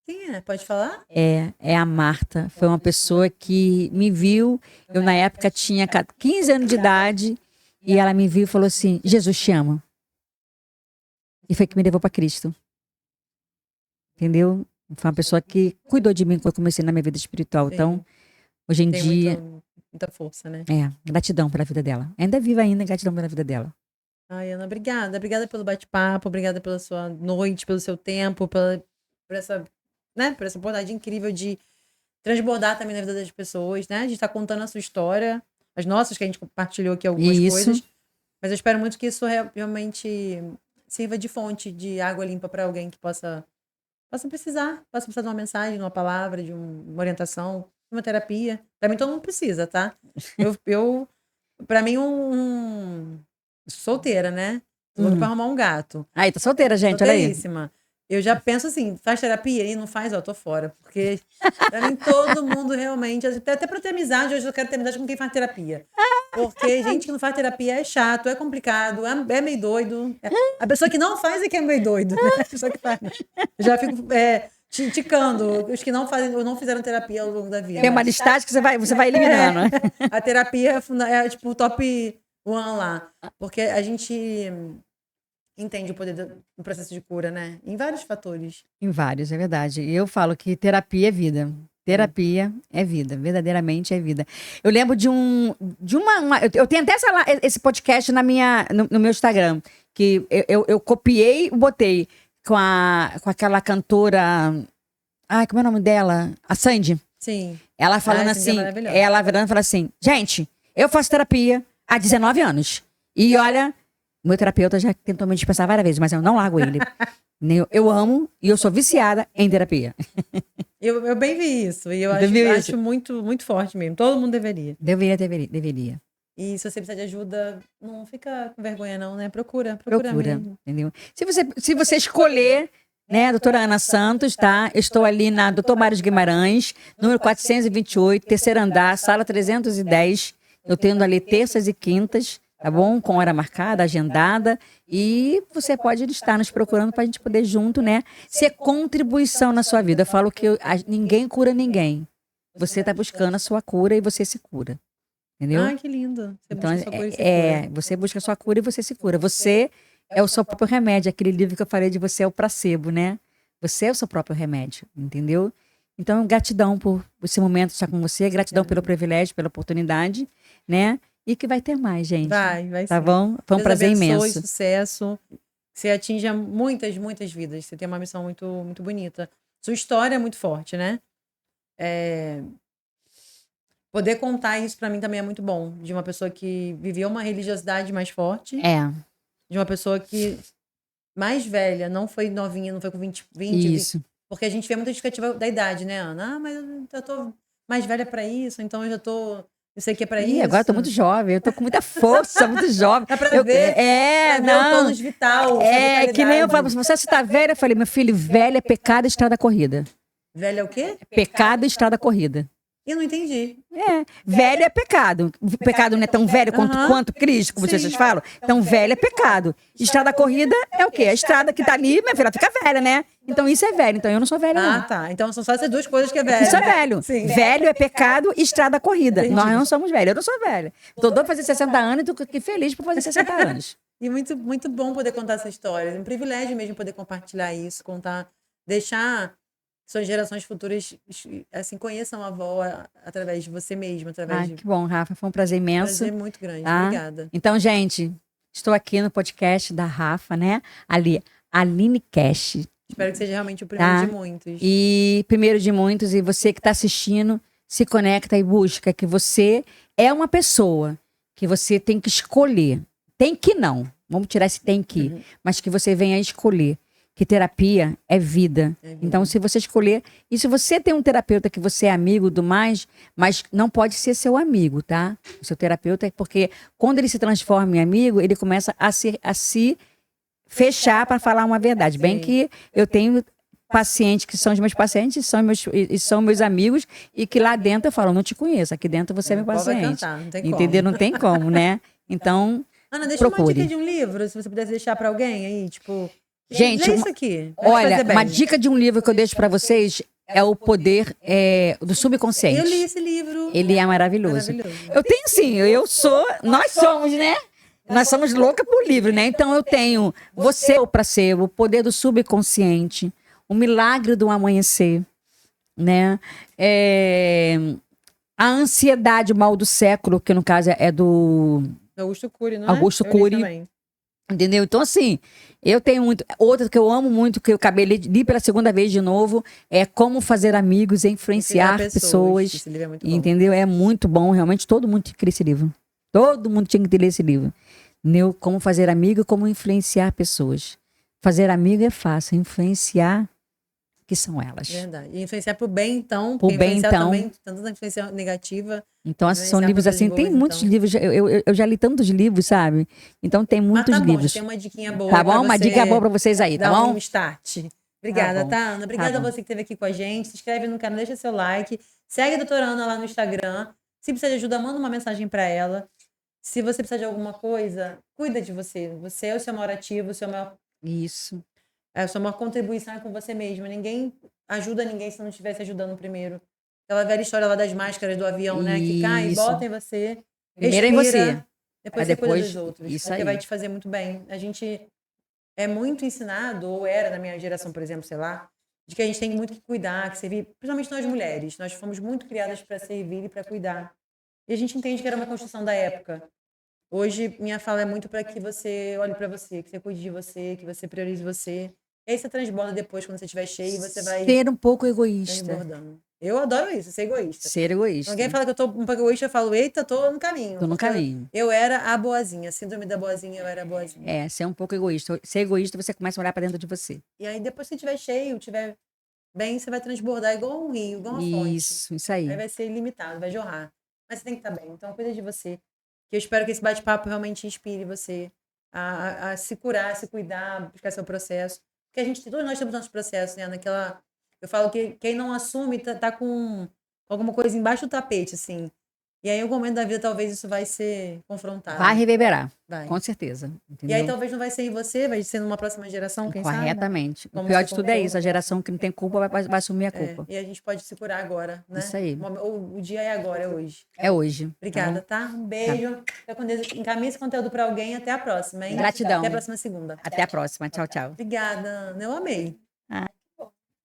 Quem é? Pode falar? É a Marta. Foi uma pessoa que me viu. Eu, na época, tinha 15 anos de idade. E ela me viu e falou assim, Jesus te ama. E foi que me levou para Cristo. Entendeu? Foi uma pessoa que cuidou de mim quando eu comecei na minha vida espiritual. Sim. Então, hoje em dia... Muita força, né? Gratidão pela vida dela. Ainda é viva ainda, gratidão pela vida dela. Ai, Ana, obrigada. Obrigada pelo bate-papo, obrigada pela sua noite, pelo seu tempo, por essa oportunidade incrível de transbordar também na vida das pessoas, né? A gente tá contando a sua história, as nossas, que a gente compartilhou aqui algumas coisas. Mas eu espero muito que isso realmente... sirva de fonte de água limpa para alguém que possa precisar de uma mensagem, de uma palavra, de uma orientação, de uma terapia. Para mim, todo mundo precisa, tá? Para mim, solteira, né? Tô louca pra arrumar um gato. Aí, tá solteira, gente, olha aí. Eu já penso assim, faz terapia? E não faz, tô fora. Porque, pra mim, todo mundo realmente... Até pra ter amizade, hoje eu quero ter amizade com quem faz terapia. Porque gente que não faz terapia é chato, é complicado, é meio doido. A pessoa que não faz é que é meio doido. Né? A pessoa que faz. Eu já fico ticando os que não fazem ou não fizeram terapia ao longo da vida. Tem uma listagem que você vai eliminando. A terapia é tipo o top 1 lá. Porque a gente... entende o poder do processo de cura, né? Em vários fatores. Em vários, é verdade. E eu falo que terapia é vida. Terapia é vida, verdadeiramente é vida. Eu lembro de uma eu tenho até esse podcast no meu Instagram, que eu copiei e botei com aquela cantora, como é o nome dela? A Sandy. Sim. Ela falando assim, ela virando e falando assim, gente, eu faço terapia há 19 anos. E olha, Meu terapeuta já tentou me dispensar várias vezes, mas eu não largo ele. Eu amo e eu sou viciada em terapia. Eu bem vi isso. E eu Você viu isso? acho muito, muito forte mesmo. Todo mundo deveria. Deveria. E se você precisar de ajuda, não fica com vergonha, não, né? Procura Procura, mesmo. entendeu? Se você escolher, né, doutora Ana Santos, tá? Eu estou ali na Doutor Mário Guimarães, número 428, terceiro andar, sala 310. Eu tendo ali terças e quintas, tá bom? Com hora marcada, agendada. E você pode estar nos procurando para a gente poder junto, né? Ser contribuição na sua vida. Eu falo que ninguém cura ninguém. Você está buscando a sua cura e você se cura. Entendeu? Ai, que lindo. Você Então, busca sua cura e se cura. você busca a sua cura e você se cura. Você é o seu próprio remédio. Aquele livro que eu falei de você é o placebo, né? Você é o seu próprio remédio, entendeu? Então, gratidão por esse momento estar com você, gratidão pelo privilégio, pela oportunidade, né? E que vai ter mais, gente. Vai Tá sim. bom? Foi um Deus prazer abençoe, imenso. sucesso. Que você atinja muitas, muitas vidas. Você tem uma missão muito, muito bonita. Sua história é muito forte, né? Poder contar isso pra mim também é muito bom. De uma pessoa que viveu uma religiosidade mais forte. De uma pessoa que mais velha, não foi novinha, não foi com 20, Isso. porque a gente vê muita justificativa da idade, né, Ana? Ah, mas eu tô mais velha pra isso, então eu já tô. Eu sei que é pra isso. Agora eu tô muito jovem, eu tô com muita força, muito jovem. Dá pra ver. Pra ver o tônus vital. Que nem eu falo, se você está velha, eu falei, meu filho, velha é pecado, estrada corrida. Velha é o quê? Pecado, estrada corrida. Eu não entendi. Velho é pecado. O pecado não é tão velho quanto Cristo, como vocês falam. Então, velho é pecado. Estrada corrida é o quê? A estrada que tá ali, minha filha, fica velha, né? Então, isso é velho. Então, eu não sou velha, não. Ah, tá. Então, são só essas duas coisas que é velho. Isso é velho. Sim. Velho é pecado, estrada corrida. Entendi. Nós não somos velhos. Eu não sou velha. Tô doida pra fazer 60 anos e tô aqui feliz por fazer 60 anos. E muito, muito bom poder contar essa história. É um privilégio mesmo poder compartilhar isso, contar, deixar suas gerações futuras assim conheçam a avó através de você mesmo, através de Que bom, Rafa. Foi um prazer imenso. prazer muito grande. Tá? Obrigada. Então, gente, estou aqui no podcast da Rafa, né? Ali, Aline Cash. Espero que seja realmente o primeiro Tá? de muitos. E primeiro de muitos, e você que está assistindo, se conecta e busca que você é uma pessoa que você tem que escolher. Tem que não. Vamos tirar esse tem que. Mas que você venha escolher. Que terapia é vida. Então, se você escolher... E se você tem um terapeuta que você é amigo do mais, mas não pode ser seu amigo, tá? O seu terapeuta é porque quando ele se transforma em amigo, ele começa a se fechar para falar uma verdade. Bem que eu tenho pacientes que são os meus pacientes, são meus amigos, e que lá dentro eu falo, não te conheço, aqui dentro você é meu paciente. Cantar, não tem Entendeu? como. Não tem como, né? Então, Ana, deixa uma dica de um livro, se você pudesse deixar para alguém aí, tipo... Gente, lê isso aqui. Olha, uma dica de um livro que eu deixo para vocês é O Poder do Subconsciente. Eu li esse livro. Ele é maravilhoso. Eu tenho sim, nós somos, né? Nós somos loucas por livro, né? Então eu tenho Você é o Placebo, O Poder do Subconsciente, O Milagre do Amanhecer, né? A Ansiedade, o Mal do Século, que no caso é do Augusto Cury, não é? Augusto Cury. Entendeu? Então, assim, eu tenho muito. Outra que eu amo muito, que eu acabei li pela segunda vez de novo, é Como Fazer Amigos e Influenciar Pessoas. Esse livro é muito bom. Entendeu? É muito bom, realmente. Todo mundo tinha que ler esse livro. Todo mundo tinha que ler esse livro. Entendeu? Como fazer amigo e como influenciar pessoas. Fazer amigo é fácil, influenciar, que são elas. Verdade. E influenciar pro bem, então. Pro bem, então. Também, tanto da influência negativa. Então, são livros assim, tem muitos livros, eu já li tantos livros, sabe? Então, tem muitos livros. Tem uma diquinha boa. Tá bom? Uma dica boa pra vocês aí, tá bom? Um start. Obrigada, tá, Ana? Obrigada a você que esteve aqui com a gente. Se inscreve no canal, deixa seu like. Segue a doutora Ana lá no Instagram. Se precisar de ajuda, manda uma mensagem pra ela. Se você precisar de alguma coisa, cuida de você. Você é o seu maior ativo, o seu maior... Isso. A sua maior contribuição é com você mesma. Ninguém ajuda ninguém se não estivesse ajudando primeiro. Aquela velha história lá das máscaras do avião, né? Que cai, bota em você. Primeiro em você. Depois você cuida dos outros. Isso porque aí. vai te fazer muito bem. A gente é muito ensinado, ou era na minha geração, por exemplo, sei lá, de que a gente tem muito que cuidar, que servir, principalmente nós mulheres. Nós fomos muito criadas para servir e para cuidar. E a gente entende que era uma construção da época. Hoje, minha fala é muito para que você olhe para você, que você cuide de você, que você priorize você. E aí você transborda depois, quando você estiver cheio, e você vai Ser um pouco egoísta. transbordando. Eu adoro isso, ser egoísta. Ser egoísta. Quando alguém fala que eu tô um pouco egoísta, eu falo, eita, tô no caminho. Tô no Porque caminho. Eu era a boazinha, síndrome da boazinha, eu era a boazinha. É, ser um pouco egoísta. Ser egoísta, você começa a olhar pra dentro de você. E aí, depois que estiver cheio, estiver bem, você vai transbordar igual um rio, igual uma fonte. Isso aí. Aí vai ser ilimitado, vai jorrar. Mas você tem que estar bem. Então, cuida de você. Que eu espero que esse bate-papo realmente inspire você a se curar, a se cuidar, buscar seu processo. Porque todos nós temos nosso processo, né? Eu falo que quem não assume tá com alguma coisa embaixo do tapete, assim. E aí, em algum momento da vida, talvez isso vai ser confrontado. Vai reverberar. Vai. Com certeza. E aí, Entendeu? talvez não vai ser em você, vai ser numa próxima geração, quem sabe? Corretamente. O Como pior você de tudo é contou. isso. A geração que não tem culpa vai assumir a culpa. E a gente pode se curar agora, né? Isso aí. O dia é agora, é hoje. É hoje. Obrigada, tá? Um beijo. Fica com Deus. Encaminhe esse conteúdo para alguém. Até a próxima, hein? Gratidão. Até a próxima segunda. Até a próxima. Tchau, tchau. Obrigada, Ana. Eu amei. Ah.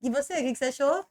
E você, o que você achou?